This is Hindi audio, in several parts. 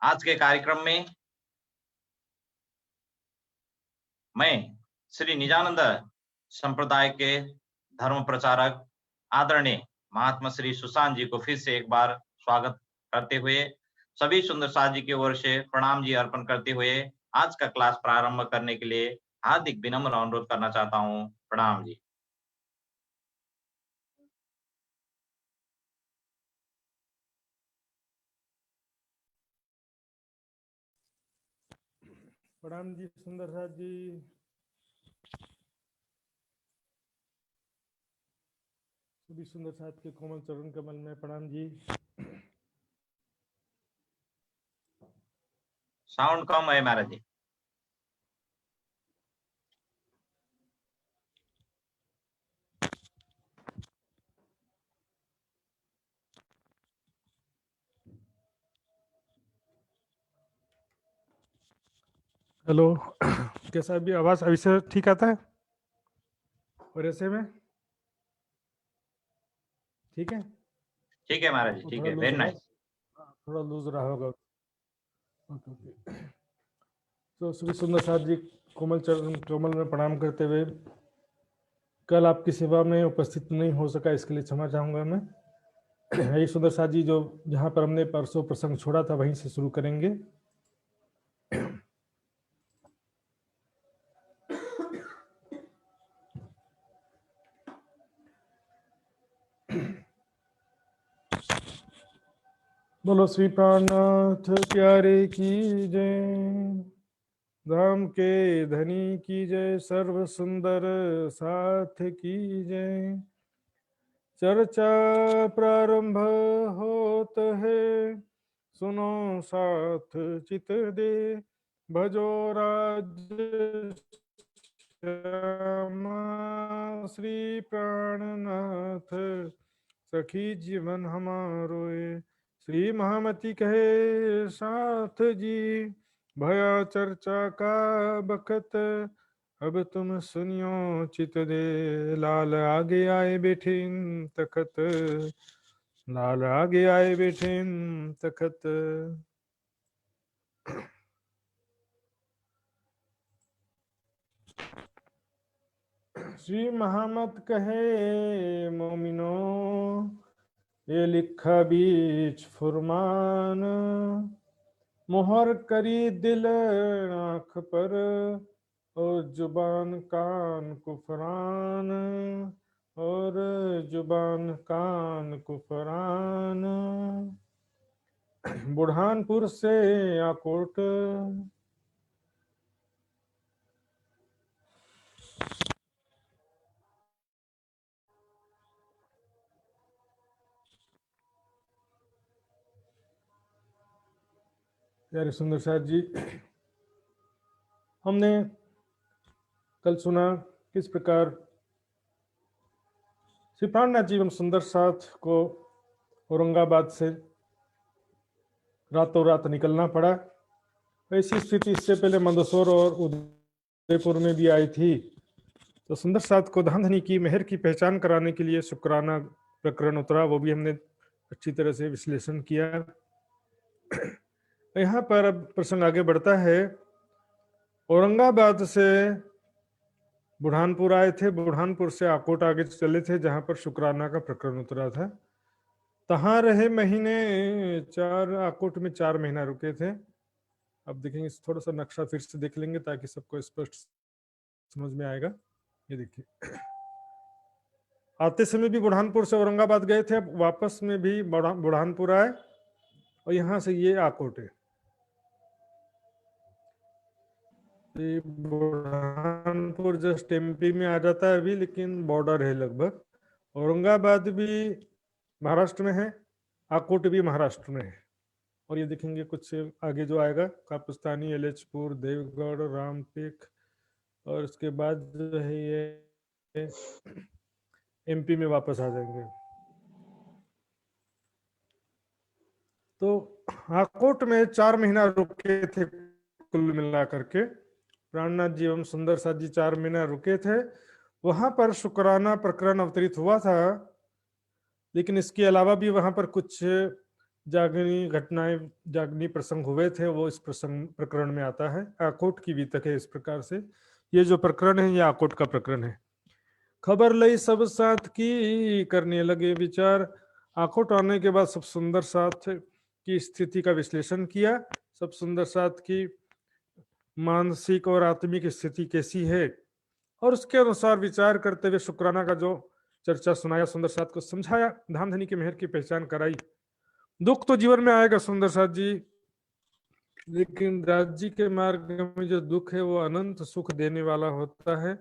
आज के कार्यक्रम में मैं श्री निजानंद संप्रदाय के धर्म प्रचारक आदरणीय महात्मा श्री सुशांत जी को फिर से एक बार स्वागत करते हुए सभी सुंदर साथ जी की ओर से प्रणाम जी अर्पण करते हुए आज का क्लास प्रारंभ करने के लिए हार्दिक विनम्र अनुरोध करना चाहता हूँ। प्रणाम जी। प्रणाम जी सुंदर साथ जी। सभी सुंदर साथ के कोमल चरण कमल में प्रणाम जी। साउंड कम है महाराज जी। हेलो कैसा अभी आवाज अभी से ठीक आता है और ऐसे में ठीक है? ठीक है महाराज जी, ठीक है, वेरी नाइस। थोड़ा लूज रहा होगा। ओके। तो सभी सुंदर साथ जी कोमल चरण कमल में प्रणाम करते हुए कल आपकी सेवा में उपस्थित नहीं हो सका, इसके लिए क्षमा चाहूंगा मैं। यही सुंदर साथ जी जो जहाँ पर हमने परसों प्रसंग छोड़ा था वहीं से शुरू करेंगे। बोलो श्री प्राणनाथ प्यारे की जय, धाम के धनी की जय, सर्व सुंदर साथ की जय। चर्चा प्रारंभ होत है, सुनो साथ चित दे, भजो राज्य श्यामा श्री प्राणनाथ, सखी जीवन हमारो। श्री महामती कहे साथ जी, भया चर्चा का बखत, अब तुम सुनियो चित दे, लाल आगे आए बैठे तखत, लाल आगे आए बैठे तखत। श्री महामत कहे मोमिनो, ये लिखा बीच फुरमान, मोहर करी दिल आँख पर, और जुबान कान कुफरान, और जुबान कान कुफरान। बुढ़ानपुर से आकोट, प्यारे सुंदर साथ जी, हमने कल सुना किस प्रकार श्री प्राणनाथ जी एवं सुंदर साथ को औरंगाबाद से रातों रात निकलना पड़ा। ऐसी स्थिति इससे पहले मंदसौर और उदयपुर में भी आई थी। तो सुंदर साथ को धाम धनी की मेहर की पहचान कराने के लिए शुक्राना प्रकरण उतरा, वो भी हमने अच्छी तरह से विश्लेषण किया। यहाँ पर अब प्रसंग आगे बढ़ता है। औरंगाबाद से बुढ़ानपुर आए थे, बुढ़ानपुर से आकोट आगे चले थे जहां पर शुक्राना का प्रकरण उतरा था। तहां रहे महीने 4, आकोट में 4 महीना रुके थे। अब देखेंगे, थोड़ा सा नक्शा फिर से देख लेंगे ताकि सबको स्पष्ट समझ में आएगा। ये देखिए, आते समय भी बुढ़ानपुर से औरंगाबाद गए थे, अब वापस में भी बुढ़ानपुर आए और यहाँ से ये आकोट है। बुरहानपुर जस्ट एमपी में आ जाता है अभी, लेकिन बॉर्डर है लगभग। औरंगाबाद भी महाराष्ट्र में है, आकोट भी महाराष्ट्र में है। और ये देखेंगे कुछ आगे जो आएगा, कापुस्तानी, एलेचपुर, देवगढ़, रामटेक, और उसके बाद जो है ये एमपी में वापस आ जाएंगे। तो आकोट में 4 महीना रुके थे कुल मिला करके। प्राणनाथ जी एवं सुंदर साथ जी 4 महीना रुके थे। वहां पर शुक्राना प्रकरण अवतरित हुआ था, लेकिन इसके अलावा भी वहां पर कुछ जागनी घटनाएं, जागनी प्रसंग हुए थे, वो इस प्रकरण में आता है। आकोट की बीतक है इस प्रकार से। ये जो प्रकरण है ये आकोट का प्रकरण है। खबर लई सब साथ की, करने लगे विचार। आकोट आने के बाद सब सुंदर साथ की स्थिति का विश्लेषण किया। सब सुंदर साथ की मानसिक और आत्मिक स्थिति कैसी है, और उसके अनुसार विचार करते हुए शुक्राना का जो चर्चा सुनाया, सुंदर साथ को समझाया, धाम धनी के मेहर की पहचान कराई। दुख तो जीवन में आएगा सुंदर साथ जी, लेकिन राज्य के मार्ग में जो दुख है वो अनंत सुख देने वाला होता है,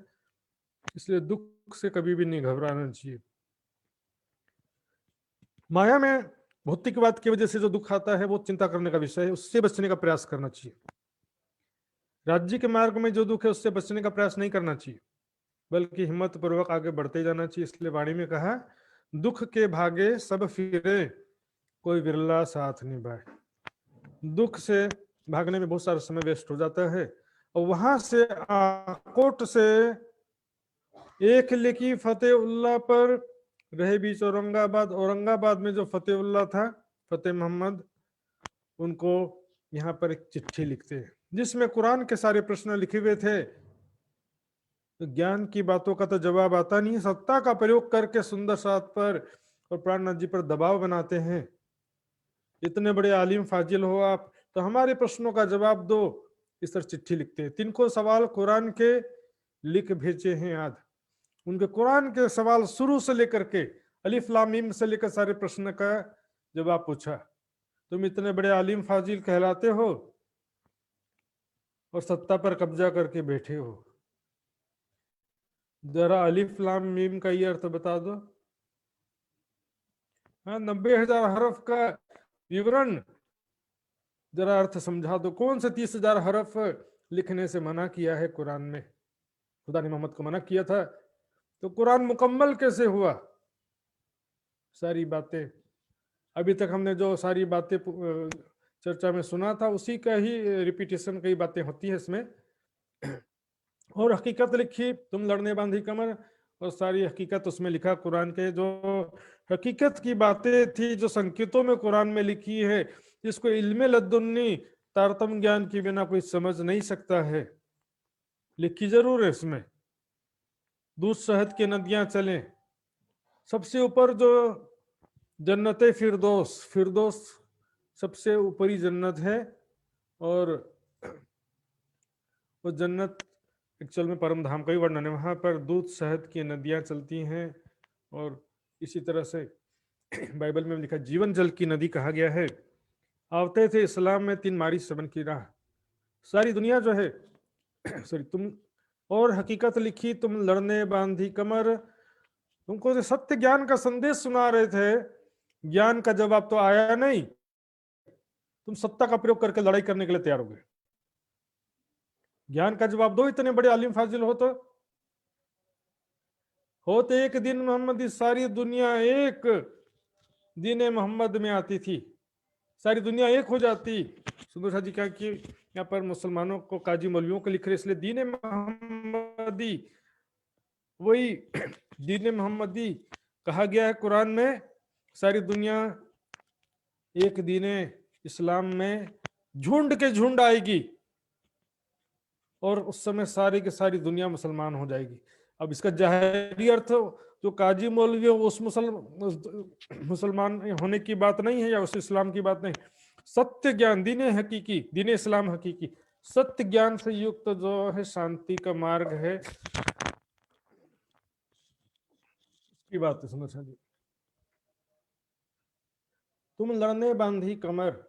इसलिए दुख से कभी भी नहीं घबराना चाहिए। माया में भौतिकवाद की वजह से जो दुख आता है वो चिंता करने का विषय है, उससे बचने का प्रयास करना चाहिए। राज्य के मार्ग में जो दुख है उससे बचने का प्रयास नहीं करना चाहिए, बल्कि हिम्मत पूर्वक आगे बढ़ते जाना चाहिए। इसलिए वाणी में कहा, दुख के भागे सब फिरे, कोई विरला साथ निभाए। दुख से भागने में बहुत सारा समय वेस्ट हो जाता है, और वहां से आकोट से एक लिखी फतेहुल्ला पर रहे बीच औरंगाबाद। औरंगाबाद में जो फतेहुल्ला था, फतेह मोहम्मद, उनको यहाँ पर एक चिट्ठी लिखते हैं जिसमें कुरान के सारे प्रश्न लिखे हुए थे। तो ज्ञान की बातों का तो जवाब आता नहीं, सत्ता का प्रयोग करके सुंदर साथ पर और प्राणनाथ जी पर दबाव बनाते हैं। इतने बड़े आलिम फाजिल हो आप, तो हमारे प्रश्नों का जवाब दो, इस तरह चिट्ठी लिखते हैं। 3 सवाल कुरान के लिख भेजे हैं आज। उनके कुरान के सवाल शुरू से लेकर के अलिफ लाम मीम से लेकर सारे प्रश्न का जवाब पूछा। तुम इतने बड़े आलिम फाजिल कहलाते हो और सत्ता पर कब्जा करके बैठे हो, जरा अलिफ लाम मीम का ये अर्थ बता दो। हाँ, 90,000 हरफ का विवरण, जरा अर्थ समझा दो। कौन से 30,000 हरफ लिखने से मना किया है कुरान में? खुदा ने मोहम्मद को मना किया था, तो कुरान मुकम्मल कैसे हुआ? सारी बातें अभी तक हमने जो सारी बातें चर्चा में सुना था, उसी का ही रिपीटेशन, कई बातें होती है इसमें। और हकीकत लिखी, तुम लड़ने बांधी कमर, और सारी हकीकत उसमें लिखा। कुरान के जो हकीकत की बातें थी, जो संकेतों में कुरान में लिखी है, जिसको इल्मे लद्दुन्नी तारतम ज्ञान के बिना कोई समझ नहीं सकता है, लिखी जरूर है इसमें। दूध शहद की नदियां चलें, सबसे ऊपर जो जन्नत फिरदौस, फिरदौस सबसे ऊपरी जन्नत है, और वो जन्नत एक्चुअल में परम धाम का ही वर्णन है। वहां पर दूध शहद की नदियां चलती हैं, और इसी तरह से बाइबल में लिखा जीवन जल की नदी कहा गया है। आवते थे इस्लाम में 3 मारी सबन की राह। सारी दुनिया जो है सॉरी तुम, और हकीकत लिखी, तुम लड़ने बांधी कमर, तुमको जो सत्य ज्ञान का संदेश सुना रहे थे, ज्ञान का जवाब तो आया नहीं, तुम सत्ता का प्रयोग करके लड़ाई करने के लिए तैयार हो गए। ज्ञान का जवाब दो, इतने बड़े आलिम फाजिल हो तो एक दिन मोहम्मद, सारी दुनिया एक दीन मोहम्मद में आती थी, सारी दुनिया एक हो जाती। सुंदर शाह जी कहा कि यहाँ पर मुसलमानों को काजी मौलवियों को लिख रहे, इसलिए दीन मोहम्मदी, वही दीन मोहम्मदी कहा गया है कुरान में। सारी दुनिया एक दीन इस्लाम में झुंड के झुंड आएगी, और उस समय सारी की सारी दुनिया मुसलमान हो जाएगी। अब इसका जाहिरी अर्थ जो काजी मौलवी हो उस मुसलमान होने की बात नहीं है, या उस इस्लाम की बात नहीं। सत्य ज्ञान, दीन हकीकी, दीन इस्लाम हकीकी, सत्य ज्ञान से युक्त जो है शांति का मार्ग है, की बात है। समझ जी, तुम लड़ने बांधी कमर,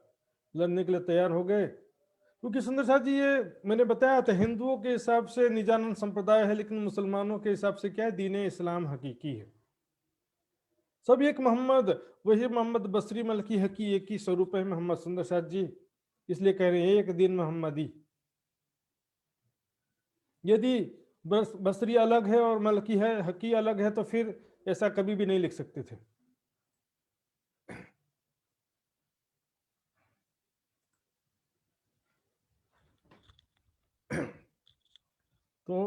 लड़ने के लिए तैयार हो गए। क्योंकि सुंदर साहब जी, ये मैंने बताया था, हिंदुओं के हिसाब से निजानंद संप्रदाय है, लेकिन मुसलमानों के हिसाब से क्या है, दीन इस्लाम हकीकी है। सब एक मोहम्मद, वही मोहम्मद बसरी मलकी हकी, एक ही स्वरूप है मोहम्मद। सुंदर साहब जी इसलिए कह रहे हैं एक दिन मोहम्मदी। यदि बसरी अलग है और मलकी है, हकी अलग है, तो फिर ऐसा कभी भी नहीं लिख सकते थे। तो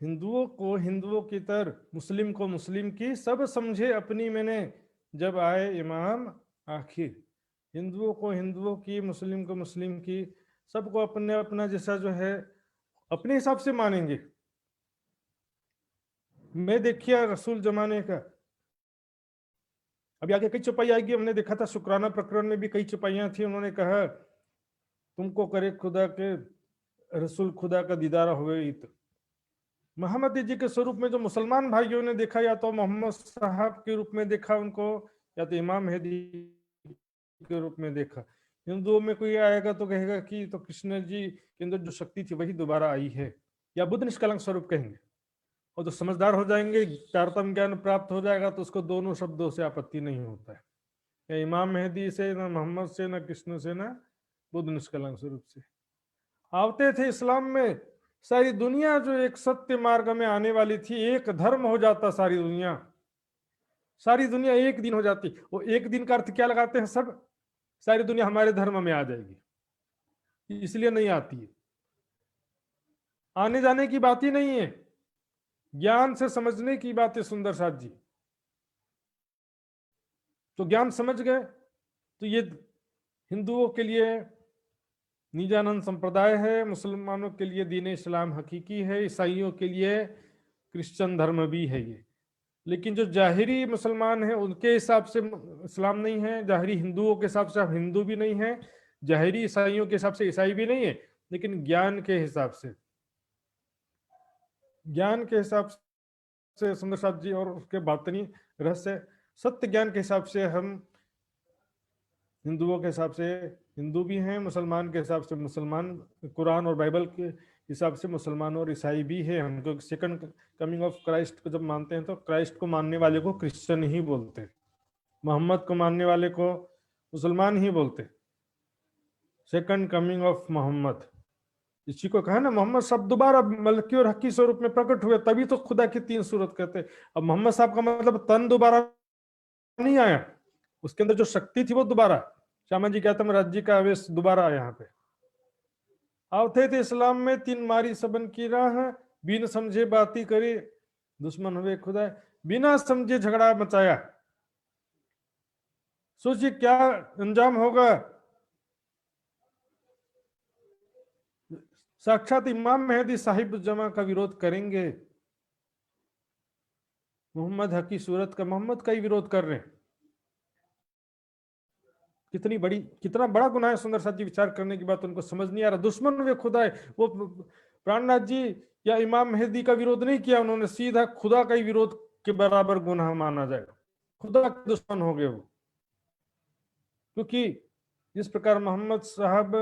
हिंदुओं को हिंदुओं की तरह, मुस्लिम को मुस्लिम की, सब समझे अपनी मैंने जब आए इमाम आखिर, हिंदुओं को हिंदुओं की, मुस्लिम को मुस्लिम की, सबको अपने अपना जैसा जो है अपने हिसाब से मानेंगे। मैं देखिए रसूल जमाने का, अभी आगे कई चौपाई आएगी, हमने देखा था शुक्राना प्रकरण में भी कई चौपाइयां थी। उन्होंने कहा तुमको करे खुदा के रसूल खुदा का दीदार हुए इत। मोहम्मद जी के स्वरूप में जो मुसलमान भाइयों ने देखा, या तो मोहम्मद साहब के रूप में देखा उनको, या तो इमाम मेहदी के रूप में देखा। हिंदुओं में कोई आएगा तो कहेगा कि तो कृष्ण जी के अंदर जो शक्ति थी वही दोबारा आई है, या बुद्ध निष्कलंक स्वरूप कहेंगे। और जो समझदार हो जाएंगे, चारतम ज्ञान प्राप्त हो जाएगा, तो उसको दोनों शब्दों से आपत्ति नहीं होता है, या इमाम मेहदी से, ना मोहम्मद से, ना कृष्ण से, ना बुद्ध निष्कलंक स्वरूप से। आवते थे इस्लाम में, सारी दुनिया जो एक सत्य मार्ग में आने वाली थी, एक धर्म हो जाता सारी दुनिया, सारी दुनिया एक दिन हो जाती। वो एक दिन का अर्थ क्या लगाते हैं सब, सारी दुनिया हमारे धर्म में आ जाएगी, इसलिए नहीं आती है। आने जाने की बात ही नहीं है, ज्ञान से समझने की बात है सुंदर साथ जी। तो ज्ञान समझ गए तो ये हिंदुओं के लिए निजानंद संप्रदाय है, मुसलमानों के लिए दीन इस्लाम हकीकी है, ईसाइयों के लिए क्रिश्चियन धर्म भी है ये। लेकिन जो जाहिरी मुसलमान हैं उनके हिसाब से इस्लाम नहीं है, जाहिरी हिंदुओं के हिसाब से आप हिंदू भी नहीं है, जाहिरी ईसाइयों के हिसाब से ईसाई भी नहीं है, लेकिन ज्ञान के हिसाब से, ज्ञान के हिसाब से सुंदर साथ जी, और उसके बातनी रहस्य सत्य ज्ञान के हिसाब से हम हिंदुओं के हिसाब से हिंदू भी हैं, मुसलमान के हिसाब से मुसलमान, कुरान और बाइबल के हिसाब से मुसलमान और ईसाई भी है। हम तो सेकंड कमिंग ऑफ क्राइस्ट को जब मानते हैं तो क्राइस्ट को मानने वाले को क्रिश्चियन ही बोलते हैं, मोहम्मद को मानने वाले को मुसलमान ही बोलते। सेकंड कमिंग ऑफ मोहम्मद, इसी को कहा ना, मोहम्मद साहब दोबारा मलकी और हकी स्वरूप में प्रकट हुए, तभी तो खुदा की तीन सूरत कहते। अब मोहम्मद साहब का मतलब तन दोबारा नहीं आया, उसके अंदर जो शक्ति थी वो दोबारा, श्यामा जी कहते हैं राज्य का आवेश दोबारा आया। यहाँ पे आवते थे इस्लाम में तीन मारी सबन की राह, बिन समझे बाती करे दुश्मन हुए खुदा, बिना समझे झगड़ा मचाया। सोचिए क्या अंजाम होगा। साक्षात इमाम मेहदी साहिब जमा का विरोध करेंगे, मोहम्मद हकी सूरत का, मोहम्मद का ही विरोध कर रहे हैं। कितनी बड़ी, कितना बड़ा गुनाह है सुंदर साथ जी, विचार करने की बात उनको समझ नहीं आ रहा। दुश्मन वे खुदा है, वो प्राणनाथ जी या इमाम मेहदी का विरोध नहीं किया उन्होंने, सीधा खुदा का ही विरोध के बराबर गुनाह माना जाएगा, खुदा के दुश्मन हो गए वो। क्योंकि जिस प्रकार मोहम्मद साहब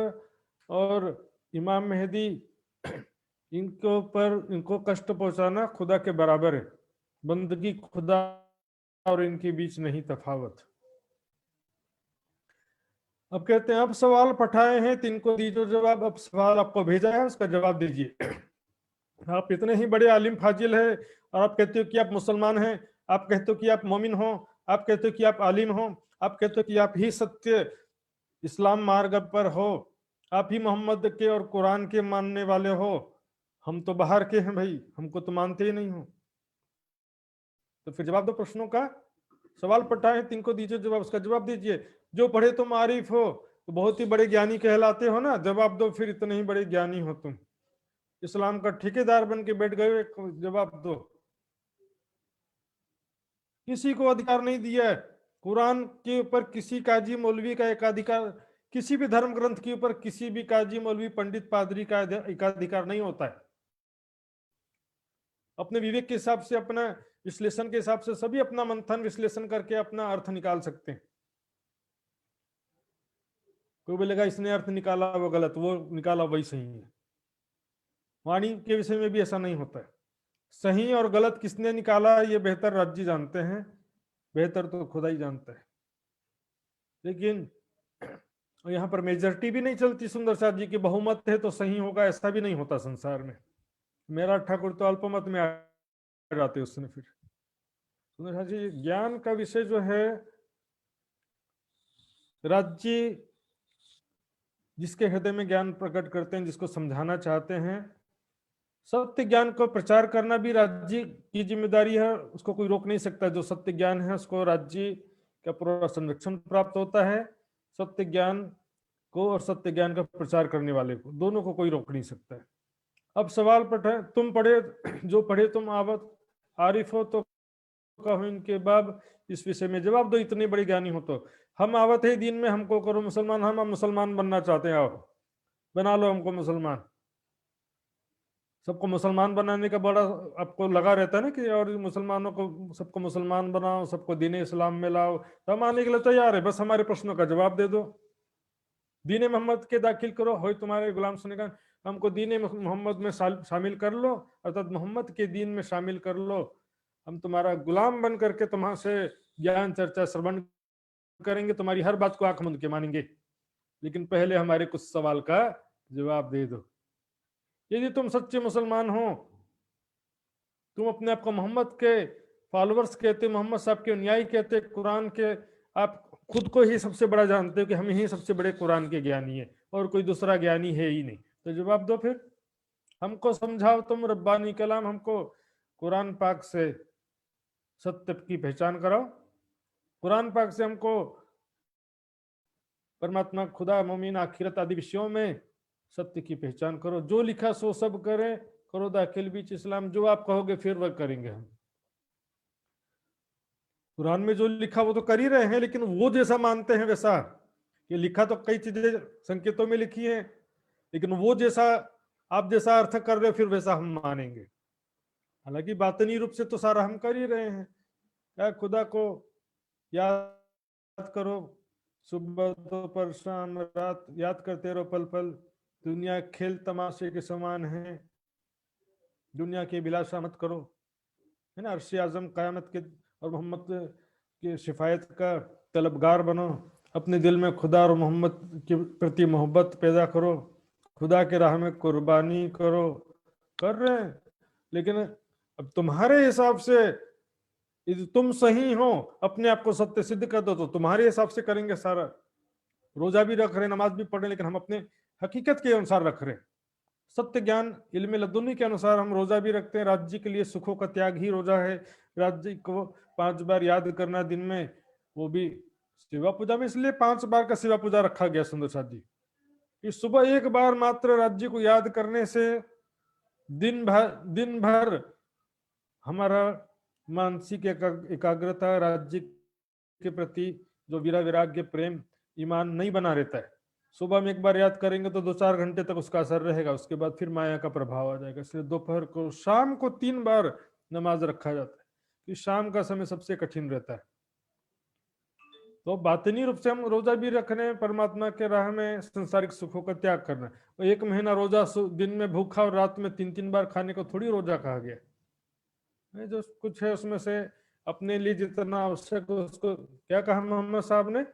और इमाम मेहदी, इनको पर इनको कष्ट पहुंचाना खुदा के बराबर है, बंदगी खुदा और इनके बीच नहीं तफावत। अब कहते हैं अब सवाल पठाए हैं तिनको दीजिए जवाब, अब सवाल आपको भेजा है उसका जवाब दीजिए। आप इतने ही बड़े आलिम फाजिल है और आप कहते हो कि आप मुसलमान हैं, आप कहते हो कि आप मोमिन हो, आप कहते हो कि आप आलिम हो, आप कहते हो कि आप ही सत्य इस्लाम मार्ग पर हो, आप ही मोहम्मद के और कुरान के मानने वाले हो, हम तो बाहर के हैं भाई, हमको तो मानते ही नहीं हो। तो फिर जवाब दो प्रश्नों का, सवाल पठाए तिनको दीजिए जवाब, उसका जवाब दीजिए। जो पढ़े तुम आरिफ हो तो बहुत ही बड़े ज्ञानी कहलाते हो ना, जवाब दो फिर, इतने ही बड़े ज्ञानी हो तुम, इस्लाम का ठेकेदार बन के बैठ गए, जवाब दो। किसी को अधिकार नहीं दिया है कुरान के ऊपर किसी काजी मौलवी का एकाधिकार, किसी भी धर्म ग्रंथ के ऊपर किसी भी काजी मौलवी पंडित पादरी का एकाधिकार नहीं होता है। अपने विवेक के हिसाब से, अपना विश्लेषण के हिसाब से सभी अपना मंथन विश्लेषण करके अपना अर्थ निकाल सकते हैं। कोई बोलेगा इसने अर्थ निकाला वो गलत, वो निकाला वही सही है। वाणी के विषय में भी ऐसा नहीं होता है। सही और गलत किसने निकाला ये बेहतर राज्य जानते हैं, बेहतर तो खुदा ही जानता है। लेकिन यहाँ पर मेजॉरिटी भी नहीं चलती सुंदर साथ जी की, बहुमत है तो सही होगा, ऐसा भी नहीं होता संसार में। मेरा ठाकुर तो अल्पमत में आ जाते उसने। फिर सुंदर साथ जी ज्ञान का विषय जो है, राज्य जिसके हृदय में ज्ञान प्रकट करते हैं, जिसको समझाना चाहते हैं, सत्य ज्ञान को प्रचार करना भी राज्य की जिम्मेदारी है, उसको कोई रोक नहीं सकता। जो सत्य ज्ञान है उसको राज्य का पूरा संरक्षण प्राप्त होता है। सत्य ज्ञान को और सत्य ज्ञान का प्रचार करने वाले को, दोनों को कोई रोक नहीं सकता है। अब सवाल तुम पढ़े, जो पढ़े तुम आरिफ हो तो कहो इनके बाब, इस विषय में जवाब दो। इतने बड़े ज्ञानी हो तो हम आवत है दिन में, हमको करो मुसलमान, हम मुसलमान बनना चाहते हैं, आओ बना लो हमको मुसलमान। सबको मुसलमान बनाने का बड़ा आपको लगा रहता है ना कि और मुसलमानों को सबको मुसलमान बनाओ, सबको दीन इस्लाम में लाओ, तो हम आने के लिए तैयार है, बस हमारे प्रश्नों का जवाब दे दो। दीन मोहम्मद के दाखिल करो, हो तुम्हारे गुलाम सुनेगा, हमको दीन मोहम्मद में शामिल कर लो, अर्थात मोहम्मद के दीन में शामिल कर लो, हम तुम्हारा गुलाम बन करके तुम्हारे से ज्ञान चर्चा श्रवण करेंगे, तुम्हारी हर बात को आंख मूंद के मानेंगे, लेकिन पहले हमारे कुछ सवाल का जवाब दे दो। यदि तुम सच्चे मुसलमान हो, तुम अपने आप को मोहम्मद के फॉलोअर्स कहते, मोहम्मद साहब के अनुयायी कहते, कुरान के आप खुद को ही सबसे बड़ा जानते हो कि हम ही सबसे बड़े कुरान के ज्ञानी है और कोई दूसरा ज्ञानी है ही नहीं, तो जवाब दो फिर, हमको समझाओ तुम रब्बानी कलाम, हमको कुरान पाक से सत्य की पहचान कराओ, कुरान पाक से हमको परमात्मा, खुदा, मोमिन, आखिरत आदि विषयों में सत्य की पहचान करो, जो लिखा सो सब करें, करो दाखिल बीच इस्लाम, जो आप कहोगे फिर वह करेंगे हम। कुरान में जो लिखा वो तो कर ही रहे हैं, लेकिन वो जैसा मानते हैं वैसा, ये लिखा तो कई चीजें संकेतों में लिखी हैं, लेकिन वो जैसा आप जैसा अर्थ कर रहे हो फिर वैसा हम मानेंगे। हालांकि बातनी रूप से तो सारा हम कर ही रहे हैं, क्या खुदा को याद करो, सुबह दोपहर शाम रात याद करते रहो पल पल, दुनिया खेल तमाशे के समान है, दुनिया की अभिलाषा मत करो, है ना, अर्श आजम क़यामत के और मोहम्मद के शिफायत का तलबगार बनो, अपने दिल में खुदा और मोहम्मद के प्रति मोहब्बत पैदा करो, खुदा के राह में कुर्बानी करो, कर रहे हैं। लेकिन अब तुम्हारे हिसाब से यदि तुम सही हो, अपने आप को सत्य सिद्ध कर दो, तो तुम्हारे हिसाब से करेंगे सारा, रोजा भी रख रहे, नमाज भी पढ़ रहे, लेकिन हम अपने हकीकत के अनुसार रख रहे, सत्य ज्ञान इल्म लदुन्नी के अनुसार हम रोजा भी रखते हैं, राज्य के लिए सुखों का त्याग ही रोजा है, राज्य को 5 बार याद करना दिन में, वो भी शिवा पूजा में, इसलिए 5 बार का शिवा पूजा रखा गया सुंदर साथ जी, इस सुबह 1 बार मात्र राज्य को याद करने से दिन भर हमारा मानसिक एकाग्रता, राज्य के प्रति जो वीरा विराग्य प्रेम ईमान नहीं बना रहता है। सुबह में 1 बार याद करेंगे तो 2-4 घंटे तक उसका असर रहेगा, उसके बाद फिर माया का प्रभाव आ जाएगा, इसलिए दोपहर को, शाम को 3 बार नमाज रखा जाता है, कि शाम का समय सबसे कठिन रहता है। तो बातनी रूप से हम रोजा भी रख रहे हैं, परमात्मा के राह में संसारिक सुखों का त्याग करना है। और 1 महीना रोजा, दिन में भूखा और रात में 3-3 बार खाने को थोड़ी रोजा कहा गया, जो कुछ है उसमें से अपने लिए जितना आवश्यक हो उसको, क्या कहा मोहम्मद साहब ने,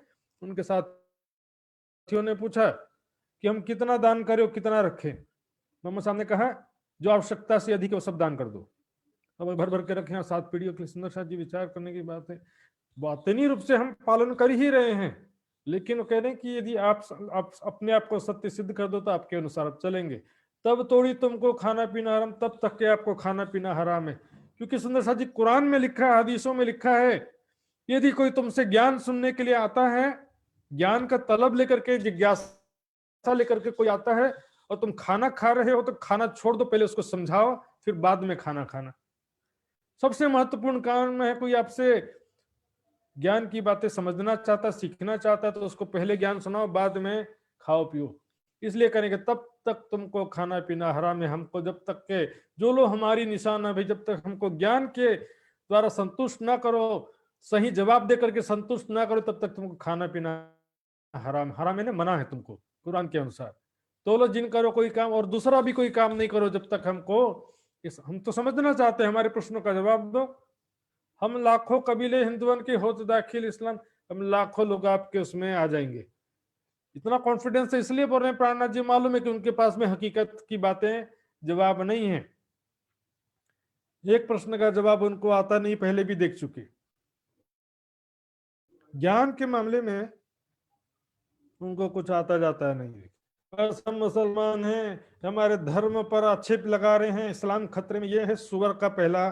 उनके साथियों ने पूछा कि हम कितना दान करें और कितना रखें, मोहम्मद साहब ने कहा जो आवश्यकता से अधिक है वो सब दान कर दो, अब भर भर के रखें, 7 पीढ़ियों के लिए। सुंदर साथ जी विचार करने की बात है, बातनी रूप से हम पालन कर ही रहे हैं, लेकिन वो कह रहे हैं कि यदि आप अपने आप को सत्य सिद्ध कर दो तो आपके अनुसार आप चलेंगे, तब थोड़ी तुमको खाना पीना हराम, तब तक के आपको खाना पीना हराम है, क्योंकि सुंदर साथ जी कुरान में लिखा है, हदीसों में लिखा है, यदि कोई तुमसे ज्ञान सुनने के लिए आता है, ज्ञान का तलब लेकर के, जिज्ञासा लेकर के कोई आता है, और तुम खाना खा रहे हो तो खाना छोड़ दो, पहले उसको समझाओ फिर बाद में खाना खाना। सबसे महत्वपूर्ण काम है, कोई आपसे ज्ञान की बातें समझना चाहता, सीखना चाहता, तो उसको पहले ज्ञान सुनाओ, बाद में खाओ पियो, इसलिए करेंगे तब तक तुमको खाना पीना हराम है। हमको जब तक के जो लोग हमारी निशाना भाई, जब तक हमको ज्ञान के द्वारा संतुष्ट ना करो, सही जवाब दे करके संतुष्ट ना करो, तब तक तुमको खाना पीना हराम, हराम है मना है तुमको कुरान के अनुसार। तो लो जिन करो कोई काम और दूसरा भी कोई काम नहीं करो जब तक हमको, हम तो समझना चाहते हैं, हमारे प्रश्नों का जवाब दो। हम लाखों कबीले हिंदुओं के हो तो दाखिल इस्लाम, हम लाखों लोग आपके उसमें आ जाएंगे, इतना कॉन्फिडेंस है, इसलिए बोल रहे हैं प्राणनाथ जी, मालूम है कि उनके पास में हकीकत की बातें जवाब नहीं है, एक प्रश्न का जवाब उनको आता नहीं, पहले भी देख चुके। ज्ञान के मामले में उनको कुछ आता जाता नहीं है, बस हम मुसलमान हैं, हमारे धर्म पर आक्षेप लगा रहे हैं, इस्लाम खतरे में, यह है सुअर का पहला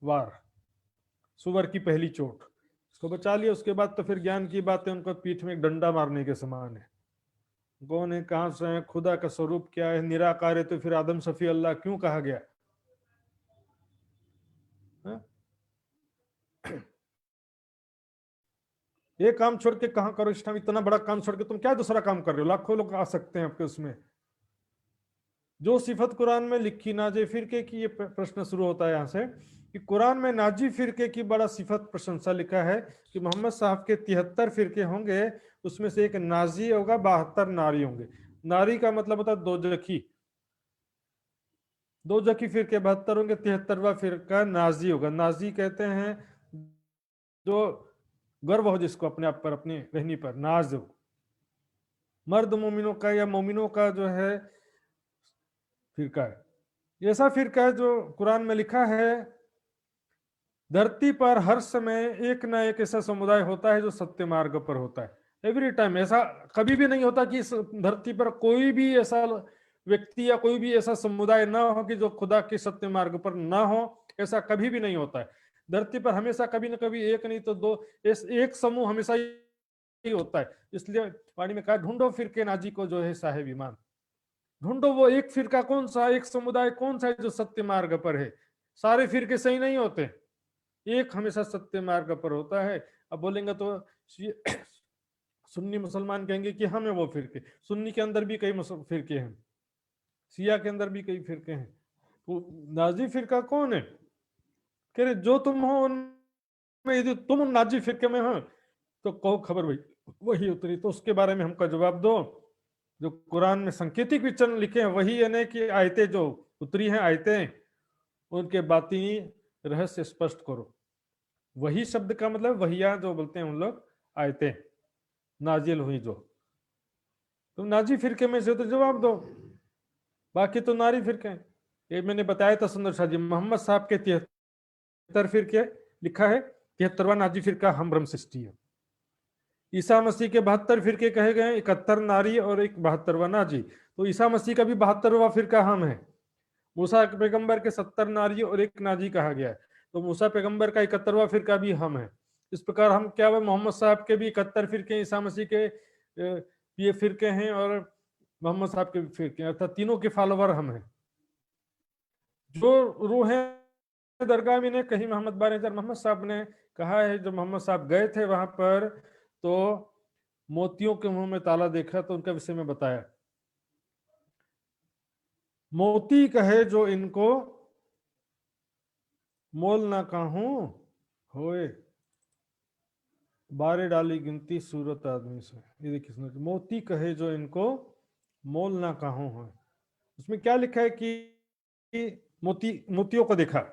वार, सुअर की पहली चोट। उसको बचा लिया, उसके बाद तो फिर ज्ञान की बातें उनको पीठ में एक डंडा मारने के समान है। कौन है, कहां से है, खुदा का स्वरूप क्या है, निराकार है, तो फिर आदम सफी अल्लाह क्यों कहा गया? हाँ? ये काम छोड़ के कहां करो इस टाइम, इतना बड़ा काम छोड़ के तुम क्या दूसरा काम कर रहे हो? लाखों लोग आ सकते हैं आपके उसमें। जो सिफत कुरान में लिखी नाजी फिरके की, ये प्रश्न शुरू होता है यहाँ से कि कुरान में नाजी फिरके की बड़ा सिफत प्रशंसा लिखा है कि मोहम्मद साहब के 73 फिरके होंगे, उसमें से एक नाजी होगा, 72 नारी होंगे। नारी का मतलब होता है दो जखी, दो जखी फिरके 72 होंगे, 73वां फिरका नाजी होगा। नाजी कहते हैं जो गर्व हो जिसको अपने आप पर, अपनी रहनी पर नाज हो। मर्द मोमिनों का या मोमिनों का जो है फिरका है। ऐसा फिरका है जो कुरान में लिखा है, धरती पर हर समय एक ना एक ऐसा समुदाय होता है जो सत्य मार्ग पर होता है। Every time. ऐसा कभी भी नहीं होता कि इस धरती पर कोई भी ऐसा व्यक्ति या कोई भी ऐसा समुदाय ना हो कि जो खुदा के सत्य मार्ग पर ना हो, ऐसा कभी भी नहीं होता है। धरती पर हमेशा कभी ना कभी एक नहीं तो दो, एक समूह हमेशा ही होता है। इसलिए वाणी में कहा, ढूंढो फिरके नाजी को जो है साहेब ईमान। ढूंढो वो एक फिरका कौन सा, एक समुदाय कौन सा है जो सत्य मार्ग पर है। सारे फिरके सही नहीं होते, एक हमेशा सत्य मार्ग पर होता है। अब बोलेंगे तो सुन्नी मुसलमान कहेंगे कि हम है वो फिरके। सुन्नी के अंदर भी कई फिरके हैं, शिया के अंदर भी कई फिरके हैं। तो नाजी फिरका कौन है? कह रहे जो तुम हो उनमें, यदि तुम नाजी फिरके में हो तो कहो खबर वही वही उतरी। तो उसके बारे में हमको जवाब दो। जो कुरान में सांकेतिक वचन लिखे हैं वही है कि आयतें जो उतरी हैं, आयतें, उनके बातिनी रहस्य स्पष्ट करो। वही शब्द का मतलब वहिया जो बोलते हैं उन लोग, आयतें नाजिल हुई जो। तुम नाजी फिरके में से तो जवाब दो, बाकी तो नारी फिरके। ये मैंने बताया था सुंदर शाह जी, मोहम्मद साहब के 73 फिरके लिखा है, 73वां नाजी फिरका हम ब्रह्म सृष्टि है। ईसा मसीह के 72 फिरके कहे गए, 71 नारी और एक 72वां नाजी। तो ईसा मसीह का भी 72वां फिरका हम है। मूसा पैगंबर के 70 नारी और एक नाजी कहा गया है, तो मूसा पैगंबर का 71वां फिरका भी हम है। इस प्रकार हम क्या हुए, मोहम्मद साहब के भी 71 फिरके, ईसा मसीह के ये फिरके हैं और मोहम्मद साहब के फिरके, अर्थात तीनों के फॉलोवर हम हैं। जो रूहें दरगाह में ने कहीं मोहम्मद बारेजर मोहम्मद साहब ने कहा है, जब मोहम्मद साहब गए थे वहां पर तो मोतियों के मुंह में ताला देखा, तो उनका विषय में बताया। मोती कहे जो इनको मोल ना काहूं होए, बारे डाली गिनती सूरत आदमी से। ये देखिए सुनो, मोती कहे जो इनको मोल ना काहूं होए। उसमें क्या लिखा है कि मोतियों को देखा।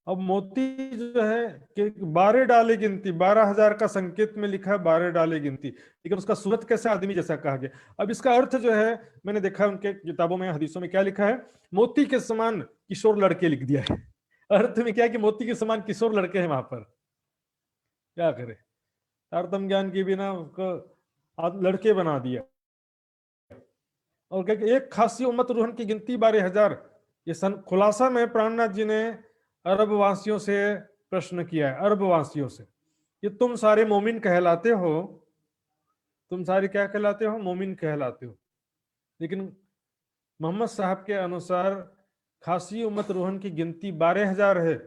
अब मोती जो है कि 12 डाली गिनती, 12,000 का संकेत में लिखा है 12 डाली गिनती, लेकिन उसका सूरत कैसे आदमी जैसा कहा गया। अब इसका अर्थ जो है मैंने देखा उनके किताबों में, हदीसों में क्या लिखा है, मोती के समान किशोर लड़के लिख दिया है। अर्थ में क्या है कि मोती के समान किशोर लड़के हैं वहां पर। क्या करे, तारतम ज्ञान की बिना उसको लड़के बना दिया। और क्या कि एक खासी उम्मत रूहन की गिनती 12,000। ये खुलासा में प्राणनाथ जी ने अरब वासियों से प्रश्न किया है, अरब वासियों से, कि तुम सारे मोमिन कहलाते हो, तुम सारे क्या कहलाते हो, मोमिन कहलाते हो। लेकिन मोहम्मद साहब के अनुसार खासी उम्मत रूहन की गिनती 12,000 है,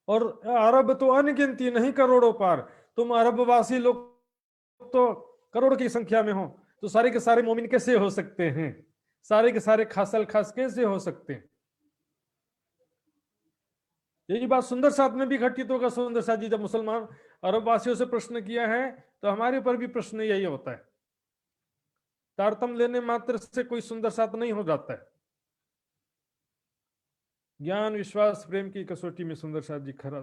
और अरब तो अनगिनती नहीं करोड़ों पार। तुम अरबवासी लोग तो करोड़ की संख्या में हो, तो सारे के सारे मोमिन कैसे हो सकते हैं? सारे के सारे खासल खास कैसे हो सकते हैं? यही बात सुंदर साथ में भी घटित होगा। सुंदर साथ जी जब मुसलमान अरब वासियों से प्रश्न किया है, तो हमारे ऊपर भी प्रश्न यही होता है। तारतम लेने मात्र से कोई सुंदर साथ नहीं हो जाता है। ज्ञान विश्वास प्रेम की कसौटी में सुंदर साथ जी खरा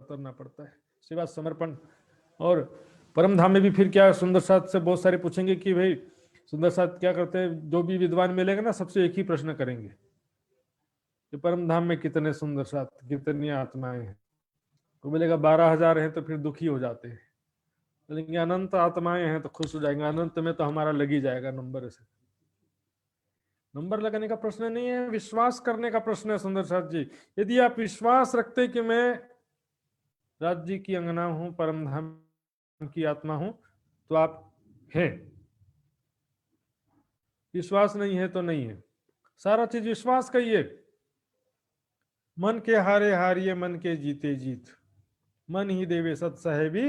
उतरना पड़ता है, सेवा समर्पण। और परम धाम में भी फिर क्या, सुंदर साथ से बहुत सारे पूछेंगे कि भाई सुंदर साथ क्या करते हैं। जो भी विद्वान मिलेगा ना, सबसे एक ही प्रश्न करेंगे कि परम धाम में कितने सुंदर साथ, कितनी आत्माएं हैं। तो मिलेगा 12,000 हैं, तो फिर दुखी हो जाते हैं। लेकिन अनंत आत्माएं हैं तो खुश हो जाएंगे। अनंत में तो हमारा लग ही जाएगा नंबर से। नंबर लगाने का प्रश्न नहीं है, विश्वास करने का प्रश्न है सुंदर साथ जी। यदि आप विश्वास रखते कि मैं राज्य की अंगना हूं, परम धाम की आत्मा हूं, तो आप हैं। विश्वास नहीं है तो नहीं है, सारा चीज विश्वास का ही है। मन के हारे हारिए, मन के जीते जीत, मन ही देवे सत साहेबी,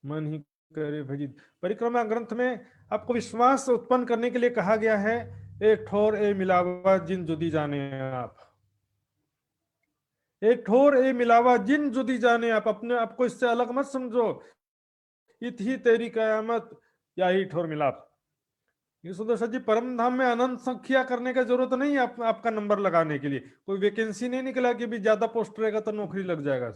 मन ही करे भजित। परिक्रमा ग्रंथ में आपको विश्वास उत्पन्न करने के लिए कहा गया है, एक ठोर ए मिलावा जिन जुदी जाने आप, एक ठोर ए मिलावा जिन जुदी जाने आप, अपने आपको इससे अलग मत समझो, इत ही तेरी कयामत या ही ठोर मिलाप। ये सुंदर सर जी, परम धाम में अनंत संख्या करने का जरूरत नहीं है आपका नंबर लगाने के लिए। कोई वैकेंसी नहीं निकला कि भी ज्यादा पोस्ट रहेगा तो नौकरी लग जाएगा।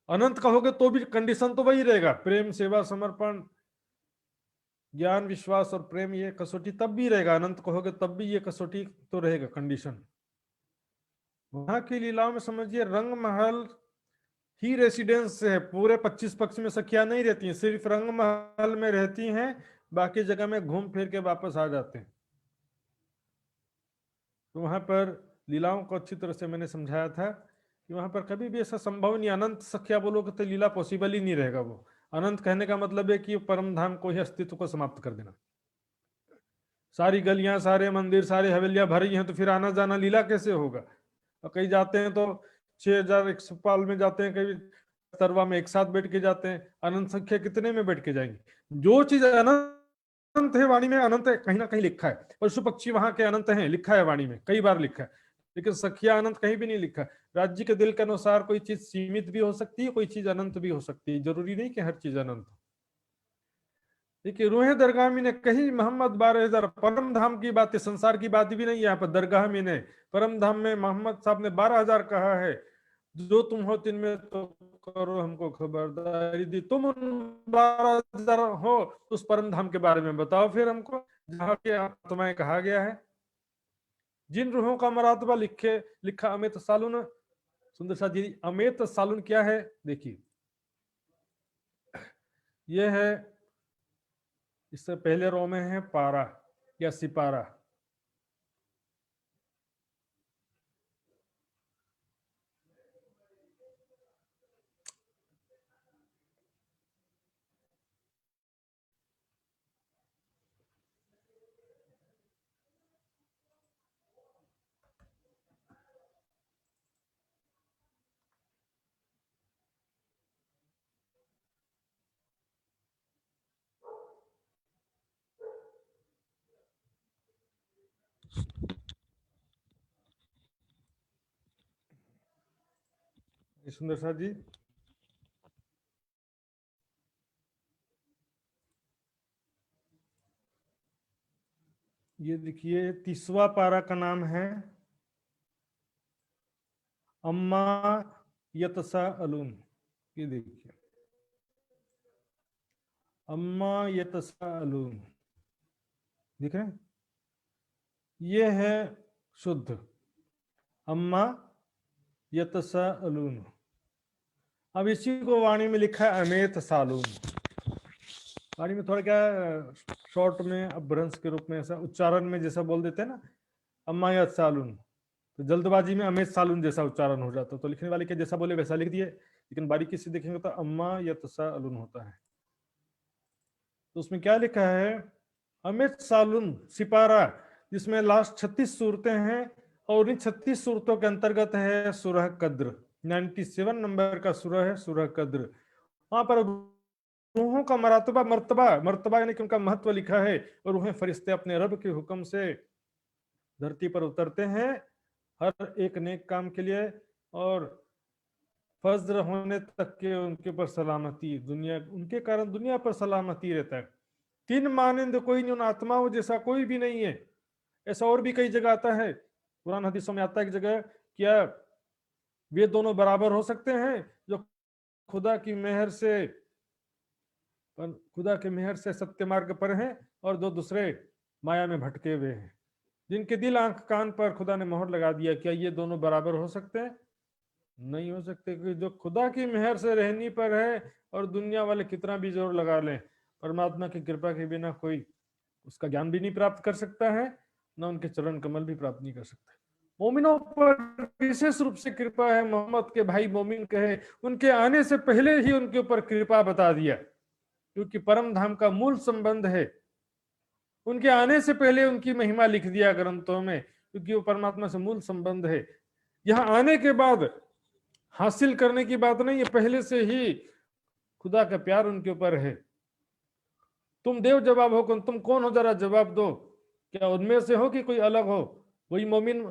अनंत कहोगे तो भी कंडीशन तो वही रहेगा, प्रेम सेवा समर्पण ज्ञान विश्वास और प्रेम, ये कसौटी तब भी रहेगा। अनंत कहोगे तब भी ये कसौटी तो रहेगा, कंडीशन। वहां की लीलाओं में समझिए रंग महल ही रेसिडेंस है, पूरे 25 पक्ष में सखियां नहीं रहती हैं, सिर्फ रंग महल में रहती हैं, बाकी जगह में घूम फिर के वापस आ जाते हैं। तो वहां पर लीलाओं को अच्छी तरह से मैंने समझाया था कि वहां पर कभी भी ऐसा संभव नहीं, अनंत सख्या बोलोगे तो लीला पॉसिबल ही नहीं रहेगा। वो अनंत कहने का मतलब है कि परम धाम को ही अस्तित्व को समाप्त कर देना। सारी गलियां, सारे मंदिर, सारी हवेलियां भरी हैं, तो फिर आना जाना लीला कैसे होगा। और कहीं जाते हैं तो 6000 एक पाल में जाते हैं, कहीं तरवा में एक साथ बैठ के जाते हैं, अनंत संख्या कितने में बैठ के जाएंगे। जो चीज अनंत है वाणी में अनंत है, कहीं ना कहीं लिखा है। पशु पक्षी वहां के अनंत हैं, लिखा है वाणी में, कई बार लिखा है, लेकिन सखिया अनंत कहीं भी नहीं लिखा। राज्य के दिल के अनुसार कोई चीज सीमित भी हो सकती है, कोई चीज अनंत भी हो सकती है, जरूरी नहीं कि हर चीज अनंत हो। देखिए रूहे दरगाह में ने कहीं मोहम्मद 12,000 परम धाम की बात है, संसार की बात भी नहीं है। यहाँ पर दरगाह में ने परम धाम में मोहम्मद साहब ने 12,000 कहा है। जो तुम हो तिन में तो करो हमको खबरदारी दी, तुम उन 12,000 हो, उस परम धाम के बारे में बताओ फिर हमको, जहाँ के आत्माएं कहा गया है। जिन रूहों का मरातबा लिखा अमित सालुन। सुंदर सा जी, अमित सालुन क्या है देखिए, यह है, इससे पहले रो में है पारा या सिपारा। सुंदर सा जी, ये देखिए 30वां पारा का नाम है अम्मा यतसा अलून। ये देखिए अम्मा यतसा अलून, देख रहे हैं, ये है शुद्ध अम्मा यतसा अलून। अब इसी को वाणी में लिखा है अमेत सालून। वाणी में थोड़ा क्या शॉर्ट में अपभ्रंश के रूप में ऐसा उच्चारण में जैसा बोल देते हैं ना, अम्मा यत सालून, तो जल्दबाजी में अमेत सालून जैसा उच्चारण हो जाता, तो लिखने वाले के जैसा बोले वैसा लिख दिए, लेकिन बारीकी से देखेंगे तो अम्मा यतसा अलून होता है। तो उसमें क्या लिखा है, अमित सालुन सिपारा, जिसमें लास्ट 36 सूरतें हैं, और इन 36 सूरतों के अंतर्गत है सूरह कद्र। 97 नंबर का सूरह है सूरह कद्र। वहां पर रूहों का मर्तबा मर्तबा मर्तबा यानी कि उनका महत्व लिखा है, और रूहें फरिश्ते अपने रब के हुक्म से धरती पर उतरते हैं हर एक नेक काम के लिए, और फज्र होने तक के उनके पर सलामती, दुनिया उनके कारण दुनिया पर सलामती रहता है। तीन मानिंद कोई नहीं, उन आत्माओं जैसा कोई भी नहीं है। ऐसा और भी कई जगह आता है, कुरान हदीसों में आता है एक जगह, क्या वे दोनों बराबर हो सकते हैं जो खुदा की मेहर से सत्य मार्ग पर हैं, और जो दूसरे माया में भटके हुए हैं, जिनके दिल आंख कान पर खुदा ने मोहर लगा दिया, क्या ये दोनों बराबर हो सकते हैं? नहीं हो सकते, क्योंकि जो खुदा की मेहर से रहनी पर है, और दुनिया वाले कितना भी जोर लगा लें, परमात्मा की कृपा के बिना कोई उसका ज्ञान भी नहीं प्राप्त कर सकता है, ना उनके चरण कमल भी प्राप्त नहीं कर सकते। मोमिनों पर विशेष रूप से कृपा है, मोहम्मद के भाई मोमिन कहे, उनके आने से पहले ही उनके ऊपर कृपा बता दिया, क्योंकि परम धाम का मूल संबंध है। उनके आने से पहले उनकी महिमा लिख दिया ग्रंथों में, क्योंकि वो परमात्मा से मूल संबंध है। यहाँ आने के बाद हासिल करने की बात नहीं है, पहले से ही खुदा का प्यार उनके ऊपर है। तुम देव जवाब हो, तुम कौन हो, जरा जवाब दो, क्या उनमें से हो कि कोई अलग हो? वही मोमिन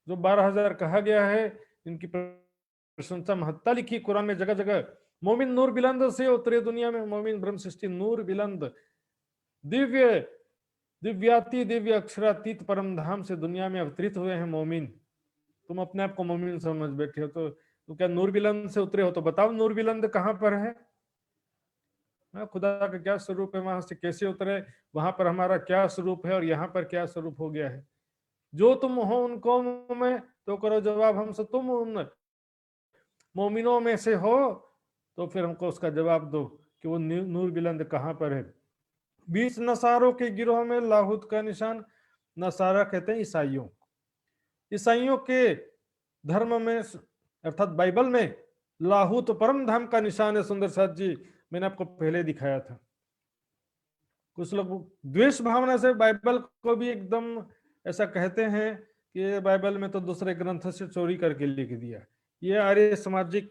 जो 12,000 कहा गया है, इनकी प्रशंसा महत्ता लिखी कुरान में जगह जगह। मोमिन नूर बिलंद से उतरे दुनिया में, मोमिन ब्रह्म सृष्टि नूर बिलंद, दिव्य दिव्याति दिव्य अक्षरातीत परम धाम से दुनिया में अवतरित हुए हैं मोमिन। तुम अपने आप को मोमिन समझ बैठे हो, तो क्या नूर बिलंद से उतरे हो? तो बताओ नूर बिलंद कहाँ पर है? खुदा का क्या स्वरूप है, वहां से कैसे उतरे, वहां पर हमारा क्या स्वरूप है और यहाँ पर क्या स्वरूप हो गया है? जो तुम हो उन कौमों में, तो करो जवाब हमसे, तुम उन मोमिनों में से हो, तो फिर हमको उसका जवाब दो कि वो नूर बिलंद कहाँ पर है। बीच नसारों के गिरोह में लाहूत का निशान, नसारा कहते हैं ईसाइयों, ईसाइयों के धर्म में अर्थात बाइबल में लाहूत परम धाम का निशान है। सुंदर साथ जी, मैंने आपको पहले दिखाया था। कुछ लोग द्वेष भावना से बाइबल को भी एकदम ऐसा कहते हैं कि बाइबल में तो दूसरे ग्रंथ से चोरी करके लिख दिया। ये आर्य सामाजिक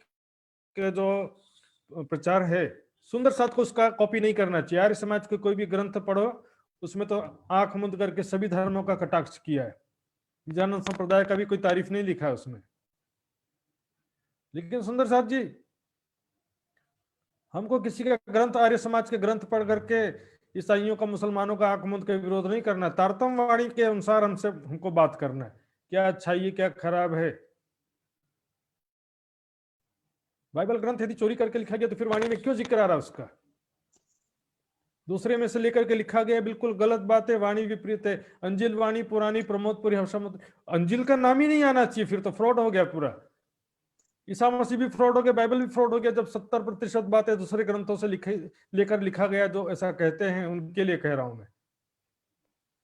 जो प्रचार है, सुंदर साथ को उसका कॉपी नहीं करना चाहिए। आर्य समाज के कोई भी ग्रंथ पढ़ो, उसमें तो आंख मुंद करके सभी धर्मों का कटाक्ष किया है, विजयानंद संप्रदाय का भी कोई तारीफ नहीं लिखा है उसमें। लेकिन सुंदर साथ जी, हमको किसी का ग्रंथ, आर्य समाज के ग्रंथ पढ़ करके ईसाइयों का, मुसलमानों का आंख मूंद के विरोध नहीं करना। तारतम वाणी के अनुसार हमको बात करना है, क्या अच्छा है क्या खराब है। बाइबल ग्रंथ यदि चोरी करके लिखा गया तो फिर वाणी में क्यों जिक्र आ रहा है उसका? दूसरे में से लेकर के लिखा गया, बिल्कुल गलत बात है, वाणी विपरीत है। अंजिल वाणी पुरानी प्रमोदपुरी हर्षमत, अंजिल का नाम ही नहीं आना चाहिए, फिर तो फ्रॉड हो गया पूरा। ईसा मसीह भी फ्रॉड हो गया, बाइबल भी फ्रॉड हो गया, जब 70% बातें दूसरे ग्रंथों से लेकर लिखा गया जो ऐसा कहते हैं, उनके लिए कह रहा हूं मैं।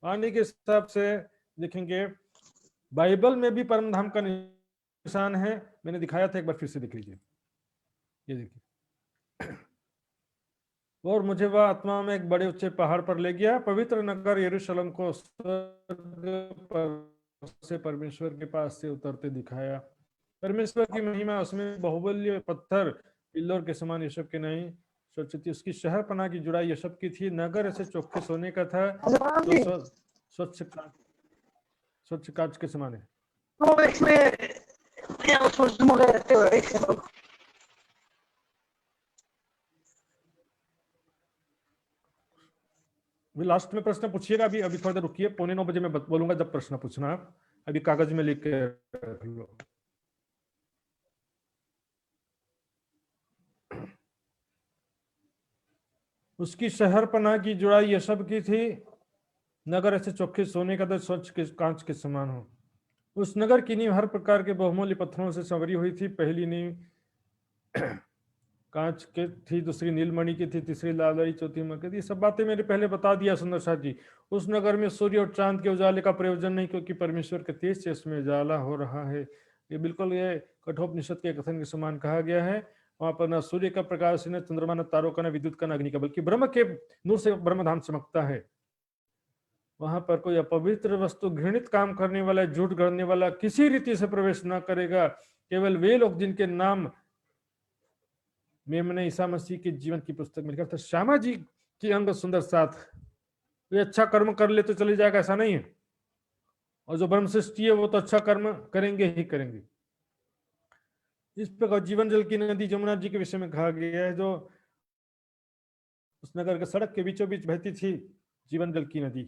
वाणी के हिसाब से देखेंगे, बाइबल में भी परम धाम का निशान है, मैंने दिखाया था, एक बार फिर से देख लीजिए। ये देखिए, और मुझे वह आत्मा में एक बड़े ऊंचे पहाड़ पर ले गया, पवित्र नगर यरूशलेम को स्वर्ग पर से परमेश्वर के पास से उतरते दिखाया। परमेश्वर की महिमा उसमें, बहुबल्य पत्थर पिल्लर के समान यशब के नहीं, स्वच्छ उसकी शहर पना की जुड़ाई यशब की थी। नगर ऐसे चौखे सोने का था, तो स्वच्छ कांच के समान है। लास्ट में प्रश्न पूछिएगा, अभी अभी थोड़ी देर रुकिए, 8:45 में बोलूंगा जब प्रश्न पूछना, अभी कागज में लिख के रख लो। उसकी शहरपनाह की जुड़ाई यशब की थी, नगर ऐसे चौखे सोने का था, स्वच्छ के कांच के समान हो। उस नगर की नींव हर प्रकार के बहुमूल्य पत्थरों से संवरी हुई थी। पहली नींव कांच के थी, दूसरी नीलमणि की थी, तीसरी लालरी, चौथी मरकत। ये सब बातें मैंने पहले बता दिया सुंदर साथ जी। उस नगर में सूर्य और चांद के उजाले का प्रयोजन नहीं, क्योंकि परमेश्वर के तेज से उसमें उजाला हो रहा है। ये बिल्कुल ये कठोपनिषद के कथन के समान कहा गया है। वहां पर न सूर्य का प्रकाश, न चंद्रमा, न तारों का, न विद्युत का, न अग्नि का, बल्कि ब्रह्म के नूर से ब्रह्मधाम चमकता है। वहां पर कोई अपवित्र वस्तु, घृणित काम करने वाला, झूठ गढ़ने वाला किसी रीति से प्रवेश न करेगा। केवल वे लोग जिनके नाम मेमने ईसा मसीह के जीवन की पुस्तक में लिखा था। श्यामा जी की अंग सुंदर साथ, ये अच्छा कर्म कर ले तो चले जाएगा, ऐसा नहीं है। और जो ब्रह्म सृष्टि है वो तो अच्छा कर्म करेंगे ही करेंगे। इस प्रकार जीवन जल की नदी जमुना जी के विषय में कहा गया है, जो उस नगर के सड़क के बीचों बीच बहती थी, जीवन जल की नदी।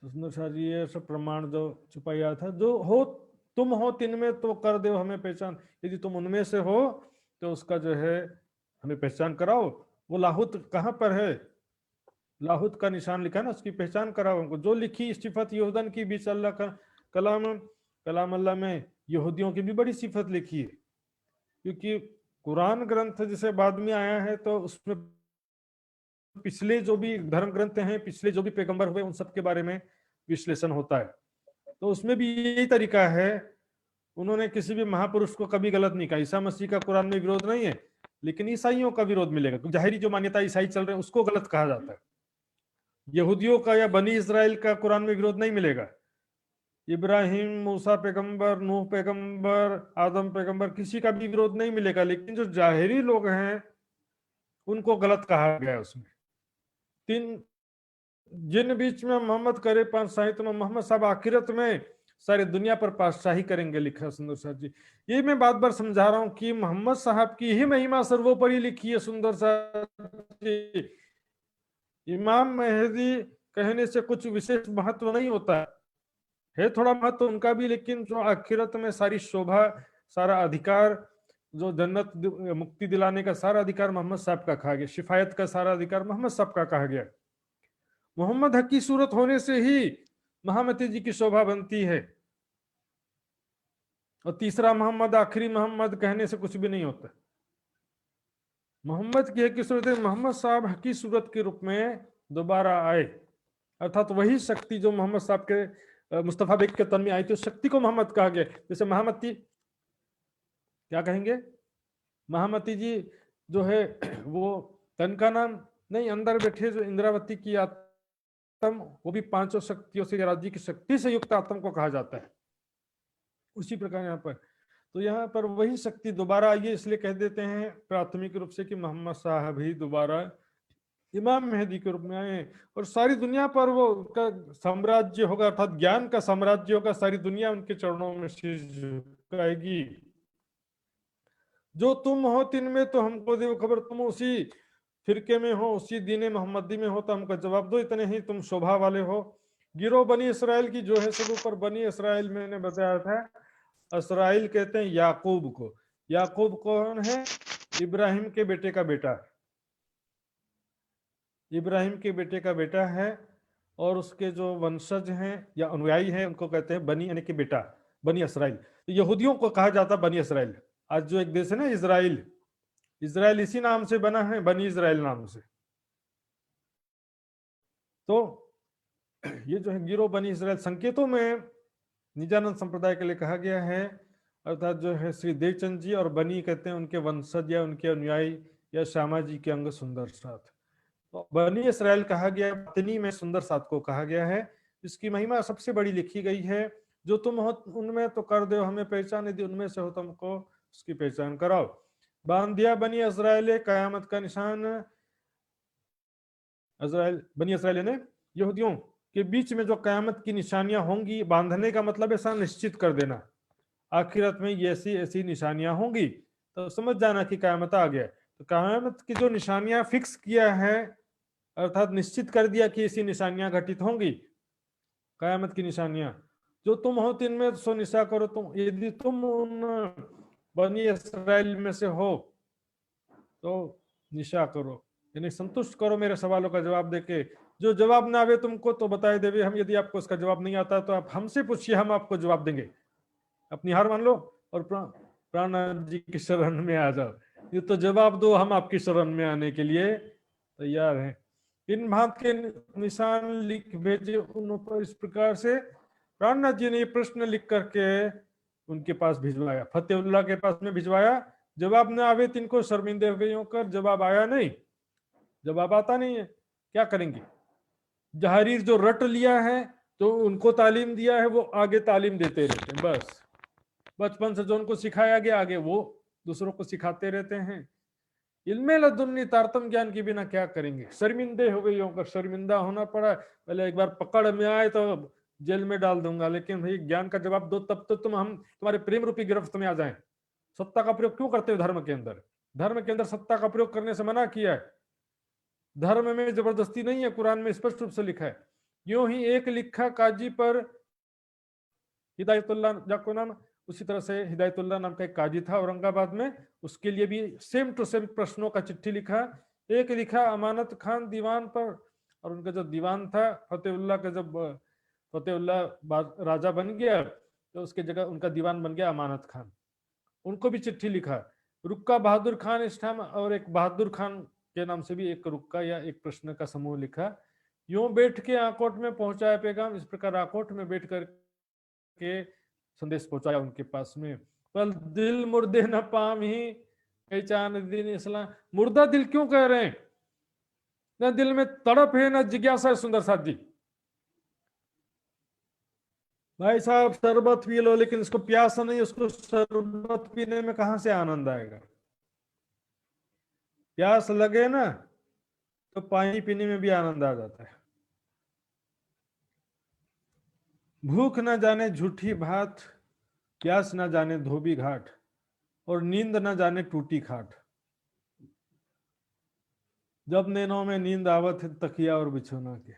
तो सुंदर शाह जी ये सब प्रमाण जो छुपाया था, जो हो तुम हो तिन में तो कर दो हमें पहचान, यदि तुम उनमें से हो तो उसका जो है हमें पहचान कराओ। वो लाहूत कहाँ पर है? लाहूत का निशान लिखा ना, उसकी पहचान कराओ हमको। जो लिखी सिफत यहूदन की बीच अल्लाह का कलाम अल्लाह में यहूदियों की भी बड़ी सिफत लिखी है, क्योंकि कुरान ग्रंथ जिसे बाद में आया है तो उसमें पिछले जो भी धर्म ग्रंथ हैं, पिछले जो भी पैगंबर हुए, उन सब के बारे में विश्लेषण होता है। तो उसमें भी यही तरीका है, उन्होंने किसी भी महापुरुष को कभी गलत नहीं कहा। ईसा मसीह का कुरान में विरोध नहीं है, लेकिन ईसाइयों का विरोध मिलेगा, क्योंकि जाहिरी जो मान्यता ईसाई चल रहे हैं उसको गलत कहा जाता है। यहूदियों का या बनी इस्राएल का कुरान में विरोध नहीं मिलेगा। इब्राहिम, मूसा पैगंबर, नूह पैगंबर, आदम पैगंबर, किसी का भी विरोध नहीं मिलेगा, लेकिन जो जाहिरी लोग हैं उनको गलत कहा गया उसमें। तीन जिन बीच में मोहम्मद करे पांच साहित्य में, मोहम्मद साहब आखिरत में सारी दुनिया पर पातशाही करेंगे, लिखा सुंदर साहब जी। ये मैं बात बार समझा रहा हूं कि मोहम्मद साहब की ही महिमा सर्वोपरि लिखी है सुंदर साहब जी। इमाम मेहदी कहने से कुछ विशेष महत्व नहीं होता है, थोड़ा महत्व उनका भी, लेकिन जो आखिरत में सारी शोभा, सारा अधिकार, जो जन्नत मुक्ति दिलाने का सारा अधिकार मोहम्मद साहब का कहा गया, शिफायत का सारा अधिकार मोहम्मद साहब का कहा गया। मोहम्मद हक की सूरत होने से ही महामती जी की शोभा बनती है, और तीसरा मोहम्मद, आखिरी मोहम्मद कहने से कुछ भी नहीं होता। मोहम्मद की हकी सूरत है, मोहम्मद साहब हकी सूरत के रूप में दोबारा आए, अर्थात वही शक्ति जो मोहम्मद साहब के मुस्तफा बेग के तन में आई थी, उस शक्ति को मोहम्मद कहा गया। जैसे महामती, क्या कहेंगे, महामती जी जो है वो तन का नाम नहीं, अंदर बैठे जो इंद्रावती की आत्म, वो भी पांचों शक्तियों से, राज्य की शक्ति से युक्त आत्म को कहा जाता है। उसी प्रकार यहाँ पर, तो यहाँ पर वही शक्ति दोबारा आई है, इसलिए कह देते हैं प्राथमिक रूप से कि मोहम्मद साहब ही दोबारा इमाम मेहदी के रूप में आए, और सारी दुनिया पर वो उनका साम्राज्य होगा, अर्थात ज्ञान का साम्राज्य होगा, सारी दुनिया उनके चरणों में शीश झुकाएगी। जो तुम हो तिन में तो हमको दे खबर, तुम उसी फिरके में हो, उसी दीने मोहम्मदी में हो, तो हमको जवाब दो, इतने ही तुम शोभा वाले हो। गिरो बनी इसराइल की, जो है सब ऊपर। बनी इसराइल मैंने बताया था, इसराइल कहते हैं याकूब को। याकूब कौन है? इब्राहिम के बेटे का बेटा, इब्राहिम के बेटे का बेटा है, और उसके जो वंशज हैं या अनुयायी हैं उनको कहते हैं बनी, यानी कि बेटा, बनी इसराइल। तो यहूदियों को कहा जाता है बनी इसराइल। आज जो एक देश है ना इजराइल, इजराइल इसी नाम से बना है, बनी इसराइल नाम से। तो ये जो है गिरो बनी इसराइल, संकेतों में निजानंद संप्रदाय के लिए कहा गया है, अर्थात जो है श्री देवचंद जी और बनी कहते हैं उनके वंशज या उनके अनुयायी या श्यामा जी के अंग सुंदर साथ। तो बनी इसराइल कहा गया, पत्नी में सुंदर साथ को कहा गया है, इसकी महिमा सबसे बड़ी लिखी गई है। जो तुम हो उनमें तो कर दो हमें पहचान, यदि उनमें से हो तुमको उसकी पहचान कराओ। बांध दिया बनी इसराइल कयामत का निशान। इजराइल, बनी इसराइल ने यहूदियों के बीच में जो कयामत की निशानियां होंगी, बांधने का मतलब ऐसा निश्चित कर देना, आखिरत में ये ऐसी ऐसी निशानियां होंगी, तो समझ जाना कि कयामत आ गया। तो कयामत की जो निशानियां फिक्स किया है, अर्थात निश्चित कर दिया कि ऐसी निशानियां घटित होंगी, कयामत की निशानियां। जो तुम हो तिन में सो निशा करो, तुम यदि तुम उन बनी इसराइल में से हो तो निशा करो, यानी संतुष्ट करो मेरे सवालों का जवाब देके। जो जवाब ना आवे तुमको तो बताए देवे हम, यदि आपको उसका जवाब नहीं आता तो आप हमसे पूछिए, हम आपको जवाब देंगे। अपनी हार मान लो और प्राण जी की शरण में आ जाओ, ये तो जवाब दो, हम आपकी शरण में आने के लिए तैयार हैं। इन भांत के निशान लिख भेजे उन पर, इस प्रकार से प्राणनाथ जी ने ये प्रश्न लिख करके उनके पास भिजवाया, फतेहुल्लाह के पास में भिजवाया। जवाब न आवे तिनको शर्मिंदे हुए होकर, जवाब आया नहीं, जवाब आता नहीं है, क्या करेंगे? जहारीर जो रट लिया है, तो उनको तालीम दिया है, वो आगे तालीम देते रहते हैं, बस बचपन से जो उनको सिखाया गया आगे वो दूसरों को सिखाते रहते हैं। इल्मे लदुन्नी तारतम ज्ञान के बिना क्या करेंगे? शर्मिंदे हो गई होकर, शर्मिंदा होना पड़ा, पहले एक बार पकड़ में आए तो जेल में डाल दूंगा, लेकिन भाई ज्ञान का जवाब दो तब तो हम तुम्हारे प्रेम रूपी गिरफ्त में आ जाएं। सत्ता का प्रयोग क्यों करते हो धर्म के अंदर? धर्म के अंदर सत्ता का प्रयोग करने से मना किया है। धर्म में जबरदस्ती नहीं है, कुरान में स्पष्ट रूप से लिखा है। यूं ही एक लिखा काजी पर हिदायतुल्लाह जाको नाम, उसी तरह से हिदायतुल्लाह नाम का एक काजी था औरंगाबाद में, उसके लिए भी सेम टू सेम प्रश्नों का चिट्ठी लिखा। एक लिखा अमानत खान दीवान पर, और उनका जो दीवान था फतेहुल्लाह का, जब फतेहुल्लाह राजा बन गया तो उसके जगह उनका दीवान बन गया अमानत खान, उनको भी चिट्ठी लिखा। रुक्का बहादुर खान इस टाइम और एक बहादुर खान के नाम से भी एक रुक्का या एक प्रश्न का समूह लिखा। यूं बैठ के आकोट में पहुंचाया पैगाम, इस प्रकार आकोट में बैठ कर के संदेश पहुंचाया उनके पास में। पर दिल मुर्दे न पाम ही पहचान दीन इस्लाम। मुर्दा दिल क्यों कह रहे हैं? न दिल में तड़प है न जिज्ञासा है। सुंदर साथ जी, भाई साहब शरबत पी लो, लेकिन इसको प्यास नहीं, उसको शरबत पीने में कहां से आनंद आएगा? प्यास लगे ना तो पानी पीने में भी आनंद आ जाता है। भूख न जाने झूठी भात, प्यास न जाने धोबी घाट, और नींद न जाने टूटी खाट। जब नैनों में नींद आवत है तकिया और बिछौना के।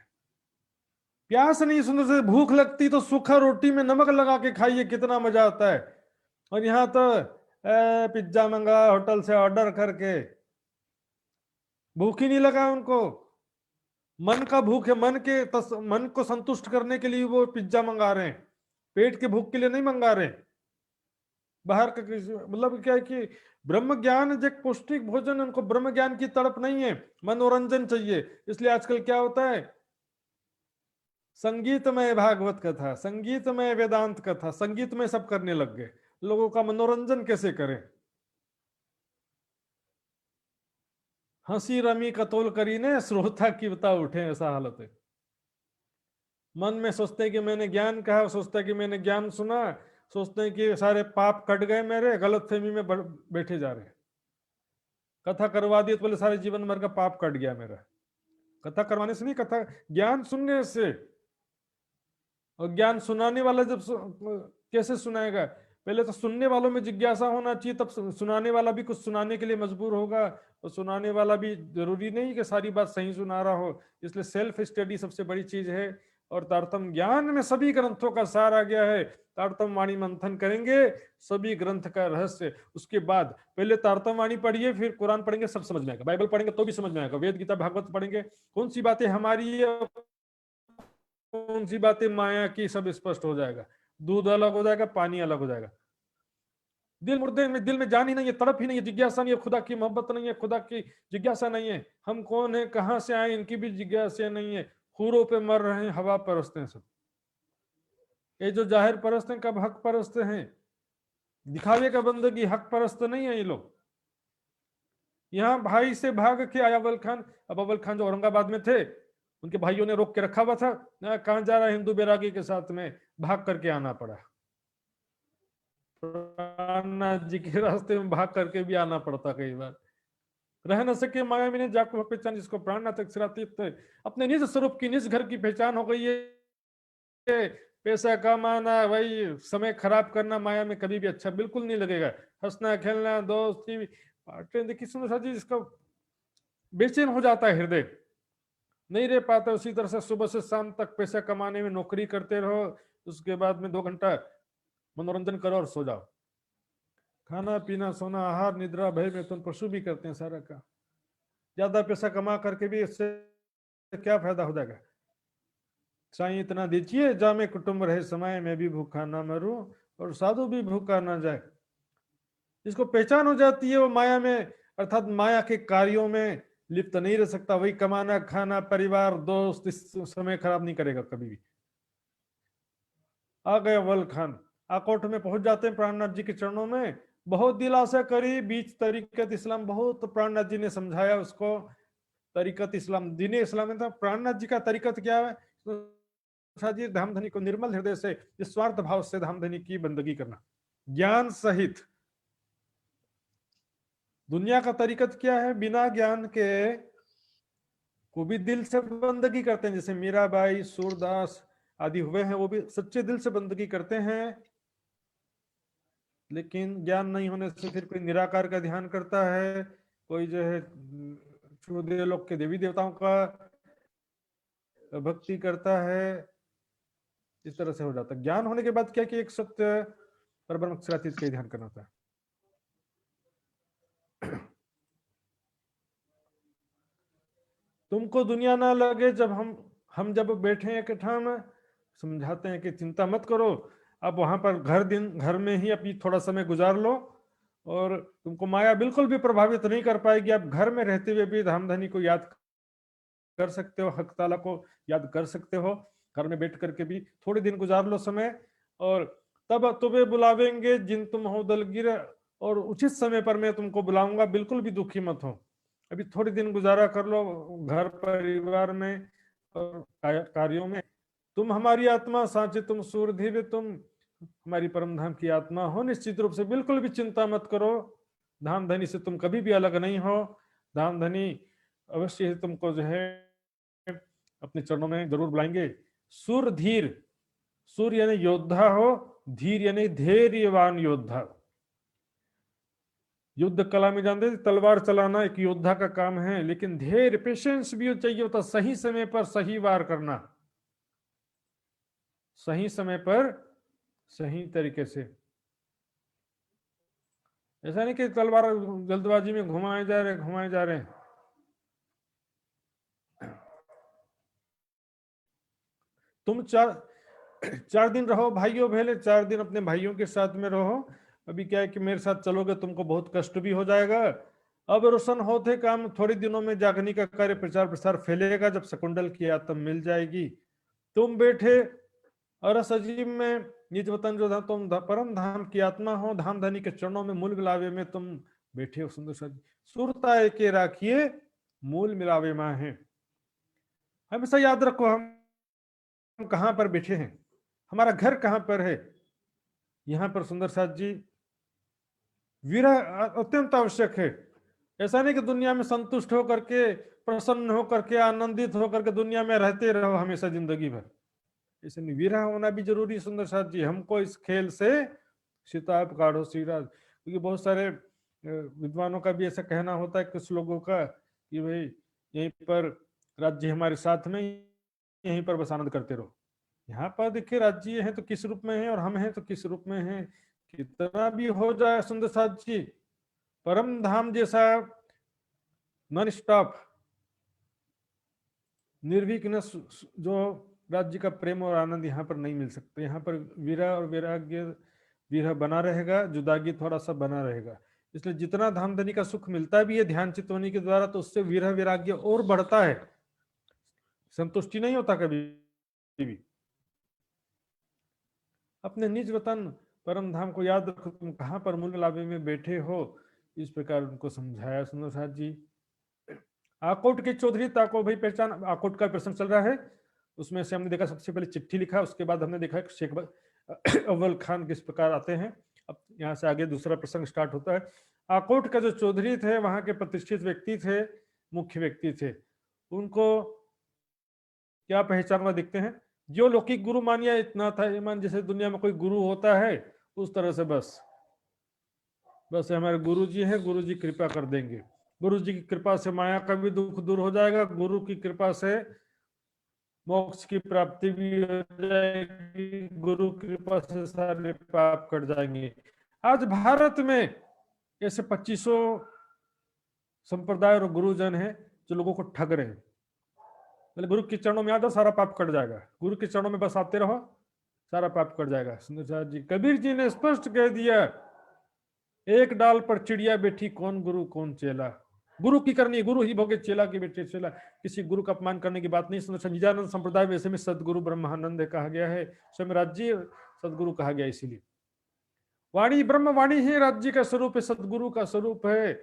प्यास नहीं सुंदर से, भूख लगती तो सूखा रोटी में नमक लगा के खाइए, कितना मजा आता है। और यहाँ तो पिज्जा मंगा होटल से ऑर्डर करके, भूख ही नहीं लगा उनको। मन का भूख है, मन को संतुष्ट करने के लिए वो पिज्जा मंगा रहे हैं, पेट के भूख के लिए नहीं मंगा रहे। बाहर का मतलब क्या है कि ब्रह्म ज्ञान जो पौष्टिक भोजन, उनको ब्रह्म ज्ञान की तड़प नहीं है, मनोरंजन चाहिए। इसलिए आजकल क्या होता है, संगीतमय भागवत कथा, संगीतमय वेदांत कथा, संगीतमय सब करने लग गए। लोगों का मनोरंजन कैसे करें? हंसी रमी कतोल करी ने श्रोता की बता उठे, ऐसा हालत है। मन में सोचते हैं कि मैंने ज्ञान कहा, सोचते हैं कि मैंने ज्ञान सुना, सोचते हैं कि सारे पाप कट गए मेरे, गलतफहमी में बैठे जा रहे हैं। कथा करवा दी तो बोले सारे जीवन भर का पाप कट गया मेरा। कथा करवाने से नहीं, कथा ज्ञान सुनने से। और ज्ञान सुनाने वाला जब कैसे सुनाएगा? पहले तो सुनने वालों में जिज्ञासा होना चाहिए, तब सुनाने वाला भी कुछ सुनाने के लिए मजबूर होगा। और सुनाने वाला भी जरूरी नहीं कि सारी बात सही सुना रहा हो। इसलिए सेल्फ स्टडी सबसे बड़ी चीज है। और तारतम्य ज्ञान में सभी ग्रंथों का सार आ गया है। तारतम्य वाणी मंथन करेंगे सभी ग्रंथ का रहस्य, उसके बाद पहले तारतम्य वाणी पढ़िए, फिर कुरान पढ़ेंगे, सब समझ में आएगा। बाइबल पढ़ेंगे तो भी समझ में आएगा। वेद गीता भागवत पढ़ेंगे, कौन सी बातें हमारी है, कौन सी बातें माया की, सब स्पष्ट हो जाएगा। दूध अलग हो जाएगा, पानी अलग हो जाएगा। दिल मुर्दे में, दिल में जान ही नहीं है, तड़प ही नहीं है, जिज्ञासा नहीं है, खुदा की मोहब्बत नहीं है, खुदा की जिज्ञासा नहीं है। हम कौन है, कहां से आए, इनकी भी जिज्ञासा नहीं है। खूरों पे मर रहे हैं, हवा परस्ते हैं सब। ये जो जाहिर परस्त हैं, कब हक परस्त हैं? दिखावे का बंदगी, हक परस्त नहीं है ये लोग। यहाँ भाई से भाग के आया अव्वल खान। अब अव्वल खान जो औरंगाबाद में थे, उनके भाइयों ने रोक के रखा हुआ था, कहां जा रहा है, हिंदू बैरागी के साथ में, भाग करके आना पड़ा। प्राणनाथ जी के रास्ते में भाग करके भी आना पड़ता कई बार। रह न सके माया में जाको पहचान, जिसको प्राणनाथ अक्षरातीत अपने निज स्वरूप की, निज घर की पहचान हो गई है। पैसा कमाना, वही समय खराब करना माया में कभी भी अच्छा बिल्कुल नहीं लगेगा। हंसना खेलना, दोस्ती, देखिए सुनो जी, इसका बेचैन हो जाता है हृदय, नहीं रह पाता। उसी तरह से सुबह से शाम तक पैसा कमाने में नौकरी करते रहो, उसके बाद में 2 घंटा मनोरंजन करो और सो जाओ। खाना पीना सोना आहार निद्रा भय में तुम पशु भी करते हैं सारा का। ज्यादा पैसा कमा करके भी इससे क्या फायदा हो जाएगा? साईं इतना दीजिए जामे कुटुंब रहे समय, में भी भूखा ना मरूं और साधु भी भूखा ना जाए। जिसको पहचान हो जाती है वो माया में, अर्थात माया के कार्यों में लिप्त नहीं रह सकता। वही कमाना खाना परिवार दोस्त इस समय खराब नहीं करेगा कभी भी। आ गए अव्वल खान, आकोट में पहुंच जाते हैं प्राणनाथ जी के चरणों में। बहुत दिलासा करी, बीच तरीकत इस्लाम, बहुत प्राणनाथ जी ने समझाया उसको। तरीकत इस्लाम, दीने इस्लाम में था। प्राणनाथ जी का तरीकत क्या है? जी धामधनी को निर्मल हृदय से, निस्वार्थ भाव से धामधनी की बंदगी करना, ज्ञान सहित। दुनिया का तरीकत क्या है? बिना ज्ञान के को भी दिल से बंदगी करते हैं, जैसे मीराबाई, सूरदास आदि हुए हैं, वो भी सच्चे दिल से बंदगी करते हैं। लेकिन ज्ञान नहीं होने से फिर कोई निराकार का ध्यान करता है, कोई जो है क्षुद्र लोक के देवी देवताओं का भक्ति करता है। इस तरह से हो जाता है। ज्ञान होने के बाद क्या कि एक सत्य परब्रह्म अक्षरातीत का ध्यान करना होता है। तुमको दुनिया ना लगे, जब हम जब बैठे एक ठाम, समझाते हैं कि चिंता मत करो, अब वहां पर घर में ही अपनी थोड़ा समय गुजार लो और तुमको माया बिल्कुल भी प्रभावित नहीं कर पाएगी। आप घर में रहते हुए भी धाम धनी को याद कर सकते हो, हक ताला को याद कर सकते हो। घर में बैठ करके भी थोड़े दिन गुजार लो समय, और तब तुम्हें बुलावेंगे जिन तुम हो दलगिर, और उचित समय पर मैं तुमको बुलाऊंगा, बिल्कुल भी दुखी मत हो। अभी थोड़े दिन गुजारा कर लो घर परिवार में और कार्यों में। तुम हमारी आत्मा साचे, तुम सूरधीर, तुम हमारी परम धाम की आत्मा हो, निश्चित रूप से बिल्कुल भी चिंता मत करो। धाम धनी से तुम कभी भी अलग नहीं हो। धाम धनी अवश्य ही तुमको जो है अपने चरणों में जरूर बुलाएंगे। सूरधीर, सूर यानी योद्धा हो, धीर यानी धैर्यवान योद्धा। युद्ध कला में जानते तलवार चलाना एक योद्धा का काम है, लेकिन धैर्य पेशेंस भी चाहिए होता। सही समय पर सही वार करना, सही समय पर सही तरीके से। ऐसा नहीं कि तलवार जल्दबाजी में घुमाए जा रहे। तुम 4 दिन रहो भाइयों भले, 4 दिन अपने भाइयों के साथ में रहो। अभी क्या है कि मेरे साथ चलोगे तुमको बहुत कष्ट भी हो जाएगा। अब रोशन होते काम, थोड़े दिनों में जागनी का कार्य प्रचार प्रसार फैलेगा। जब शकुंडल की आत्म मिल जाएगी, तुम बैठे और सजीव में निज वतन जो था, तुम परम धाम की आत्मा हो, धाम धनी के चरणों में मूल मिलावे में तुम बैठे हो। सुंदर सजी सुरता के राखिए मूल मिलावे मां है। हमेशा याद रखो हम कहां पर बैठे हैं, हमारा घर कहां पर है। यहां पर सुंदर साथ जी विरह अत्यंत आवश्यक है। ऐसा नहीं कि दुनिया में संतुष्ट होकर के, प्रसन्न होकर के, आनंदित होकर के दुनिया में रहते रहो हमेशा जिंदगी भर। इसलिए विरह होना भी जरूरी। सुंदर साथ जी हमको इस खेल से सिताब काढ़ो श्रीराज। क्योंकि बहुत सारे विद्वानों का भी ऐसा कहना होता है कुछ लोगों का कि भाई यहीं पर राज्य हमारे साथ में, यहीं पर बस आनंद करते रहो। यहाँ पर देखिए राज्य है तो किस रूप में है और हम हैं तो किस रूप में है। कितना भी हो जाए सुंदर साथ जी, परम धाम जैसा नॉन स्टॉप निर्विघ्न जो राज्य का प्रेम और आनंद यहाँ पर नहीं मिल सकते। यहाँ पर विरह और वैराग्य, विरह बना रहेगा, जुदागी थोड़ा सा बना रहेगा। इसलिए जितना धाम धनी का सुख मिलता भी है ध्यान चित्त होने के द्वारा, तो उससे विरह वैराग्य और बढ़ता है, संतुष्टि नहीं होता कभी भी। अपने निज वतन परम धाम को याद रखो, तुम कहाँ पर मूल लाभे में बैठे हो। इस प्रकार उनको समझाया सुंदर साथ जी। आकोट के चौधरी ताको भाई पहचान, आकोट का प्रसंग चल रहा है। उसमें से हमने देखा सबसे पहले चिट्ठी लिखा, उसके बाद हमने देखा शेख अव्वल खान किस प्रकार आते हैं। अब यहाँ से आगे दूसरा प्रसंग स्टार्ट होता है। आकोट का जो चौधरी थे वहां के प्रतिष्ठित व्यक्ति थे, मुख्य व्यक्ति थे। उनको क्या पहचान हुआ देखते हैं। जो लौकिक गुरु मानिया इतना था ईमान, जैसे दुनिया में कोई गुरु होता है उस तरह से बस हमारे गुरु जी हैं, गुरु जी कृपा कर देंगे। गुरु जी की कृपा से माया का भी दुख दूर हो जाएगा, गुरु की कृपा से मोक्ष की प्राप्ति भी हो जाएगी, गुरु की कृपा से सारे पाप कट जाएंगे। आज भारत में ऐसे 2500 संप्रदाय और गुरुजन हैं जो लोगों को ठग रहे हैं। गुरु के चरणों में आ जाओ सारा पाप कट जाएगा, गुरु के चरणों में बस आते रहो सारा पाप कट जाएगा। सुंदर जी कबीर जी ने स्पष्ट कह दिया, एक डाल पर चिड़िया बैठी, कौन गुरु कौन चेला। गुरु की करनी, गुरु ही भोगे, चेला की बेटे चेला। किसी गुरु का अपमान करने की बात नहीं। सुंदर निजानंद संप्रदाय वैसे में सदगुरु ब्रह्मानंद कहा गया है, स्वयं राज्य सदगुरु कहा गया। इसीलिए वाणी ब्रह्मवाणी ही राज्य का स्वरूप है, सदगुरु का स्वरूप है।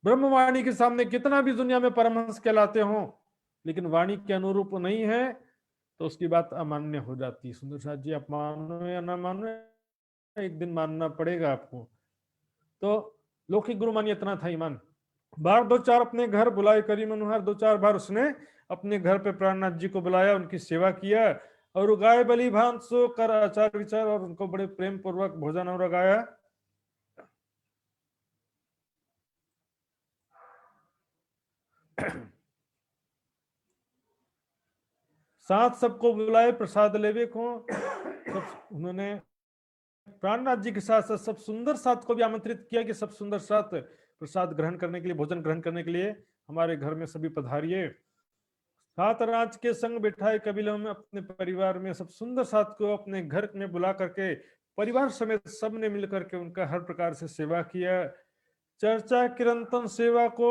ब्रह्मवाणी के सामने कितना भी दुनिया में परमहंस कहलाते हो, लेकिन वाणी के अनुरूप नहीं है तो उसकी बात अमान्य हो जाती है। सुंदर साथ जी आप मानो या ना मानो, एक दिन मानना पड़ेगा आपको। तो लौकिक गुरु मानिए इतना था ईमान। बार 2-4 अपने घर बुलाए करी मनोहर, 2-4 बार उसने अपने घर पे प्राणनाथ जी को बुलाया, उनकी सेवा किया और गाय बलि भांत सो कर आचार विचार, और उनको बड़े प्रेम पूर्वक भोजन और लगाया। साथ सबको बुलाए प्रसाद लेवे को। सब उन्होंने प्राणनाथ जी के साथ साथ सब सुंदर साथ को भी आमंत्रित किया कि सब सुंदर साथ प्रसाद ग्रहण करने के लिए, भोजन ग्रहण करने के लिए हमारे घर में सभी पधारिए। सात राज के संग बिठाए कबीलों में अपने परिवार में, सब सुंदर साथ को अपने घर में बुला करके परिवार समेत सबने मिलकर के उनका हर प्रकार से सेवा किया। चर्चा किरंतन सेवा को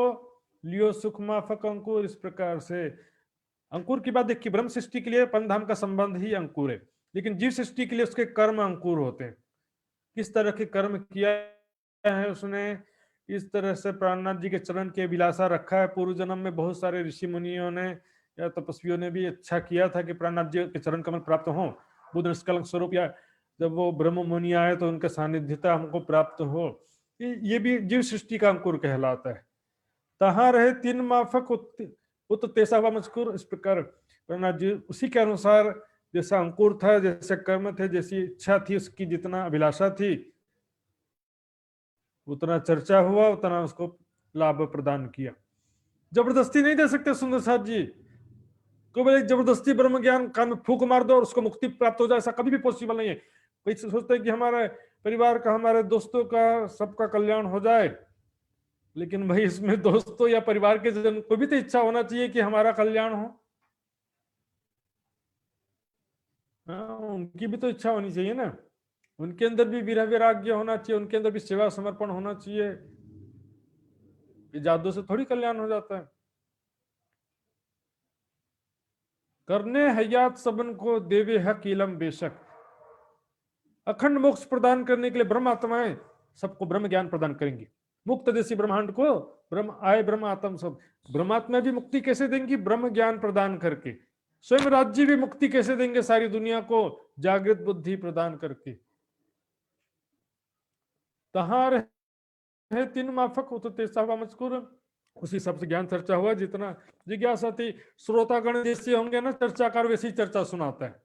लियो सुख माफक अंकुर। इस प्रकार से अंकुर की बात देखिए, ब्रह्म सृष्टि के लिए पंचधाम का संबंध ही अंकुर है, लेकिन जीव सृष्टि के लिए उसके कर्म अंकुर होते हैं। किस तरह के कर्म किया है उसने, इस तरह से प्राणनाथ जी के चरण की अभिलाषा रखा है। पूर्व जन्म में बहुत सारे ऋषि मुनियों ने या तपस्वियों ने भी अच्छा किया था कि प्राणनाथ जी के चरण कमल प्राप्त हो, बुद्ध निष्कलंक स्वरूप, या जब वो ब्रह्म मुनि आए तो उनका सानिध्यता हमको प्राप्त हो। ये भी जीव सृष्टि का अंकुर कहलाता है। तहां रहे तीन माफक उत तेसा हुआ मजकूर। इस प्रकार प्राणनाथ जी उसी के अनुसार जैसा अंकुर था, जैसे कर्म थे, जैसी इच्छा थी, उसकी जितना अभिलाषा थी, उतना चर्चा हुआ, उतना उसको लाभ प्रदान किया। जबरदस्ती नहीं दे सकते सुंदर साथ जी को, बोले जबरदस्ती ब्रह्म ज्ञान कान में फूक मार दो और उसको मुक्ति प्राप्त हो जाए, ऐसा कभी भी पॉसिबल नहीं है। कोई सोचते हैं कि हमारे परिवार का, हमारे दोस्तों का, सबका कल्याण हो जाए, लेकिन भाई इसमें दोस्तों या परिवार के जन को भी तो इच्छा होना चाहिए कि हमारा कल्याण हो। हाँ, उनकी भी तो इच्छा होनी चाहिए ना, उनके अंदर भी विरह वैराग्य होना चाहिए, उनके अंदर भी सेवा समर्पण होना चाहिए। ये जादू से थोड़ी कल्याण हो जाता है। करने हयात सबन को देवे हक इलम बेशक। अखंड मोक्ष प्रदान करने के लिए ब्रह्म आत्माएं सबको ब्रह्म ज्ञान प्रदान करेंगी। मुक्त देशी ब्रह्मांड को ब्रह्म आए, ब्रह्म आत्म सब। ब्रह्मात्मा भी मुक्ति कैसे देंगी? ब्रह्म ज्ञान प्रदान करके। स्वयं राज्य भी मुक्ति कैसे देंगे सारी दुनिया को? जागृत बुद्धि प्रदान करके। तहां रहे तीन माफक उतते सवा मजकूर। उसी सबसे ज्ञान चर्चा हुआ, जितना जिज्ञासा थी। श्रोतागण जैसे होंगे ना चर्चाकार, वैसी चर्चा सुनाता है।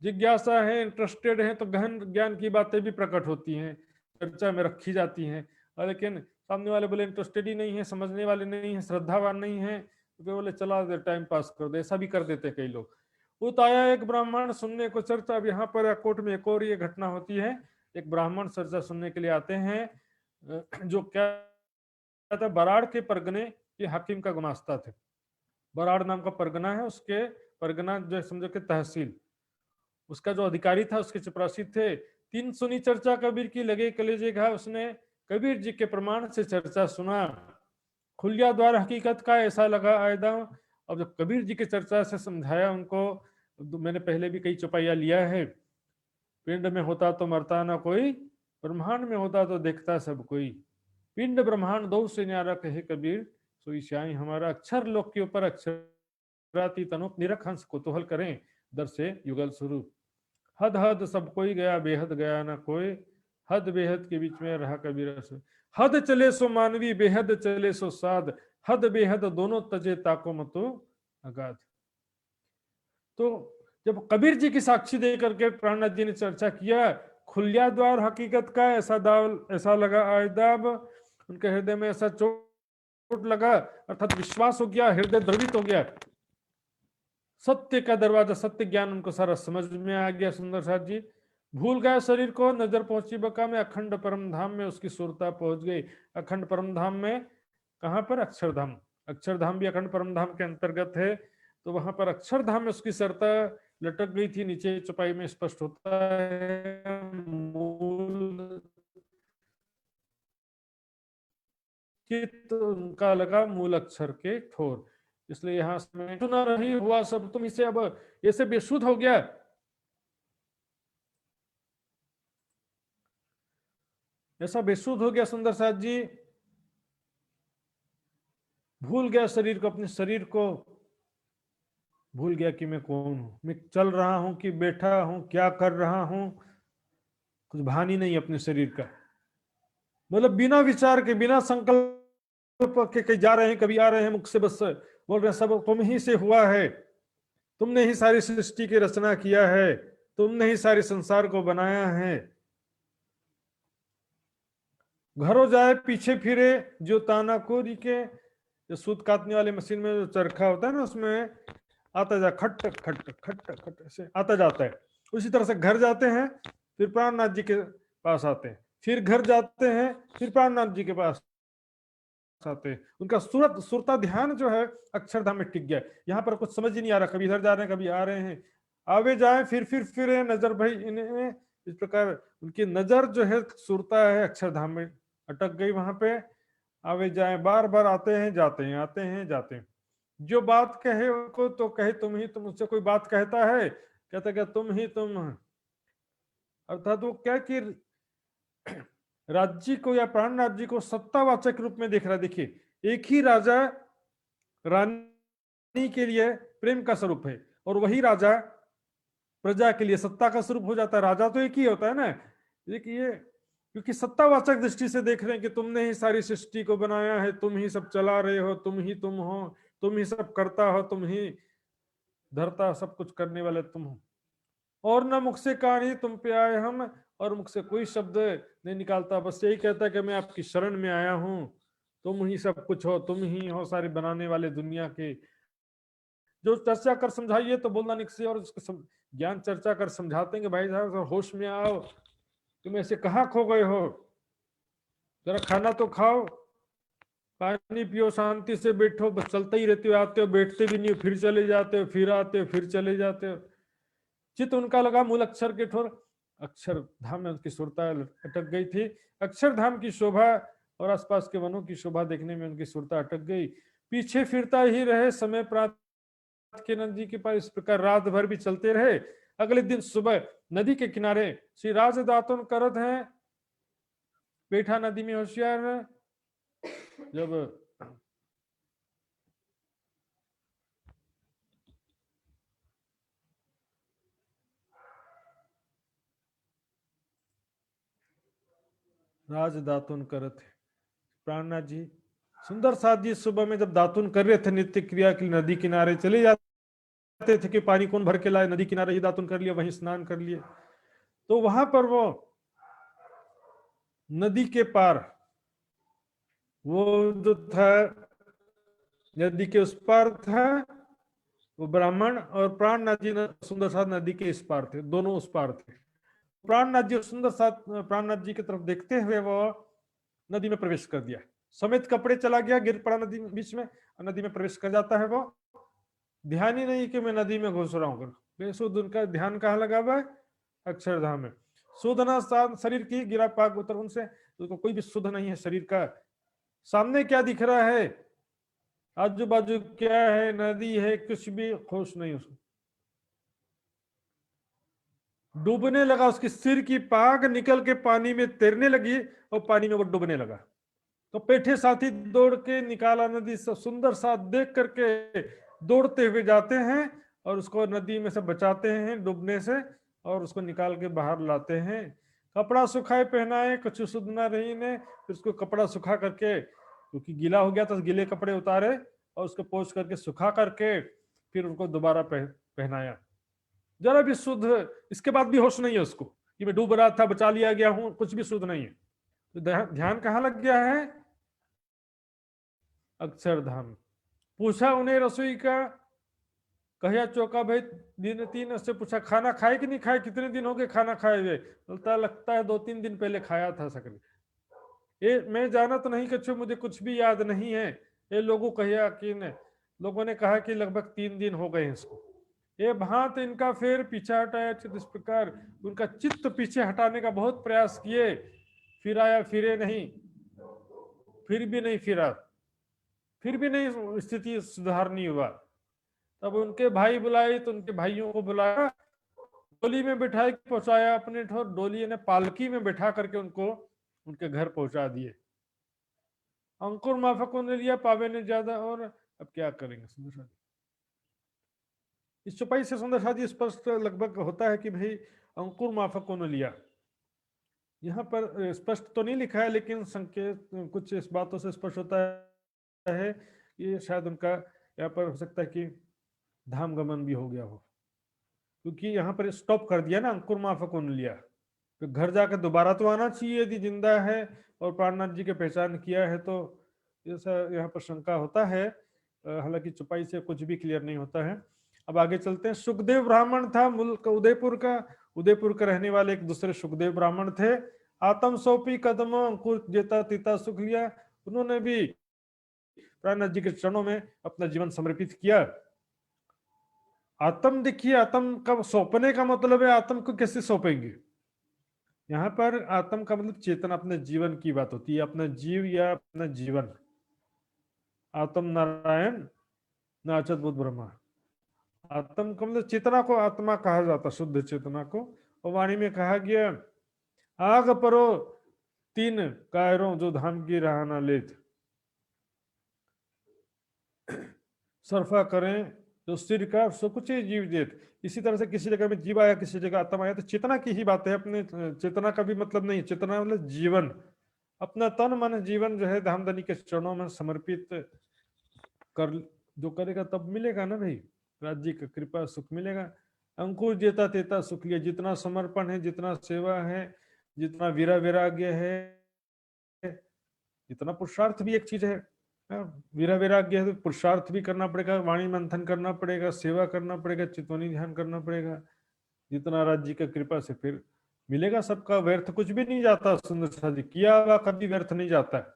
जिज्ञासा है, इंटरेस्टेड है, तो गहन ज्ञान की बातें भी प्रकट होती हैं, चर्चा में रखी जाती हैं। लेकिन सामने वाले बोले इंटरेस्टेड ही नहीं है, समझने वाले नहीं है, श्रद्धावान नहीं है, तो बोले चला दे, टाइम पास कर दे। ऐसा भी कर देते कई लोग। उत आया एक ब्राह्मण सुनने को चर्चा। अब यहाँ पर कोर्ट में एक और ये घटना होती है। एक ब्राह्मण चर्चा सुनने के लिए आते हैं, जो क्या था, बराड़ के परगने के हाकिम का गुमास्ता थे। बराड़ नाम का परगना है, उसके परगना जो समझो कि तहसील, उसका जो अधिकारी था उसके चपरासी थे। तीन सुनी चर्चा कबीर की, लगे कलेजे घा। उसने कबीर जी के प्रमाण से चर्चा सुना, खुलिया द्वार हकीकत का ऐसा लगा आयदा। अब जब कबीर जी की चर्चा से समझाया उनको, मैंने पहले भी कई चौपाइया लिया है, पिंड में होता तो मरता ना कोई, ब्रह्मांड में होता तो देखता सब कोई। पिंड ब्रह्मांड दो से न्यारा कहे कबीर, सोई श्याई हमारा। अक्षर लोक के ऊपर अक्षराती तनुक, निरखंस कुतूहल करें दर से युगल स्वरूप। हद हद सब कोई गया, बेहद गया ना कोई, हद बेहद के बीच में रहा कबीर से। हद चले सो मानवी, बेहद चले सो साध, हद बेहद दोनों तजे ताको मतु अगाध। तो जब कबीर जी की साक्षी दे करके प्राणनाथ जी ने चर्चा किया, खुलिया द्वार हकीकत का ऐसा दाव, ऐसा लगा आयदाब। उनके हृदय में ऐसा चोट लगा, अर्थात विश्वास हो गया, हृदय द्रवित हो गया। सत्य का दरवाजा, सत्य ज्ञान उनको सारा समझ में आ गया। सुंदर साथ जी भूल गया शरीर को, नजर पहुंची बका में, अखंड परम धाम में उसकी सुरता पहुंच गई। अखंड परम धाम में कहां पर? अक्षरधाम। अक्षरधाम भी अखंड परम धाम के अंतर्गत है। तो वहां पर अक्षरधाम में उसकी सरता लटक गई थी। नीचे चौपाई में स्पष्ट होता है, मूल चित्त उनका लगा मूल अक्षर के ठोर। इसलिए यहां से सुना रही हुआ सब तुम इसे, अब ऐसे बेसुध हो गया, ऐसा बेसुध हो गया सुंदर साथ जी, भूल गया शरीर को, अपने शरीर को भूल गया कि मैं कौन हूं, मैं चल रहा हूं कि बैठा हूं, क्या कर रहा हूं, कुछ भान ही नहीं अपने शरीर का। मतलब बिना विचार के, बिना संकल्प के कहीं जा रहे हैं, कभी आ रहे हैं, मुख से बस बोल रहे हैं सब तुम ही से हुआ है, तुमने ही सारी सृष्टि की रचना किया है, तुमने ही सारे संसार को बनाया है। घरों जाए पीछे फिरे जो ताना कोरी के, जो सूत काटने वाली मशीन में जो चरखा होता है ना, उसमें आता जा खट खट खट खट ऐसे आता जाता है। उसी तरह से घर जाते हैं, फिर प्राणनाथ जी के पास आते हैं, फिर घर जाते हैं, फिर प्राणनाथ जी के पास आते हैं। उनका सुरता ध्यान जो है अक्षरधाम में टिक गया। यहाँ पर कुछ समझ ही नहीं आ रहा, कभी इधर जा रहे हैं, कभी आ रहे हैं, आवे जाए फिर नजर भाई इन्हें इस प्रकार उनकी नजर जो है सुरता है अक्षरधाम में अटक गई। वहां पे आवे जाए, बार बार आते हैं जाते हैं, आते हैं जाते हैं। जो बात कहे उनको तो कहे तुम ही तुम, उससे कोई बात कहता है, कहता क्या तुम ही तुम। अर्थात वो क्या कि राज्य को या प्राण राज्य को सत्तावाचक रूप में देख रहा है। देखिए एक ही राजा रानी के लिए प्रेम का स्वरूप है, और वही राजा प्रजा के लिए सत्ता का स्वरूप हो जाता है। राजा तो एक ही होता है ना। देखिए क्योंकि सत्तावाचक दृष्टि से देख रहे हैं कि तुमने ही सारी सृष्टि को बनाया है, तुम ही सब चला रहे हो, तुम ही तुम हो, तुम ही सब करता हो, तुम ही धरता, सब कुछ करने वाले तुम हो। और न मुख से कहानी तुम पे आए हम, और मुख से कोई शब्द नहीं निकालता, बस यही कहता है कि मैं आपकी शरण में आया हूं, तुम ही सब कुछ हो, तुम ही हो सारे बनाने वाले दुनिया के। जो चर्चा कर समझाइए तो बोलना निक से, और उसको ज्ञान चर्चा कर समझाते हैं कि भाई साहब होश में आओ, तुम ऐसे कहाँ खो गए हो, जरा खाना तो खाओ, पानी पियो, शांति से बैठो, बस चलते ही रहते हो, आते हो बैठते भी नहीं हो, फिर चले जाते हो, फिर आते हो, फिर चले जाते हो। चित उनका लगा मूल अक्षर के ठोर, अक्षर धाम में उनकी सुरता अटक गई थी। अक्षरधाम की शोभा और आसपास के वनों की शोभा देखने में उनकी सुरता अटक गई। पीछे फिरता ही रहे, समय प्रात के नदी के पास, इस प्रकार रात भर भी चलते रहे। अगले दिन सुबह नदी के किनारे श्री राज दातुन करत हैं, बैठा नदी में होशियार है। जब राज दातुन करत है, प्राणनाथ जी सुंदर साथ जी सुबह में जब दातुन कर रहे थे नित्य क्रिया के लिए, नदी किनारे चले जाते थे कि पानी कौन भर के लाए, नदी किनारे ही दातुन कर लिया, वहीं स्नान कर लिए। तो वहां पर वो नदी के पार वो जो था, नदी के उस पार था वो ब्राह्मण, और प्राणनाथ जी सुंदर साथ नदी के इस पार थे, दोनों उस पार थे। प्राणनाथ जी सुंदर साथ प्राणनाथ जी की तरफ देखते हुए वो नदी में प्रवेश कर दिया, समेत कपड़े चला गया, गिर पड़ा नदी बीच में, और नदी में प्रवेश कर जाता है। वो ध्यान ही नहीं कि मैं नदी में घुस रहा हूँ, बेसुध उनका ध्यान कहाँ लगा हुआ है, अक्षरधाम में। सुधना शरीर की गिरा पाक उतर उनसे, तो कोई भी शुद्ध नहीं है शरीर का। सामने क्या दिख रहा है, आजू बाजू क्या है, नदी है, कुछ भी होश नहीं उसको। डूबने लगा, उसकी सिर की पाग निकल के पानी में तैरने लगी, और पानी में वो डूबने लगा। तो पेठे साथी दौड़ के निकाला नदी से, सुंदर साथ देख करके दौड़ते हुए जाते हैं, और उसको नदी में से बचाते हैं डूबने से, और उसको निकाल के बाहर लाते हैं। कपड़ा सुखाए पहनाए, कुछ शुद्ध ना रही ने, फिर उसको कपड़ा सुखा करके, क्योंकि गीला हो गया तो गीले कपड़े उतारे, और उसको पोंछ करके सुखा करके फिर उनको दोबारा पहनाया। जरा भी शुद्ध, इसके बाद भी होश नहीं है उसको कि मैं डूब रहा था, बचा लिया गया हूं, कुछ भी शुद्ध नहीं है। तो ध्यान कहाँ लग गया है, अक्षरधाम। पूछा उन्हें रसोई का, कहिया चौका भाई, दिन 3 से पूछा खाना खाए कि नहीं खाए, कितने दिन हो गए खाना खाए हुए, बोलता लगता है 2-3 दिन पहले खाया था सकल। ये मैं जाना तो नहीं, कछु मुझे कुछ भी याद नहीं है। ये लोगों कहिया कि लोगों ने कहा कि लगभग 3 दिन हो गए इसको। ये भांत इनका फिर पीछा हटाया, इस प्रकार उनका चित्त पीछे हटाने का बहुत प्रयास किए, फिर आया, फिरे नहीं, फिर भी नहीं फिरा, फिर भी नहीं, स्थिति सुधार नहीं हुआ। तब उनके भाई बुलाए, तो उनके भाइयों को बुलाया, डोली में बिठाए पहुंचाया अपने ठोर, डोली ने पालकी में बैठा करके उनको उनके घर पहुंचा दिए। अंकुर माफक ने लिया, पावे ने ज्यादा, और अब क्या करेंगे सुंदर साथ। इस चौपाई से सुंदर साथ स्पष्ट लगभग होता है कि भाई अंकुर माफक ने लिया। यहाँ पर स्पष्ट तो नहीं लिखा है, लेकिन संकेत कुछ इस बातों से स्पष्ट होता है कि शायद उनका यहाँ पर हो सकता है कि धाम गमन भी हो गया हो, क्योंकि यहाँ पर स्टॉप कर दिया ना, अंकुर माफक ने लिया। तो घर जाकर दोबारा तो आना चाहिए यदि जिंदा है और प्राणनाथ जी की पहचान किया है, तो ऐसा यहाँ पर शंका होता है। हालांकि चुपाई से कुछ भी क्लियर नहीं होता है। अब आगे चलते हैं। सुखदेव ब्राह्मण था मुल्क उदयपुर का, उदयपुर के रहने वाले एक दूसरे सुखदेव ब्राह्मण थे। आत्म सौंपी कदम अंकुर जेता तीता सुख लिया, उन्होंने भी प्राणनाथ जी के चरणों में अपना जीवन समर्पित किया। आत्म देखिए, आत्म का सौंपने का मतलब है आत्म को कैसे सौंपेंगे। यहाँ पर आत्म का मतलब चेतना, अपने जीवन की बात होती है, अपना जीव या अपना जीवन। आत्म नारायण नाचत बुद्ध ब्रह्मा। आत्म का मतलब चेतना को आत्मा कहा जाता, शुद्ध चेतना को। और वाणी में कहा गया, आग परो तीन कायरों जो धाम की राह ना लेत, सरफा करें जो सिर का सो कुछ जीव देत। इसी तरह से किसी जगह में जीव आया, किसी जगह आत्मा आया, तो चेतना की ही बात है। अपने चेतना का भी मतलब नहीं, चेतना मतलब जीवन, अपना तन मन जीवन जो है धामधनी के चरणों में समर्पित कर जो करेगा तब मिलेगा ना भाई, राज्य की कृपा सुख मिलेगा। अंकुर जेता तेता सुख लिया। जितना समर्पण है, जितना सेवा है, जितना वीरा वैराग्य है, जितना पुरुषार्थ भी एक चीज है। वीरा वैराग्य है तो पुरुषार्थ भी करना पड़ेगा, वाणी मंथन करना पड़ेगा, सेवा करना पड़ेगा, चितवनी ध्यान करना पड़ेगा। जितना राज्य की कृपा से फिर मिलेगा, सबका व्यर्थ कुछ भी नहीं जाता। सुंदर सा जी, किया हुआ कभी व्यर्थ नहीं जाता है,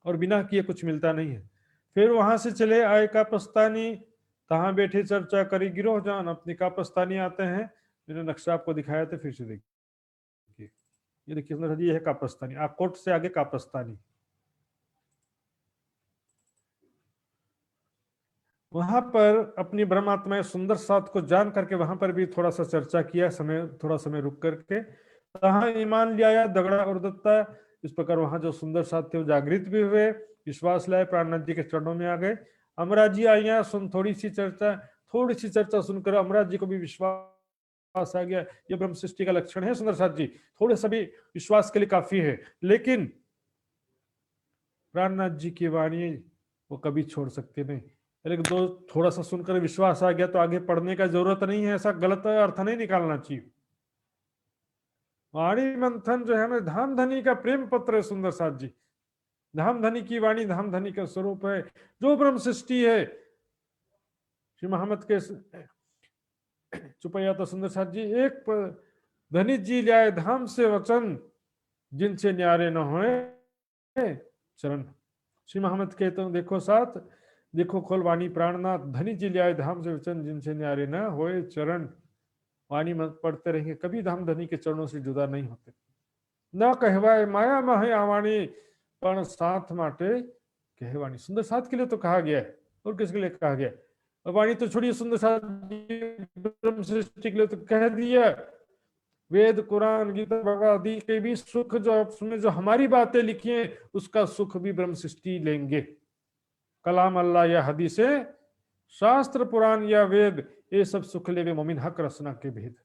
और बिना किए कुछ मिलता नहीं है। फिर वहां से चले आए कापस्तानी, तहां बैठे चर्चा करी गिरोह जान। अपने कापस्तानी आते हैं, मैंने नक्शा आपको दिखाया था, फिर से देखिए। ये देखिए सुंदर जी, ये है कापस्तानी, आकोट से आगे कापस्तानी। वहां पर अपनी ब्रह्मात्मा सुंदर साथ को जान करके वहां पर भी थोड़ा सा चर्चा किया, समय थोड़ा समय रुक करके। तहां ईमान ले आया दगड़ा और दत्ता। इस प्रकार वहां जो सुंदर साथ थे वो जागृत भी हुए, विश्वास लाए, प्राणनाथ जी के चरणों में आ गए। अमराज जी आइया, सुन थोड़ी सी चर्चा सुनकर अमराज जी को भी विश्वास आ गया। ये ब्रह्म सृष्टि का लक्षण है सुंदर साथ जी, थोड़े सभी विश्वास के लिए काफी है। लेकिन प्राणनाथ जी की वाणी वो कभी छोड़ सकते नहीं। लेकिन दो थोड़ा सा सुनकर विश्वास आ गया तो आगे पढ़ने का जरूरत नहीं है, ऐसा गलत अर्थ नहीं निकालना चाहिए। वाणी मंथन जो है ना, धामधनी का प्रेम पत्र है सुंदर साथ जी। धामधनी की वाणी धामधनी का स्वरूप है, जो ब्रह्म सृष्टि है। श्री मोहम्मद के चुपैया तो सुंदर साथ जी, एक धनी जी लाए धाम से वचन, जिनसे न्यारे न होए चरण। श्री मोहम्मद कहते हैं, देखो साथ, देखो खोल वाणी प्राणनाथ, धनी जी लाए धाम से वचन, जिनसे न्यारे न होए चरण। वाणी मत पढ़ते रहेंगे, कभी धाम धनी के चरणों से जुदा नहीं होते। न कहवाए माया महे आवाणी, पण साथ माटे कहवाणी। सुंदर साथ के लिए तो कहा गया है, और किसके लिए कहा गया है? और वाणी तो छोड़िए, सुंदर साथ ब्रह्म सृष्टि के लिए तो कह दिया। वेद कुरान गीता भगवद आदि के भी सुख जो उसमें जो हमारी बातें लिखी हैं, उसका सुख भी ब्रह्म सृष्टि लेंगे। कलाम अल्लाह या हदीसे, शास्त्र पुराण या वेद, ये सब सुख लेवे मोमिन हक रसना के भेद।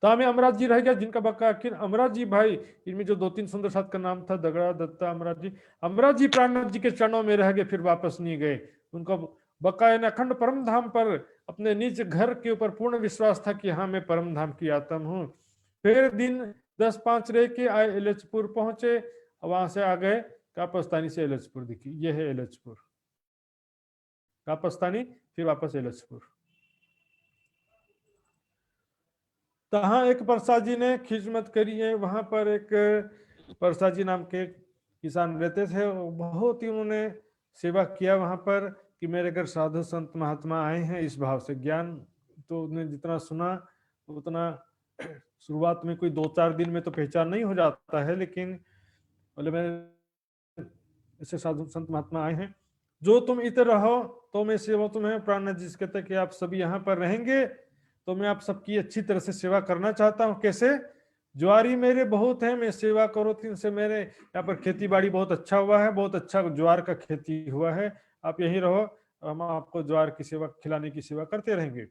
तामे अमराज जी रह गया, जिनका बका आखिर अमराज जी भाई। इनमें जो दो तीन सुंदर साथ का नाम था, दगड़ा दत्ता अमराज जी प्राणनाथ जी के चरणों में रह गए, फिर वापस नहीं गए। उनका बकाया ने अखंड परम धाम पर अपने निज घर के ऊपर पूर्ण विश्वास था कि हाँ मैं परम धाम की आत्मा हूँ। फिर दिन 10-5 रह के आए, एलचपुर पहुंचे, वहां से आ गए कापस्तानी से एलचपुर। दिखी, ये है एलचपुर, कापस्तानी, फिर वापस एलचपुर। तहाँ एक प्रसाद जी ने खिदमत करी है। वहां पर एक प्रसाद जी नाम के किसान रहते थे, बहुत ही उन्होंने सेवा किया वहां पर, कि मेरे घर साधु संत महात्मा आए हैं इस भाव से। ज्ञान तो उन्हें जितना सुना उतना शुरुआत में कोई 2-4 दिन में तो पहचान नहीं हो जाता है, लेकिन बोले मैं ऐसे साधु संत महात्मा आए हैं, जो तुम इतर रहो तो मैं सेवा तुम्हें। प्राणनाथ जी कहते हैं कि आप सभी यहाँ पर रहेंगे तो मैं आप सबकी अच्छी तरह से सेवा करना चाहता हूँ। कैसे? ज्वारी मेरे बहुत है, मैं सेवा करो तीन से। मेरे यहाँ पर खेती बाड़ी बहुत अच्छा हुआ है, बहुत अच्छा ज्वार का खेती हुआ है, आप यहीं रहो, हम आपको ज्वार की सेवा, खिलाने की सेवा करते रहेंगे।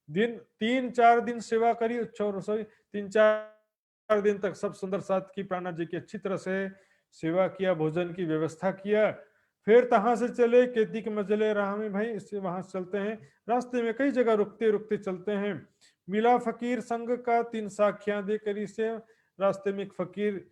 दिन 3-4 दिन सेवा करी, 3-4 दिन तक सब सुंदर साथ की प्राणनाथ जी की अच्छी तरह से सेवा किया, भोजन की व्यवस्था किया। फिर तहां से चले खेती के मजले राह में भाई, इससे वहां से चलते हैं। रास्ते में कई जगह रुकते रुकते चलते हैं। मिला फकीर संघ का 3 साखियां दे करी से। रास्ते में एक फकीर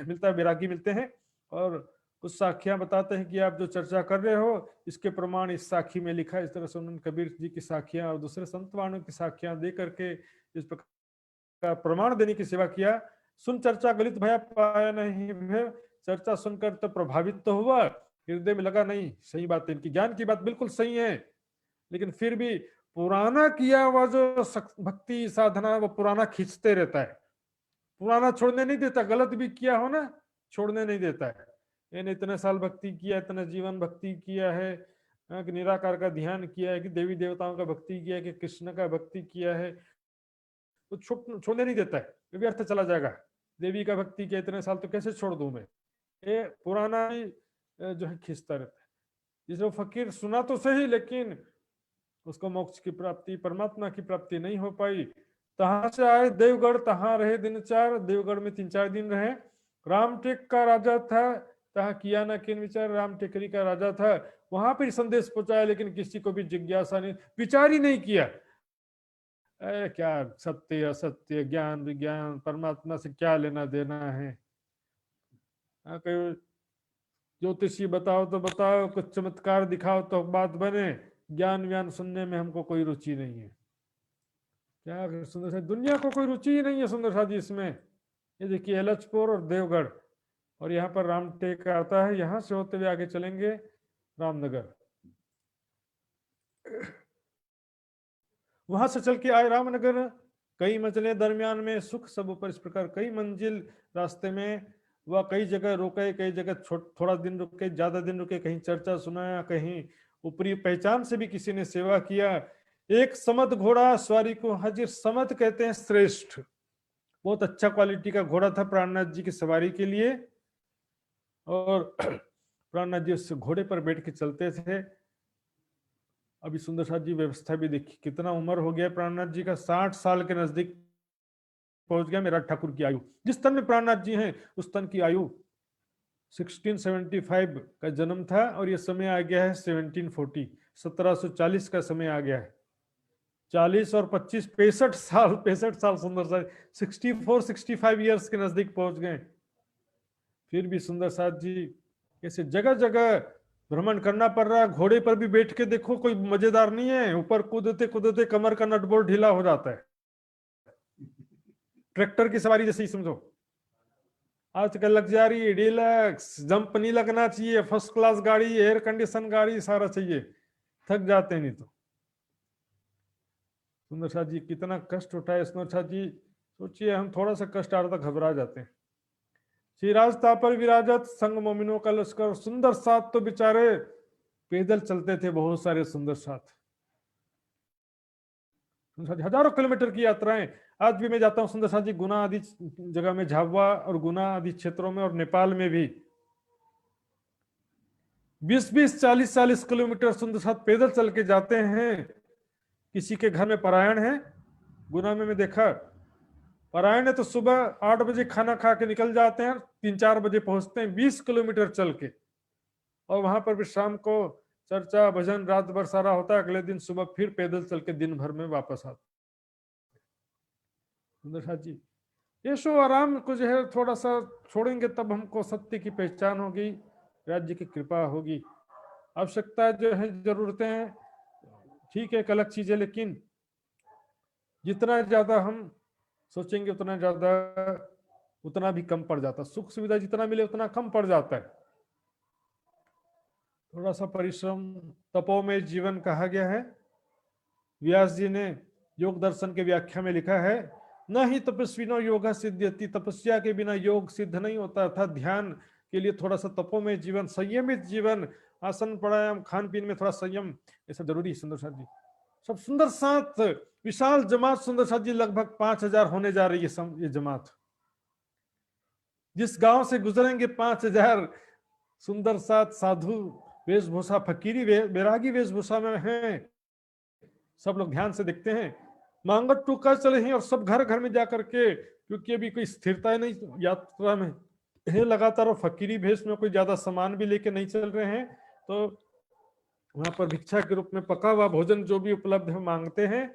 मिलता है, बैरागी मिलते हैं, और कुछ साखियां बताते हैं कि आप जो चर्चा कर रहे हो इसके प्रमाण इस साखी में लिखा है। इस तरह से उन्होंने कबीर जी की साखियां और दूसरे संतवाणों की साखियां दे करके इस प्रकार प्रमाण देने की सेवा किया। सुन चर्चा गलित भया पाया नहीं भय, चर्चा सुनकर तो प्रभावित तो हुआ, हृदय में लगा नहीं। सही बात है, इनकी ज्ञान की बात बिल्कुल सही है, लेकिन फिर भी पुराना किया हुआ जो भक्ति साधना वो पुराना खींचते रहता है। पुराना छोड़ने नहीं देता, गलत भी किया हो ना छोड़ने नहीं देता है। इन्हें इतने साल भक्ति किया, इतना जीवन भक्ति किया है, कि निराकार का ध्यान किया है, कि देवी देवताओं का भक्ति किया है, कि कृष्ण का भक्ति किया है, तो छोड़ने नहीं देता है, व्यर्थ चला जाएगा। देवी का भक्ति किया इतने साल तो कैसे छोड़ दूं मैं, ये पुराना ही जो है खींचता रहता है। जिसको फकीर सुना तो सही, लेकिन उसको मोक्ष की प्राप्ति, परमात्मा की प्राप्ति नहीं हो पाई। तहां से आए देवगढ़, तहां रहे दिन 4, देवगढ़ में 3-4 दिन रहे। रामटेक का राजा था, तहां किया ना किन विचार, राम टेकरी का राजा था, वहां पर संदेश पहुंचाया, लेकिन किसी को भी जिज्ञासा नहीं, विचार ही नहीं किया। क्या सत्य असत्य, ज्ञान विज्ञान, परमात्मा से क्या लेना देना है। ज्योतिषी बताओ तो बताओ, कुछ चमत्कार दिखाओ तो बात बने, ज्ञान व्यान सुनने में हमको कोई रुचि नहीं है। क्या सुंदर सा, दुनिया को कोई रुचि ही नहीं है सुंदर सा जी इसमें। ये देखिए एलचपुर और देवगढ़, और यहाँ पर रामटेक आता है, यहाँ से होते हुए आगे चलेंगे रामनगर, वहां से चल के आए रामनगर। कई मंजिलें दरमियान में, सुख सब ऊपर, इस प्रकार कई मंजिल रास्ते में। वह कई जगह रुके, कई जगह थोड़ा दिन रुके, ज्यादा दिन रुके, कहीं चर्चा सुनाया, कहीं ऊपरी पहचान से भी किसी ने सेवा किया। एक समद घोड़ा सवारी को हाजिर, समद कहते हैं श्रेष्ठ, बहुत अच्छा क्वालिटी का घोड़ा था प्राणनाथ जी की सवारी के लिए। और प्राणनाथ जी उस घोड़े पर बैठ के चलते थे। अभी सुंदर साथ जी व्यवस्था भी देखिए, कितना उम्र हो गया प्राणनाथ जी का, 60 साल के नजदीक पहुंच गया मेरा ठाकुर की आयु। जिस तन में प्राणनाथ जी हैं उस तन की आयु 1675 का जन्म था, और ये समय आ गया है 1740, 1740 का समय आ गया है। 40 और 25, 65 साल, 65 साल सुंदर साथ, 64-65 ईयर्स के नजदीक पहुंच गए। फिर भी सुंदर साथ जी ऐसे जगह जगह भ्रमण करना पड़ रहा है। घोड़े पर भी बैठ के देखो, कोई मजेदार नहीं है, ऊपर कूदते कूदते कमर का नटबोल्ट ढीला हो जाता है। ट्रैक्टर की सवारी जैसे ही समझो। आजकल लग्जरी, डीलक्स, जंप नहीं लगना चाहिए, फर्स्ट क्लास गाड़ी, एयर कंडीशन गाड़ी, सारा चाहिए, थक जाते नहीं तो। सुंदर साथ जी कितना कष्ट उठाए सुंदर साथ जी, सोचिए हम थोड़ा सा कष्ट आ रहा था घबरा जाते हैं। श्रीराजता पर विराजत संग मोमिनों का लश्कर, सुंदर साथ तो बेचारे पैदल चलते थे बहुत सारे सुंदर साथ, हजारों किलोमीटर की यात्राएं। आज भी मैं जाता हूँ सुंदर साथ जी, गुना आदि जगह में, झाबुआ और गुना आदि क्षेत्रों में, और नेपाल में भी 20-20, 40-40 किलोमीटर सुंदर साथ पैदल चल के जाते हैं। किसी के घर में पारायण है, गुना में मैं देखा, पारायण है तो सुबह 8 बजे खाना खा के निकल जाते हैं, 3-4 बजे पहुंचते हैं 20 किलोमीटर चल के, और वहां पर भी शाम को चर्चा भजन रात भर सारा होता है। अगले दिन सुबह फिर पैदल चल के दिन भर में वापस आते। सुंदर साथ जी यशो आराम को जो है थोड़ा सा छोड़ेंगे तब हमको सत्य की पहचान होगी, राज्य की कृपा होगी। आवश्यकता जो है, जरूरतें हैं, ठीक है, एक अलग चीज है, लेकिन जितना ज्यादा हम सोचेंगे उतना ज्यादा, उतना भी कम पड़ जाता। सुख सुविधा जितना मिले उतना कम पड़ जाता है। थोड़ा सा परिश्रम, तपो में जीवन कहा गया है। व्यास जी ने योग दर्शन के व्याख्या में लिखा है, न ही तपस्विनो योगा सिद्ध्यति, तपस्या के बिना योग सिद्ध नहीं होता था। ध्यान के लिए थोड़ा सा तपो में जीवन, संयमित जीवन, आसन प्राणायाम, खान पीन में थोड़ा संयम, ऐसा जरूरी है। सुंदर साथ जी सब सुंदर साथ, विशाल जमात सुंदर साथ जी, लगभग 5000 होने जा रही है ये जमात। जिस गांव से गुजरेंगे 5000 सुंदर साथ साधु वेशभूषा, फकीरी बैरागी वेशभूषा में हैं। सब लोग ध्यान से देखते हैं, मांगट टूका चले हैं, और सब घर घर में जाकर के, क्योंकि अभी कोई स्थिरता नहीं यात्रा में है लगातार, और फकीरी भेष में कोई ज्यादा सामान भी लेके नहीं चल रहे हैं, तो वहां पर भिक्षा के रूप में पका हुआ भोजन जो भी उपलब्ध है मांगते हैं।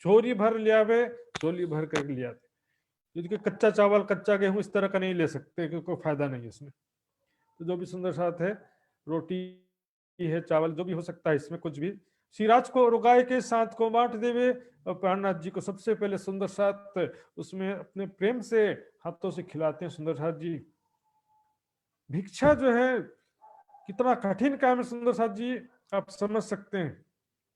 झोरी भर लियावे, झोली भर कर लिया, क्योंकि कच्चा चावल कच्चा गेहूं इस तरह का नहीं ले सकते, क्योंकि कोई फायदा नहीं है इसमें। तो जो भी सुंदर साथ है, रोटी है, चावल, जो भी हो सकता है इसमें, कुछ भी। सिराज को रुगाए के साथ को बांट देवे, और प्राणनाथ जी को सबसे पहले सुंदर साथ उसमें अपने प्रेम से हाथों से खिलाते हैं। सुंदर साथ जी भिक्षा जो है कितना कठिन काम है सुंदर साथ जी, आप समझ सकते हैं।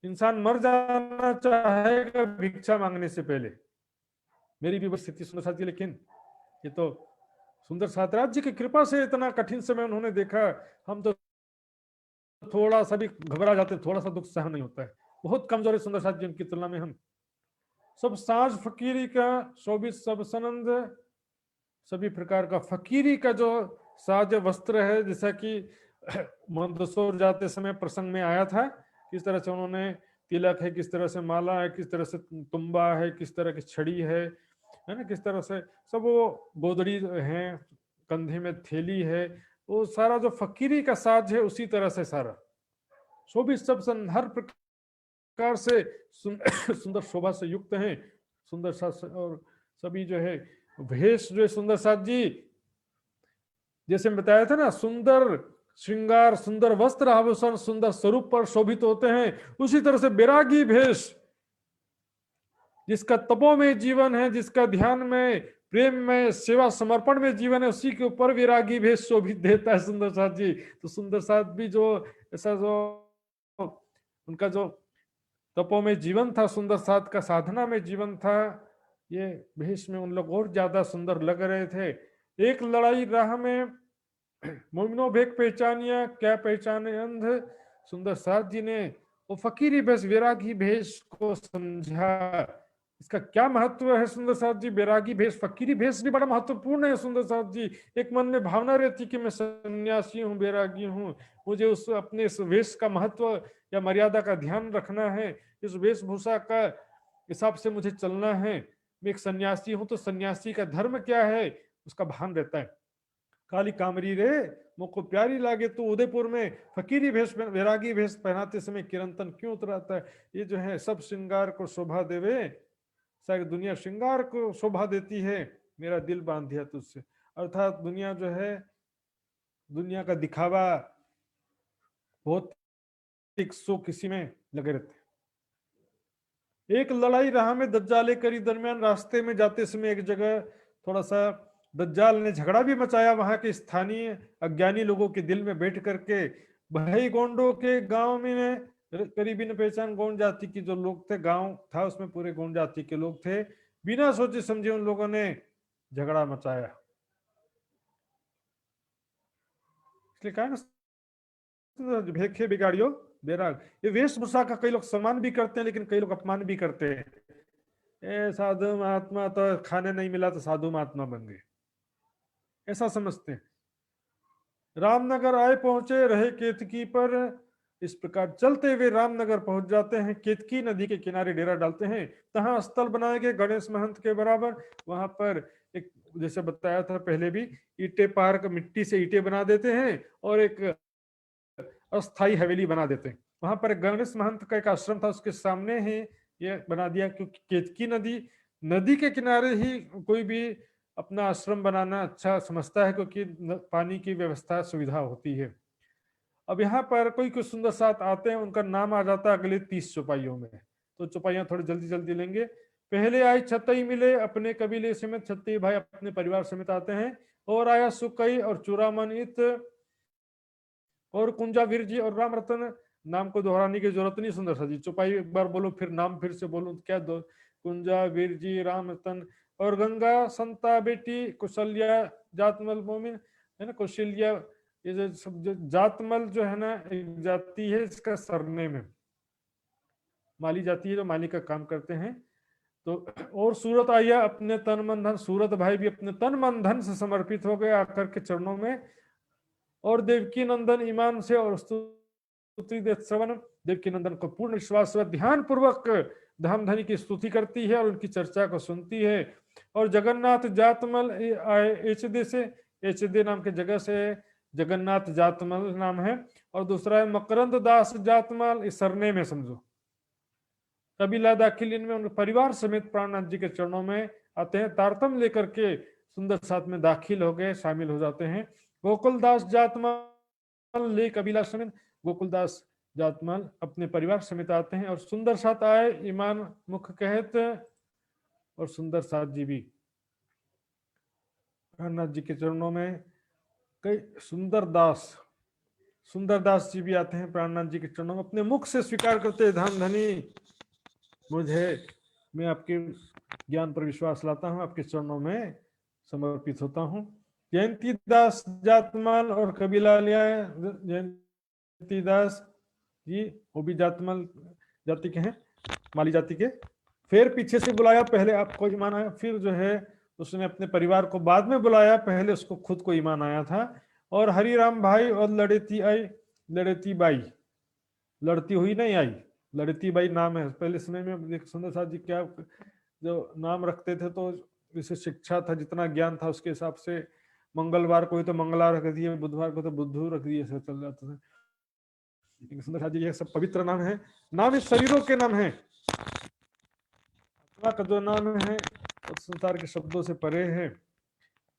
इंसान मर जाना चाहेगा भिक्षा मांगने से पहले, मेरी भी स्थिति सुंदर साथ जी, लेकिन ये तो सुंदर साथ राज्य की कृपा से इतना कठिन समय उन्होंने देखा। हम तो थोड़ा सा भी घबरा जाते, थोड़ा सा दुख सहन नहीं होता है, बहुत कमजोर है सुंदर साथ जी उनकी तुलना में हम। सब साज फकीरी का शोभित सब सनंद, सभी प्रकार का फकीरी का जो साज वस्त्र है, जैसा कि मंदसौर जाते समय प्रसंग में आया था, किस तरह से उन्होंने तिलक है, किस तरह से माला है, किस तरह से तुम्बा है, किस तरह की छड़ी है ना, किस तरह से सब वो गोदड़ी है, कंधे में थैली है, वो सारा जो फकीरी का साज है उसी तरह से सारा शोभित सब हर प्रकार से सुंदर शोभा से युक्त हैं। सुंदर साज और सभी जो है भेष जो है सुंदर साज जी, जैसे मैं बताया था ना, सुंदर श्रृंगार, सुंदर वस्त्र आभूषण, सुंदर स्वरूप पर शोभित होते हैं, उसी तरह से बैरागी भेष, जिसका तपो में जीवन है, जिसका ध्यान में, प्रेम में, सेवा समर्पण में जीवन है, उसी के ऊपर वैरागी भेष शोभित देता है सुंदर साथ जी। तो सुंदर साथ भी जो ऐसा जो उनका जो तपो में जीवन था, सुंदर साथ का साधना में जीवन था, ये भेष में उन लोग और ज्यादा सुंदर लग रहे थे। एक लड़ाई राह में मोमिनो भेक पहचानिया, क्या पहचाने अंध। सुंदर साथ जी ने वो फकीरी भेष, वैरागी भेष को समझा, इसका क्या महत्व है सुंदर साथ जी। बैरागी भेष, फकीरी भेष भी बड़ा महत्वपूर्ण है सुंदर साथ जी। एक मन में भावना रहती कि मैं सन्यासी हूँ, बैरागी हूँ, मुझे उस अपने इस वेश का महत्व या मर्यादा का ध्यान रखना है, इस वेशभूषा का हिसाब से मुझे चलना है। मैं एक सन्यासी हूँ, तो सन्यासी का धर्म क्या है उसका भान रहता है। काली कामरी रे मुझको प्यारी लागे, तो उदयपुर में फकीरी भेष, वैरागी भेष पहनाते समय किरंतन क्यों उतराता है। ये जो है सब श्रृंगार को शोभा देवे, सारी दुनिया श्रृंगार को शोभा देती है, मेरा दिल बांध दिया तुझसे। अर्थात दुनिया जो है, दुनिया का दिखावा बहुत सो किसी में लगे रहते। एक लड़ाई राह में दज्जाले करी दरमियान, रास्ते में जाते समय एक जगह थोड़ा सा दज्जाल ने झगड़ा भी मचाया वहां के स्थानीय अज्ञानी लोगों के दिल में बैठ करके। भाई गोंडों के गांव में करीबी न पहचान गौंड जाति की जो लोग थे, गांव था उसमें पूरे गौंड जाति के लोग थे, बिना सोचे समझे उन लोगों ने झगड़ा मचाया। इसलिए कहा ना, भेखे बिगाड़ियो बैराग। ये वेशभूषा का कई लोग सम्मान भी करते हैं, लेकिन कई लोग अपमान भी करते हैं। ए साधु महात्मा तो खाने नहीं मिला तो साधु महात्मा बन गए, ऐसा समझते हैं। रामनगर आए पहुंचे रहे केतकी पर, इस प्रकार चलते हुए रामनगर पहुंच जाते हैं। केतकी नदी के किनारे डेरा डालते हैं, तहां स्थल बनाए गए गणेश महंत के बराबर। वहां पर एक, जैसे बताया था पहले भी, ईटे पार्क, मिट्टी से ईटे बना देते हैं और एक अस्थाई हवेली बना देते हैं। वहां पर गणेश महंत का एक आश्रम था, उसके सामने ही ये बना दिया, क्योंकि केतकी नदी के किनारे ही कोई भी अपना आश्रम बनाना अच्छा समझता है, क्योंकि पानी की व्यवस्था सुविधा होती है। अब यहाँ पर कोई कुछ सुंदर साथ आते हैं, उनका नाम आ जाता है अगले 30 चौपाइयों में, तो चौपाइयां थोड़ी जल्दी जल्दी लेंगे। पहले आई छतई मिले अपने कबीले समेत, छतई भाई अपने परिवार समेत आते हैं। और आया सुकई और चूरामन इत और कुंजा वीर जी और राम रतन। नाम को दोहराने की जरूरत नहीं सुंदर सा जी, चौपाई एक बार बोलो फिर नाम फिर से बोलो, क्या दो, कुंजा वीर जी, राम रतन और गंगा संता बेटी कुशल्या जातमल मोमिन, है ना, कौशल्या। ये जो सब जातमल जो है ना, एक जाति है, इसका सरनेम है, माली जाति है जो माली का काम करते हैं। तो और सूरत आया अपने तन मन धन, सूरत भाई भी अपने तन मन धन से समर्पित हो गए आकर के चरणों में। और देवकी नंदन ईमान से और स्तुति श्रवण, देवकी नंदन को पूर्ण विश्वास व ध्यान पूर्वक धाम धनी की स्तुति करती है और उनकी चर्चा को सुनती है। और जगन्नाथ जातमल एचदे से, एचदे नाम के जगह से जगन्नाथ जातमल नाम है। और दूसरा है मकरंद दास जातमल, इस सरने में समझो। कबीला दाखिल इनमें उनके परिवार समेत प्राणनाथ जी के चरणों में आते हैं, तारतम लेकर के सुंदर साथ में दाखिल हो गए, शामिल हो जाते हैं। गोकुलदास जातमल ले कबीला समेत, गोकुलदास जातमल अपने परिवार समेत आते हैं। और सुंदर साथ आए ईमान मुख कहत, और सुंदर साथ जी भी प्राणनाथ जी के चरणों में। कई सुंदरदास जी भी आते हैं प्राणनाथ जी के चरणों में, अपने मुख से स्वीकार करते, धाम धनी मुझे, मैं आपके ज्ञान पर विश्वास लाता हूं, आपके चरणों में समर्पित होता हूँ। जयंती दास जातमाल और कबीला लिया है। जयंती दास जी वो भी जातमाल जाति के हैं, माली जाति के। फिर पीछे से बुलाया, पहले आपको ईमान आया, फिर जो है उसने अपने परिवार को बाद में बुलाया, पहले उसको खुद को ईमान आया था। और हरिराम भाई और लड़ेती आई, लड़ेती बाई, लड़ती हुई नहीं आई, लड़ती बाई नाम है। पहले समय में सुंदर साथ जी क्या जो नाम रखते थे, तो जैसे शिक्षा था, जितना ज्ञान था उसके हिसाब से मंगलवार को ही तो मंगला रख दिए, बुधवार को तो बुद्धू रख दिए, ऐसा चल जाता था। लेकिन सुंदर साथ जी ये सब पवित्र नाम है, नाम इस शरीरों के नाम है। आत्मा का जो नाम है वो संसार के शब्दों से परे है।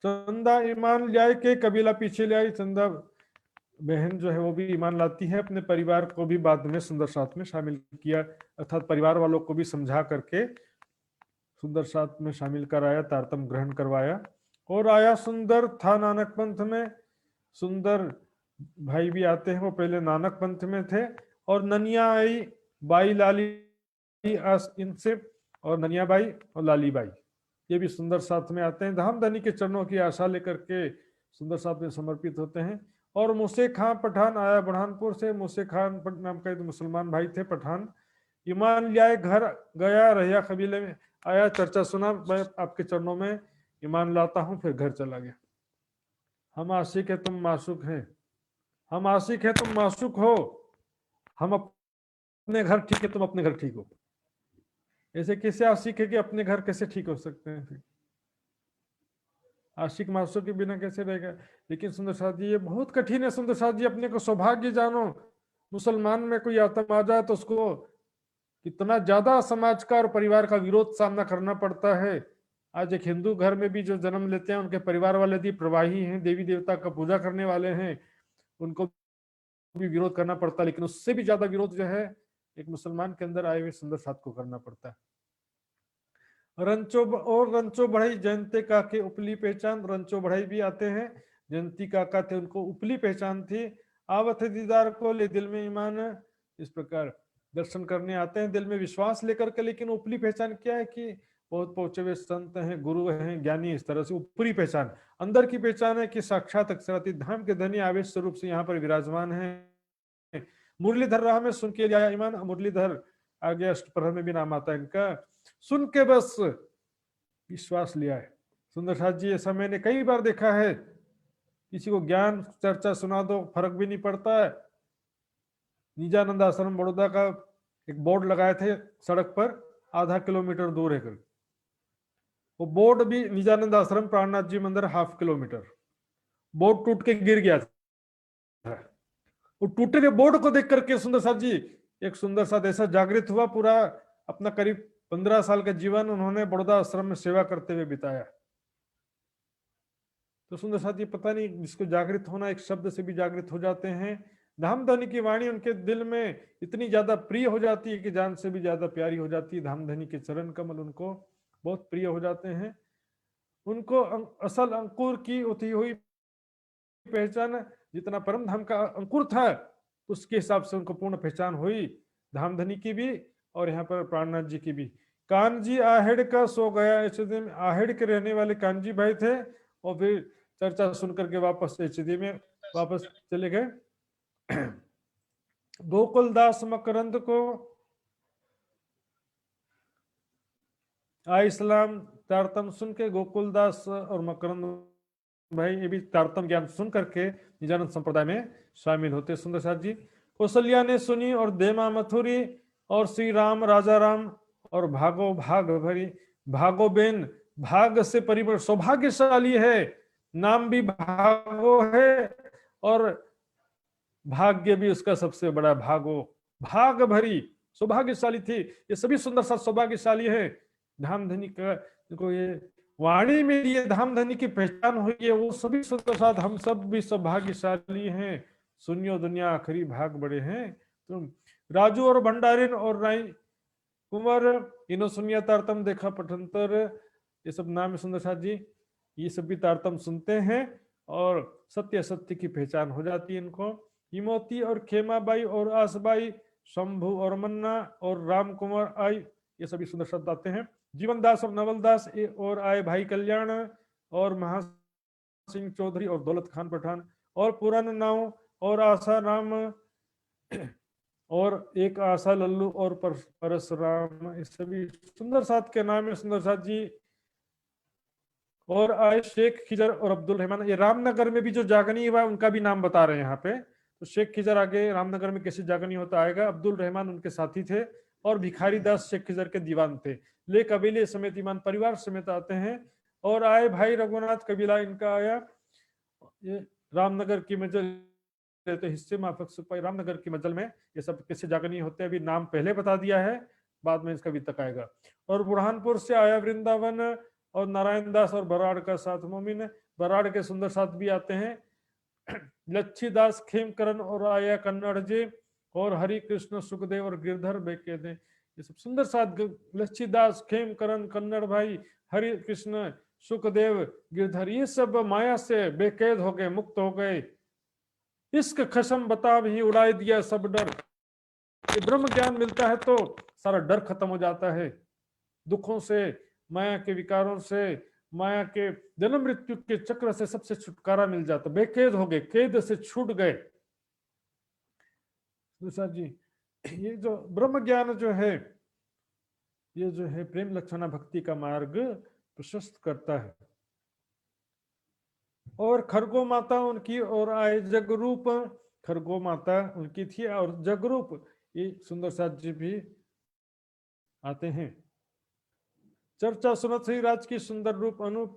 चंदा ईमान लाए के कबीला पीछे ले आई। चंदा बहन जो है वो भी ईमान लाती है, अपने परिवार को भी बाद में सुंदर साथ में शामिल किया, अर्थात परिवार वालों को भी समझा करके सुंदर साथ में शामिल कराया, तारतम ग्रहण करवाया। और आया सुंदर था नानक पंथ में। सुंदर भाई भी आते हैं, वो पहले नानक पंथ में थे। और ननिया आई, बाई लाली इनसे, और ननिया बाई और लाली बाई, ये भी सुंदर साथ में आते हैं। धामधनी के चरणों की आशा लेकर के सुंदर साथ में समर्पित होते हैं। और मूसे खां पठान आया बुरहानपुर से। मूसे खान नाम का मुसलमान भाई थे, पठान। ईमान लियाए, घर गया, रहिया कबीले में आया, चर्चा सुना, मैं आपके चरणों में ईमान लाता हूं, फिर घर चला गया। हम आशिक है तुम माशूक हैं, हम आशिक है तुम माशूक हो, हम अपने घर ठीक है तुम अपने घर ठीक हो। ऐसे कैसे आशिक है कि अपने घर कैसे ठीक हो सकते हैं? फिर आशिक मासूक के बिना कैसे रहेगा? लेकिन सुंदर साथ जी ये बहुत कठिन है। सुंदर साथ जी अपने को सौभाग्य जानो, मुसलमान में कोई आतंक आ जाए तो उसको कितना ज्यादा समाज का और परिवार का विरोध सामना करना पड़ता है। आज एक हिंदू घर में भी जो जन्म लेते हैं, उनके परिवार वाले भी प्रवाही हैं, देवी देवता का पूजा करने वाले हैं, उनको भी विरोध करना पड़ता है। लेकिन उससे भी ज्यादा विरोध जो है एक मुसलमान के अंदर आए हुए सुंदर साथ को करना पड़ता है। रंचो बढ़ई जयंती काके उपली पहचान। रंचो बढ़ई भी आते हैं, जयंती काका थे, उनको उपली पहचान थी। आवत दीदार को ले दिल में ईमान, इस प्रकार दर्शन करने आते हैं दिल में विश्वास लेकर के। लेकिन उपली पहचान क्या है कि बहुत पहुंचे हुए संत हैं, गुरु हैं, ज्ञानी, इस तरह से ऊपरी पहचान। अंदर की पहचान है कि साक्षात अक्षरातीत धाम के धनी आवेश स्वरूप से यहाँ पर विराजमान है। मुरलीधर राह में सुन के लिया ईमान। मुरलीधर आगे अष्टप्रहर में भी नाम आता है इनका। सुन के बस विश्वास लिया है। सुंदर साथ जी ऐसा मैंने कई बार देखा है, किसी को ज्ञान चर्चा सुना दो फर्क भी नहीं पड़ता है। निजानंद आश्रम बड़ौदा का एक बोर्ड लगाए थे सड़क पर, आधा किलोमीटर दूर है, वो बोर्ड भी निजानंद आश्रम प्राणनाथ जी मंदिर 1/2 किलोमीटर, बोर्ड टूट के गिर गया था। वो टूटे हुए बोर्ड को देख करके सुंदर साथ जी एक सुंदर साथ ऐसा जागृत हुआ, पूरा अपना करीब 15 साल का जीवन उन्होंने बड़ौदा आश्रम में सेवा करते हुए बिताया। तो सुंदर साथ जी पता नहीं, जिसको जागृत होना एक शब्द से भी जागृत हो जाते हैं। धामधनी की वाणी उनके दिल में इतनी ज्यादा प्रिय हो जाती है कि जान से भी ज्यादा प्यारी हो जाती है। धामधनी के चरण कमल उनको बहुत प्रिय हो जाते हैं। उनको असल अंकुर की उठी हुई पहचान, जितना परम धाम का अंकुर था उसके हिसाब से उनको पूर्ण पहचान हुई, धामधनी की भी और यहाँ पर प्राणनाथ जी की भी। कानजी आहेड़ का सो गया एचडी में। आहेड़ के रहने वाले कानजी भाई थे, और फिर चर्चा सुन करके वापस एचडी में वापस चले गए। गोकुलदास मकरंद को इस्लाम तारतम सुन के गोकुलदास और मकरंद भाई ये भी तारतम ज्ञान सुन करके निजानंद संप्रदाय में शामिल होते। सुंदर साथ जी कौशल्या ने सुनी और देमा मथुरी और श्री राम राजा राम और भागो भाग भरी। भागो बेन भाग से परिवर सौभाग्यशाली है, नाम भी भागो है और भाग्य भी उसका सबसे बड़ा भागो। भाग भरी सौभाग्यशाली थी, ये सभी सुंदर साथ सौभाग्यशाली है। धामधनी का को ये वाणी में ये धामधनी की पहचान हुई है, वो सभी सुंदर साथ हम सब भी सौभाग्यशाली हैं। सुनियो दुनिया आखिरी भाग बड़े हैं तुम। राजू और भंडारिन और राय कुंवर इनो सुनिया तारतम देखा पठंतर, ये सब नाम है सुंदर साथ जी, ये सब भी तारतम सुनते हैं और सत्य असत्य की पहचान हो जाती है इनको। हिमोती और खेमाबाई और आसबाई, शंभु और मन्ना और राम कुमार आई, ये सभी सुंदर शब्द आते हैं। जीवन दास और नवल दास और आए भाई कल्याण, और महासिंह चौधरी और दौलत खान पठान और पुराना नाव और आसाराम और एक आशा लल्लू और परसराम, ये सभी सुंदर साथ के नाम है। सुंदर साथ जी और आए शेख खिजर और अब्दुल रहमान। ये रामनगर में भी जो जागनी हुआ उनका भी नाम बता रहे हैं यहाँ पे। तो शेख खिजर आगे रामनगर में कैसे जागनी होता आएगा। अब्दुल रहमान उनके साथी थे और भिखारी दास शेख खिजर के दीवान थे। ले कबीले समेत ईमान परिवार समेत आते हैं। और आए भाई रघुनाथ कबीला इनका आया। ये रामनगर की मजल तो हिस्से माफक सिपाही रामनगर की मजल में ये सब कैसे जागनी होते हैं, अभी नाम पहले बता दिया है, बाद में इसका भी तक आएगा। और बुरहानपुर से आया वृंदावन और नारायण दास और बराड़ का साथ मोमिन। बराड़ के सुंदर साथ भी आते हैं। लच्छीदास खेमकरण और आया कन्नड़ जे और हरि कृष्ण सुखदेव और गिरधर बेकेदे, ये सब सुंदर साथ। लच्छीदास खेमकरण कन्नड़ भाई, हरि कृष्ण सुखदेव गिरधर, ये सब माया से बेकैद हो गए, मुक्त हो गए। इश्क खसम बता भी उड़ाए दिया सब डर। ये ब्रह्म ज्ञान मिलता है तो सारा डर खत्म हो जाता है, दुखों से, माया के विकारों से, माया के जन्म मृत्यु के चक्र से सबसे छुटकारा मिल जाता। बेकैद हो गए, कैद से छूट गए। दूसरा जी, ये जो ब्रह्म ज्ञान जो है, ये जो है प्रेम लक्षणा भक्ति का मार्ग प्रशस्त करता है। और खरगो माता उनकी और आए जगरूप, खरगो माता उनकी थी और जगरूप ये सुंदर साथ जी भी आते हैं। चर्चा सुनत श्री राज की सुंदर रूप अनूप,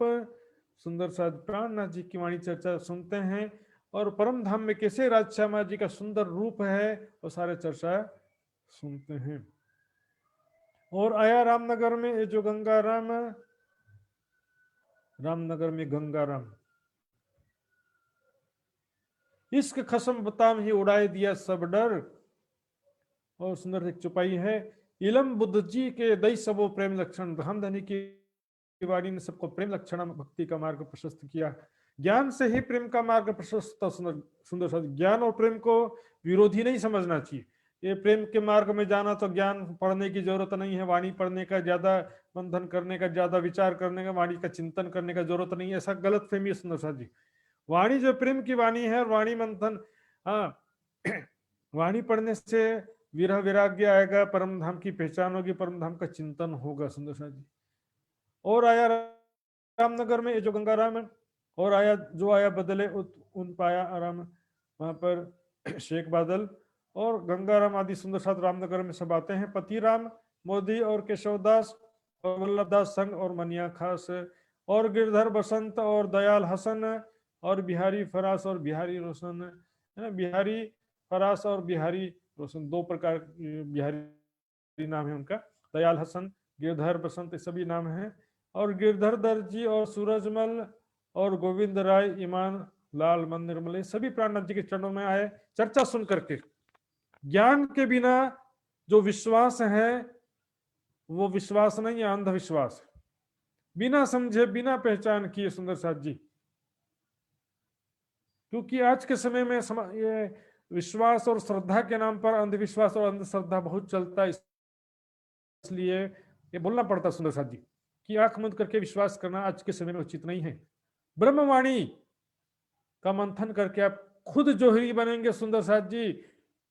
सुंदर साथ प्राणनाथ जी की वाणी चर्चा सुनते हैं। और परम धाम में कैसे राज श्यामा जी का सुंदर रूप है वो सारे चर्चा सुनते हैं। और आया रामनगर में ये जो गंगाराम, रामनगर में गंगाराम, इश्क खसम बताम ही उड़ाए दिया सब डर। और सुंदर एक चुपाई है। इलम बुद्ध जी के दई सबो प्रेम लक्षण, धामधनी की वाणी ने सबको प्रेम लक्षण भक्ति का मार्ग प्रशस्त किया। ज्ञान से ही प्रेम का मार्ग प्रशस्त। सुंदर सुंदर शब्द, ज्ञान और प्रेम को विरोधी नहीं समझना चाहिए। ये प्रेम के मार्ग में जाना तो ज्ञान पढ़ने की जरूरत नहीं है, वाणी पढ़ने का ज्यादा मंथन करने का, ज्यादा विचार करने का, वाणी का चिंतन करने का जरूरत नहीं है, ऐसा गलत फहमी है सुंदर साथ जी। वाणी जो प्रेम की वाणी है और वाणी मंथन, हाँ वाणी पढ़ने से विरह वैराग्य आएगा, परम धाम की पहचान होगी, परम धाम का चिंतन होगा सुंदर साथ जी। और आया रामनगर में ये जो गंगाराम है, और आया जो आया बदले उन पाया आराम, वहां पर शेख बादल और गंगाराम आदि सुंदर साथ रामनगर में सब आते हैं। पतिराम मोदी और केशवदास और वल्लभदास संघ और मनिया खास और गिरधर बसंत और दयाल हसन और बिहारी फरास और बिहारी रोशन, है ना। बिहारी फरास और बिहारी रोशन दो प्रकार बिहारी नाम है उनका। दयाल हसन, गिरधर बसंत, सभी नाम हैं। और गिरधर दर्जी और सूरजमल और गोविंद राय, ईमान लाल मंदिरमल, सभी प्राणनाथ जी के चरणों में आए चर्चा सुन करके। ज्ञान के बिना जो विश्वास है वो विश्वास नहीं है, अंधविश्वास है। बिना समझे बिना पहचान किए सुंदर साथ जी, क्योंकि आज के समय में ये विश्वास और श्रद्धा के नाम पर अंधविश्वास और अंधश्रद्धा बहुत चलता है, इसलिए ये बोलना पड़ता सुंदर साथ जी कि आंख बंद करके विश्वास करना आज के समय में उचित नहीं है। ब्रह्मवाणी का मंथन करके आप खुद जोहरी बनेंगे सुंदर साथ जी,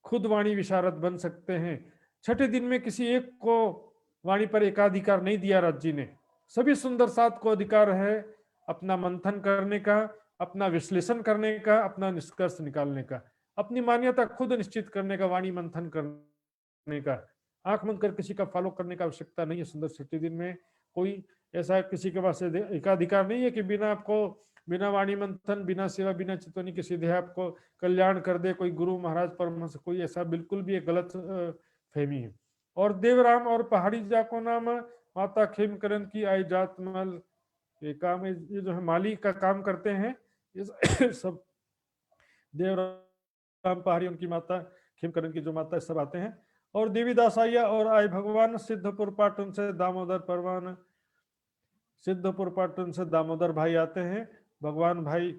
खुद वाणी विशारद बन सकते हैं। छठे दिन में किसी एक को वाणी पर एकाधिकार नहीं दिया राज जी ने, सभी सुंदर साथ को अधिकार है अपना मंथन करने का, अपना विश्लेषण करने का, अपना निष्कर्ष निकालने का, अपनी मान्यता खुद निश्चित करने का, वाणी मंथन करने का। आंख बंद कर किसी का फॉलो करने का आवश्यकता नहीं है। सुंदर छठे दिन में कोई ऐसा किसी के पास एकाधिकार नहीं है कि बिना आपको, बिना वाणी मंथन, बिना सेवा, बिना चितवनी के सीधे आपको कल्याण कर दे कोई गुरु महाराज परमहंस, कोई ऐसा बिल्कुल भी एक गलत फहमी है। और देवराम और पहाड़ी जाको नाम, माता खेमकरण की आई जात मल, ये काम, ये जो है माली का काम करते हैं ये सब देवराम पहाड़ी उनकी माता, खेमकरण की जो माता सब आते हैं। और देवीदास आया और आए भगवान, सिद्धपुर पाटन से दामोदर परवान, सिद्धपुर पाटन से दामोदर भाई आते हैं। भगवान भाई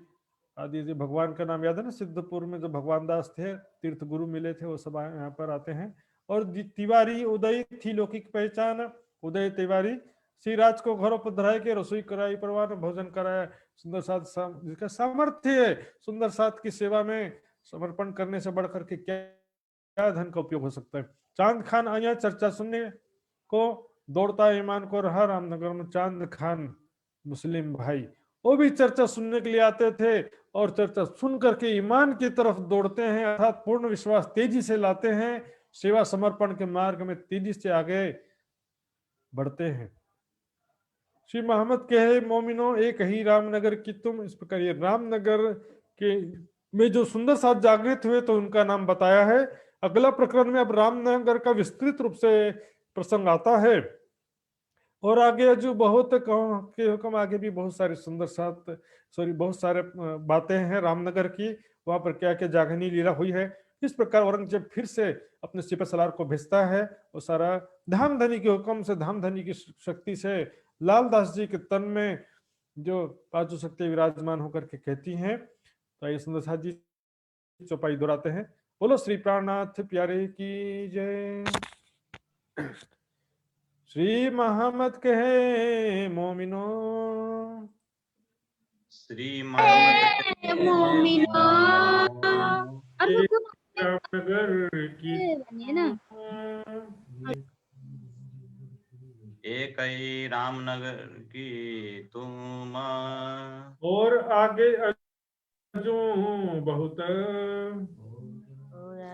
आदि, भगवान का नाम याद है ना, सिद्धपुर में जो भगवान दास थे, तीर्थ गुरु मिले थे, वो सब यहाँ पर आते हैं। और तिवारी उदय थी लौकिक पहचान, उदय तिवारी श्री राज को घरों पर धराई के रसोई कराई, परिवार में भोजन कराया। सुंदर साथ जिसका सामर्थ्य है सुंदर साथ की सेवा में समर्पण करने से बढ़कर के क्या धन का उपयोग हो सकता है। चांद खान आया चर्चा सुनने को, दौड़ता ईमान को रहा रामनगर में चांद खान मुस्लिम भाई, वो भी चर्चा सुनने के लिए आते थे और चर्चा सुन करके ईमान की तरफ दौड़ते हैं, अर्थात पूर्ण विश्वास तेजी से लाते हैं, सेवा समर्पण के मार्ग में तेजी से आगे बढ़ते हैं। श्री मोहम्मद कहे मोमिनो एक ही रामनगर की तुम। इस प्रकार ये रामनगर के में जो सुंदर साथ जागृत हुए तो उनका नाम बताया है। अगला प्रकरण में अब रामनगर का विस्तृत रूप से प्रसंग आता है और आगे जो बहुत के हुक्म आगे भी बहुत सारे सुंदर साथ बहुत सारे बातें हैं रामनगर की, वहां पर क्या क्या जागनी लीला हुई है। इस प्रकार औरंगजेब फिर से अपने सिपह सलार को भेजता है और सारा धामधनी के हुक्म से, धामधनी की शक्ति से लालदास जी के तन में जो पांचों शक्ति विराजमान होकर के कहती हैं। तो ये सुंदर साथ जी चौपाई दोहराते हैं। बोलो श्री प्राणनाथ प्यारे की जय। श्री मोहम्मद कहे मोमिनो श्री मोहम्मद मोमिनो रामनगर की बनिए ना। एक ही रामनगर की तुम और आगे अजू बहुत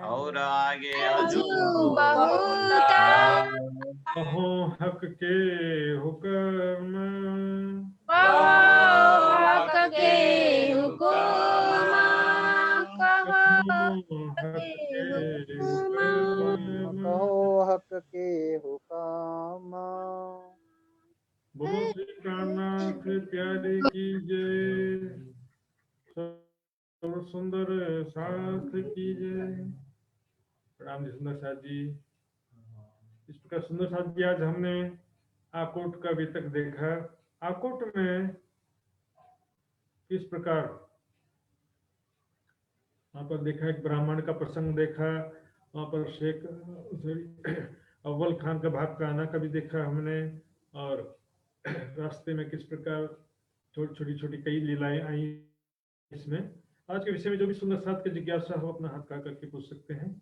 और आगे अजू अजू बहुत कहो हक के हुक्म हक के हुकुम हक के हुक्म कहो हक के हुकाम। बोलो श्री प्राणनाथ प्यारे की जय। सब सुंदर साथ की जय। प्रणाम जी सुंदर साथ जी। इस प्रकार सुंदर साथ जी आज हमने आकोट का वितक देखा। आकोट में किस प्रकार वहां पर देखा, एक ब्राह्मण का प्रसंग देखा, वहां पर शेख अव्वल खान का भाग का आना का भी देखा हमने, और रास्ते में किस प्रकार छोटी छोटी कई लीलाएं आई इसमें। आज के विषय में जो भी सुंदर साथ की जिज्ञासा हो अपना हाथ खा करके पूछ सकते हैं।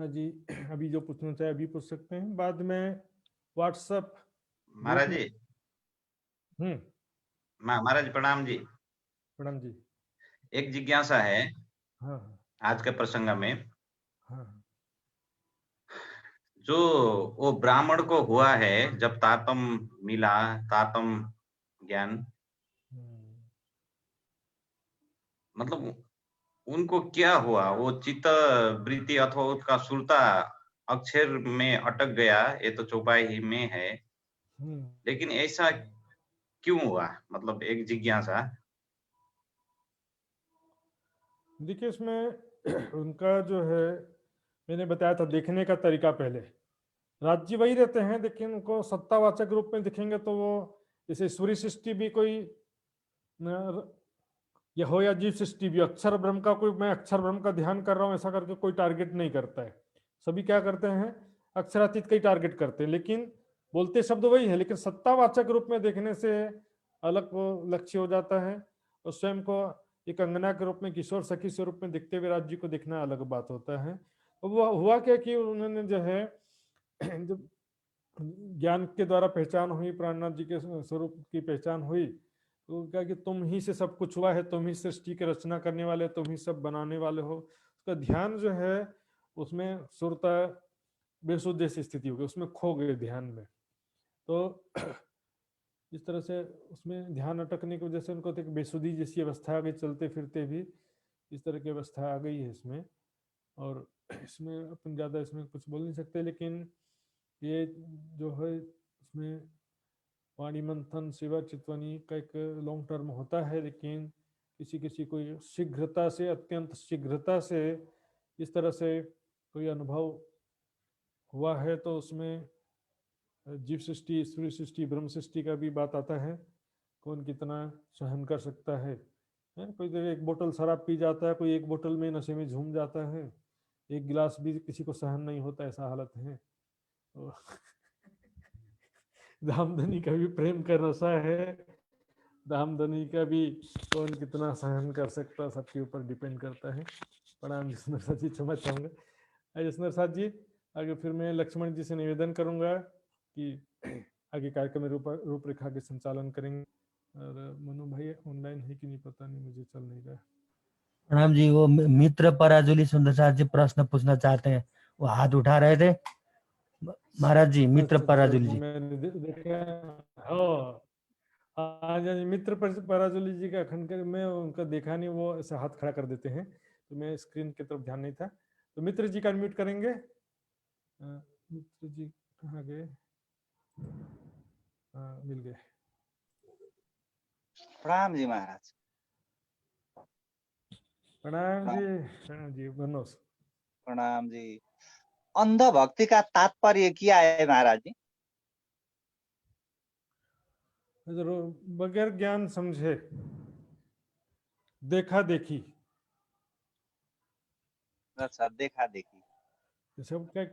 जी अभी जो पूछना चाहे अभी पूछ सकते हैं, बाद में व्हाट्सएप। महाराज जी। महाराज प्रणाम जी। प्रणाम जी। एक जिज्ञासा है हाँ आज के प्रसंग में। हाँ जो वो ब्राह्मण को हुआ है जब तातम मिला, तातम ज्ञान, मतलब उनको क्या हुआ? वो चित्त वृत्ति अथवा उसका सुरता अक्षर में अटक गया, ये तो चौपाई ही में है, लेकिन ऐसा क्यों हुआ? मतलब एक जिज्ञासा। देखिए इसमें उनका जो है, मैंने बताया था देखने का तरीका, पहले राज्य वही रहते हैं लेकिन उनको सत्तावाचक रूप में दिखेंगे तो वो जैसे ईश्वरी सृष्टि भी कोई या हो या जीव सृष्टि भी, अक्षर ब्रह्म का कोई, मैं अक्षर ब्रह्म का ध्यान कर रहा हूँ ऐसा करके कोई टारगेट नहीं करता है। सभी क्या करते हैं, अक्षरातीत का ही टारगेट करते हैं, लेकिन बोलते शब्द वही है, लेकिन सत्तावाचक रूप में देखने से अलग वो लक्ष्य हो जाता है। और स्वयं को एक अंगना के रूप में, किशोर सखी स्वरूप में दिखते हुए राज्य को देखना अलग बात होता है। वो हुआ क्या कि उन्होंने जो है जब ज्ञान के द्वारा पहचान हुई, प्राणनाथ जी के स्वरूप की पहचान हुई, तो क्या कि तुम ही से सब कुछ हुआ है, तुम ही सृष्टि की रचना करने वाले, तुम ही सब बनाने वाले हो। उसका ध्यान जो है उसमें सुरता बेसुद्देश्य स्थिति हो गई, उसमें खो गए ध्यान में। तो इस तरह से उसमें ध्यान अटकने की वजह से उनको एक बेसुधी जैसी अवस्था आ गई, चलते फिरते भी इस तरह की अवस्था आ गई है इसमें। और इसमें अपन ज़्यादा इसमें कुछ बोल नहीं सकते, लेकिन ये जो है इसमें वाणी मंथन, सेवा चितवनी का एक लॉन्ग टर्म होता है, लेकिन किसी किसी को शीघ्रता से, अत्यंत शीघ्रता से इस तरह से कोई अनुभव हुआ है तो उसमें जीव सृष्टि, ईश्वरीय सृष्टि, ब्रह्म सृष्टि का भी बात आता है, कौन कितना सहन कर सकता है। कोई तो एक बोतल शराब पी जाता है, कोई एक बोतल में नशे में झूम जाता है, एक गिलास भी किसी को सहन नहीं होता, ऐसा हालत है। धामधनी का भी प्रेम का नशा है, धामधनी का भी कौन कितना सहन कर सकता, सबके ऊपर डिपेंड करता है। प्रणाम जी सुंदर साथ जी, क्षमा चाहूंगा। सुंदर साथ जी आगे फिर मैं लक्ष्मण जी से निवेदन करूंगा कि आगे कार्यक्रम में रूपरेखा के संचालन करेंगे। और मनु भाई ऑनलाइन है कि नहीं पता नहीं, मुझे चल नहीं रहा। प्रणाम जी, वो मित्र पराजुली सुंदर साथ जी प्रश्न पूछना चाहते हैं, वो हाथ उठा रहे थे। महाराज जी, मित्र पराजुली जी। मैंने देखा। आज मित्र पराजुली जी का अखंड कर, मैं उनका देखा नहीं, वो ऐसे हाथ खड़ा कर देते हैं, तो मैं स्क्रीन की तरफ ध्यान नहीं था। तो मित्र जी का अनम्यूट करेंगे। मित्र जी कहाँ गए? मिल गए। प्रणाम जी महाराज। प्रणाम जी बनोस। प्रणाम जी। अंधभक्ति का तात्पर्य क्या है महाराज जी? बगैर ज्ञान समझे देखा देखी। अच्छा, देखा देखी। जैसे क्या,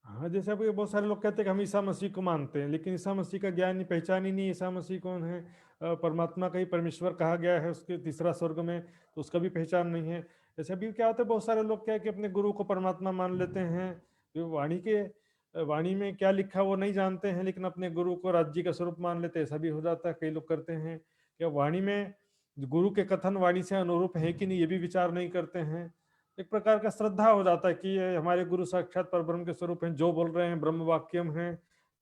हाँ जैसे अब बहुत सारे लोग कहते हैं कि हम ईसा मसीह को मानते हैं, लेकिन ईसा मसीह का ज्ञान नहीं, पहचान ही नहीं, ईसा मसीह कौन है। परमात्मा का ही परमेश्वर कहा गया है उसके तीसरा स्वर्ग में, तो उसका भी पहचान नहीं है। ऐसे भी क्या होता है, बहुत सारे लोग क्या है कि अपने गुरु को परमात्मा मान लेते हैं, जो वाणी में क्या लिखा वो नहीं जानते हैं, लेकिन अपने गुरु को राज्य का स्वरूप मान लेते हैं। ऐसा भी हो जाता है, कई लोग करते हैं। क्या वाणी में गुरु के कथन वाणी से अनुरूप है कि नहीं, ये भी विचार नहीं करते हैं। एक प्रकार का श्रद्धा हो जाता है कि ये हमारे गुरु साक्षात परब्रह्म के स्वरूप हैं, जो बोल रहे हैं ब्रह्म वाक्यम है,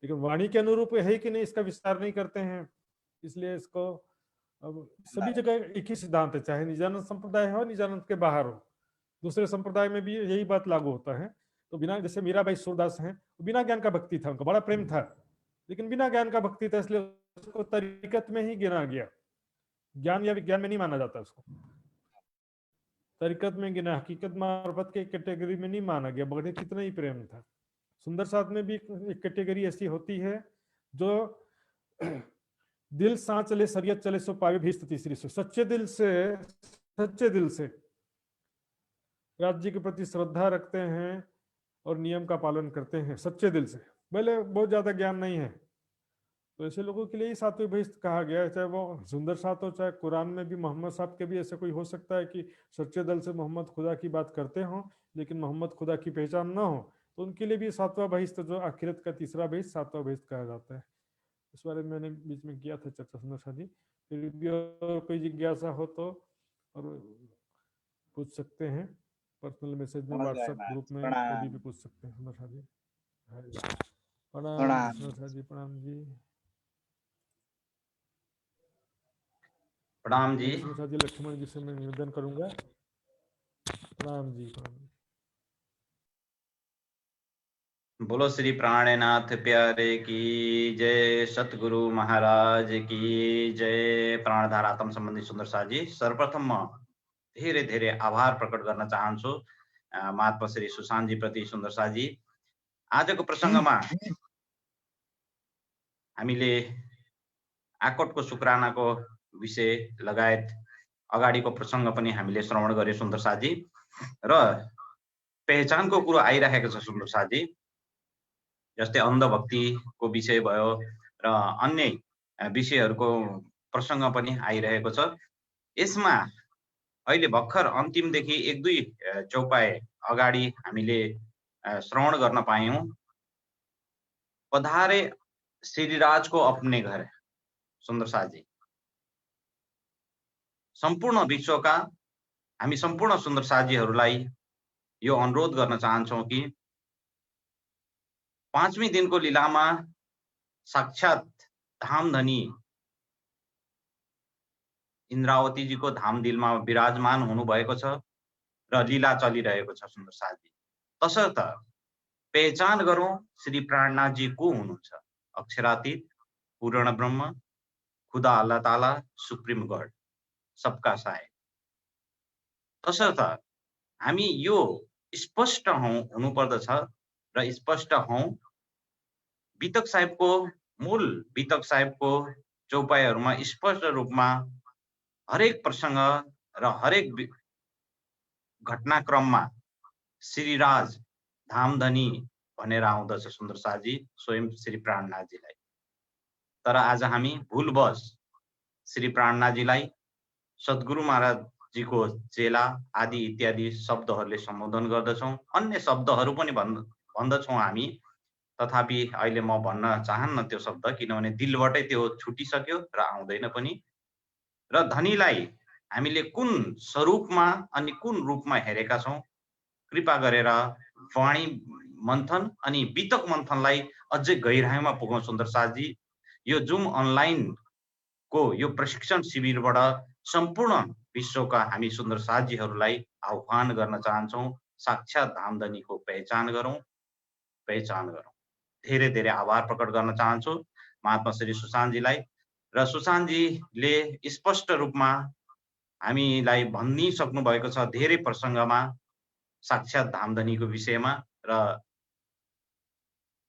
लेकिन वाणी के अनुरूप है कि नहीं, इसका विस्तार नहीं करते हैं। इसलिए इसको अब सभी जगह एक ही सिद्धांत है, चाहे निजानंद संप्रदाय हो, निजानंद के बाहर हो, दूसरे संप्रदाय में भी यही बात लागू होता है। तो बिना, जैसे मीराबाई सूरदास हैं, बिना ज्ञान का भक्ति था, उनका बड़ा प्रेम था, लेकिन बिना ज्ञान का भक्ति था, इसलिए उसको तरीकत में ही गिना गया। ज्ञान या विज्ञान में नहीं माना जाता उसको, तरीकत में गिना, हकीकत मार्फत के कैटेगरी में नहीं माना गया, बगैर कितना ही प्रेम था। सुंदर साथ में भी एक कैटेगरी ऐसी होती है जो दिल सा चले शरीयत चले सो पावे भी तीसरी सो, सच्चे दिल से राज्य के प्रति श्रद्धा रखते हैं और नियम का पालन करते हैं सच्चे दिल से, भले बहुत ज्यादा ज्ञान नहीं है। तो ऐसे लोगों के लिए ही सातवें बहिष्ठ कहा गया है, चाहे वो सुंदर साथ हो, चाहे कुरान में भी मोहम्मद साहब के भी ऐसे कोई हो सकता है कि सच्चे दिल से मोहम्मद खुदा की बात करते हो, लेकिन मोहम्मद खुदा की पहचान ना हो, तो उनके लिए भी सातवां बहिष्ठ, जो आखिरत का तीसरा बहिष्ठ, सातवां बहिष्ठ कहा जाता है। इस बारे में मैंने बीच में किया था चर्चा सुंदर साथ जी। फिर भी और कोई जिज्ञासा हो तो और पूछ सकते हैं, पर्सनल मैसेज में, व्हाट्सएप ग्रुप में कभी भी पूछ सकते हैं सुंदर साथ जी। प्रणाम सुंदर साथ जी। प्रणाम जी। प्रणाम जी। जी लक्ष्मण जी से मैं निवेदन करूंगा। प्रणाम जी। बोलो श्री प्राणनाथ प्यारे की जय, सतगुरु महाराज की जय। प्राणधारात्म सम्बन्धी सुंदर साजी, सर्वप्रथम म धेरै धेरै आभार प्रकट गर्न चाहन्छु महात्मा श्री सुशान्तजी प्रति। सुंदर साजी, आजको प्रसङ्गमा हामीले आकोटको शुक्रानाको विषय लगायत अगाडिको प्रसङ्ग पनि हामीले श्रवण गरे सुंदर साजी, र पहिचानको कुरो आइरहेको छ सुंदर साजी। जस्तै अन्धभक्तिको विषय भयो र अन्य विषयहरूको प्रसङ्ग पनि आइरहेको छ। यसमा अहिले भर्खर अन्तिमदेखि एक दुई चौपाई अगाडि हामीले श्रवण गर्न पायौं, पधारे श्रीराजको अपने घर। सुंदर साजी, सम्पूर्ण विश्वका हामी सम्पूर्ण सुंदर साजीहरूलाई यो अनुरोध गर्न चाहन्छौं कि पांचवीं दिनको लीलामा साक्षात धामधनी इन्द्रावती जी को धाम दिलमा विराजमान हुनुभएको छ र लीला चलिरहेको छ सुंदर साजी। तसर्थ पहचान गरौं श्री प्राणनाथ जी को हुनुहुन्छ, अक्षरातीत पूर्ण ब्रह्म, खुदा अल्लाह ताला, सुप्रीम गॉड, सबका साय। तसर्थ हामी यो स्पष्ट हुनुपर्दछ र स्पष्ट हौं। वितक साहेबको मूल वितक साहेबको चौपाईहरूमा स्पष्ट रूपमा हरेक प्रसंग र हरेक घटनाक्रममा श्रीराज धामधनी भनेर आउँदछ सुन्दर शाहजी, स्वयं श्री प्राणनाथजीलाई। तर आज हामी भूलवश श्री प्राणनाथजीलाई सद्गुरु महाराजजीको चेला आदि इत्यादि शब्दहरूले सम्बोधन गर्दछौं। अन्य शब्दहरू पनि भन्दछौं हामी, तथापि अहिले म भन्न चाहन्न त्यो शब्द, किनभने दिलबाटै त्यो छुटिसक्यो र आउँदैन पनि। र धनीलाई हामीले कुन स्वरूपमा अनि कुन रूपमा हेरेका छौं, कृपा गरेर वाणी मन्थन अनि वितक मन्थनलाई अझै गहिराइमा पुगाउँ सुन्दर शाहजी। यो जुम अनलाइन को यो प्रशिक्षण शिविरबाट सम्पूर्ण विश्वका हामी सुन्दर शाहजीहरूलाई आह्वान गर्न चाहन्छौं। साक्षात धामधनीको पहिचान गरौं। धेरै धेरै आभार प्रकट गर्न चाहन्छु महात्मा श्री सुशान्तजीलाई। र सुशान्तजीले स्पष्ट रूपमा हामीलाई भनिसक्नु भएको छ धेरै प्रसंगमा साक्षात धामधनीको विषयमा र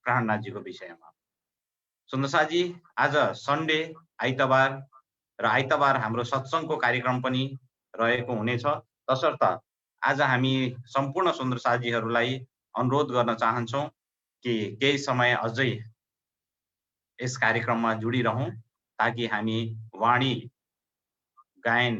प्राणनाथजीको विषयमा। सुन्दर शाहजी, आज सन्डे आइतबार र आइतबार हाम्रो सत्संगको कार्यक्रम पनि रहेको हुनेछ। तसर्थ आज हामी सम्पूर्ण सुन्दर शाहजीहरूलाई अनुरोध गर्न चाहन्छौं कि केही समय अझै यस कार्यक्रममा जुडिरहौं, ताकि हामी वाणी गायन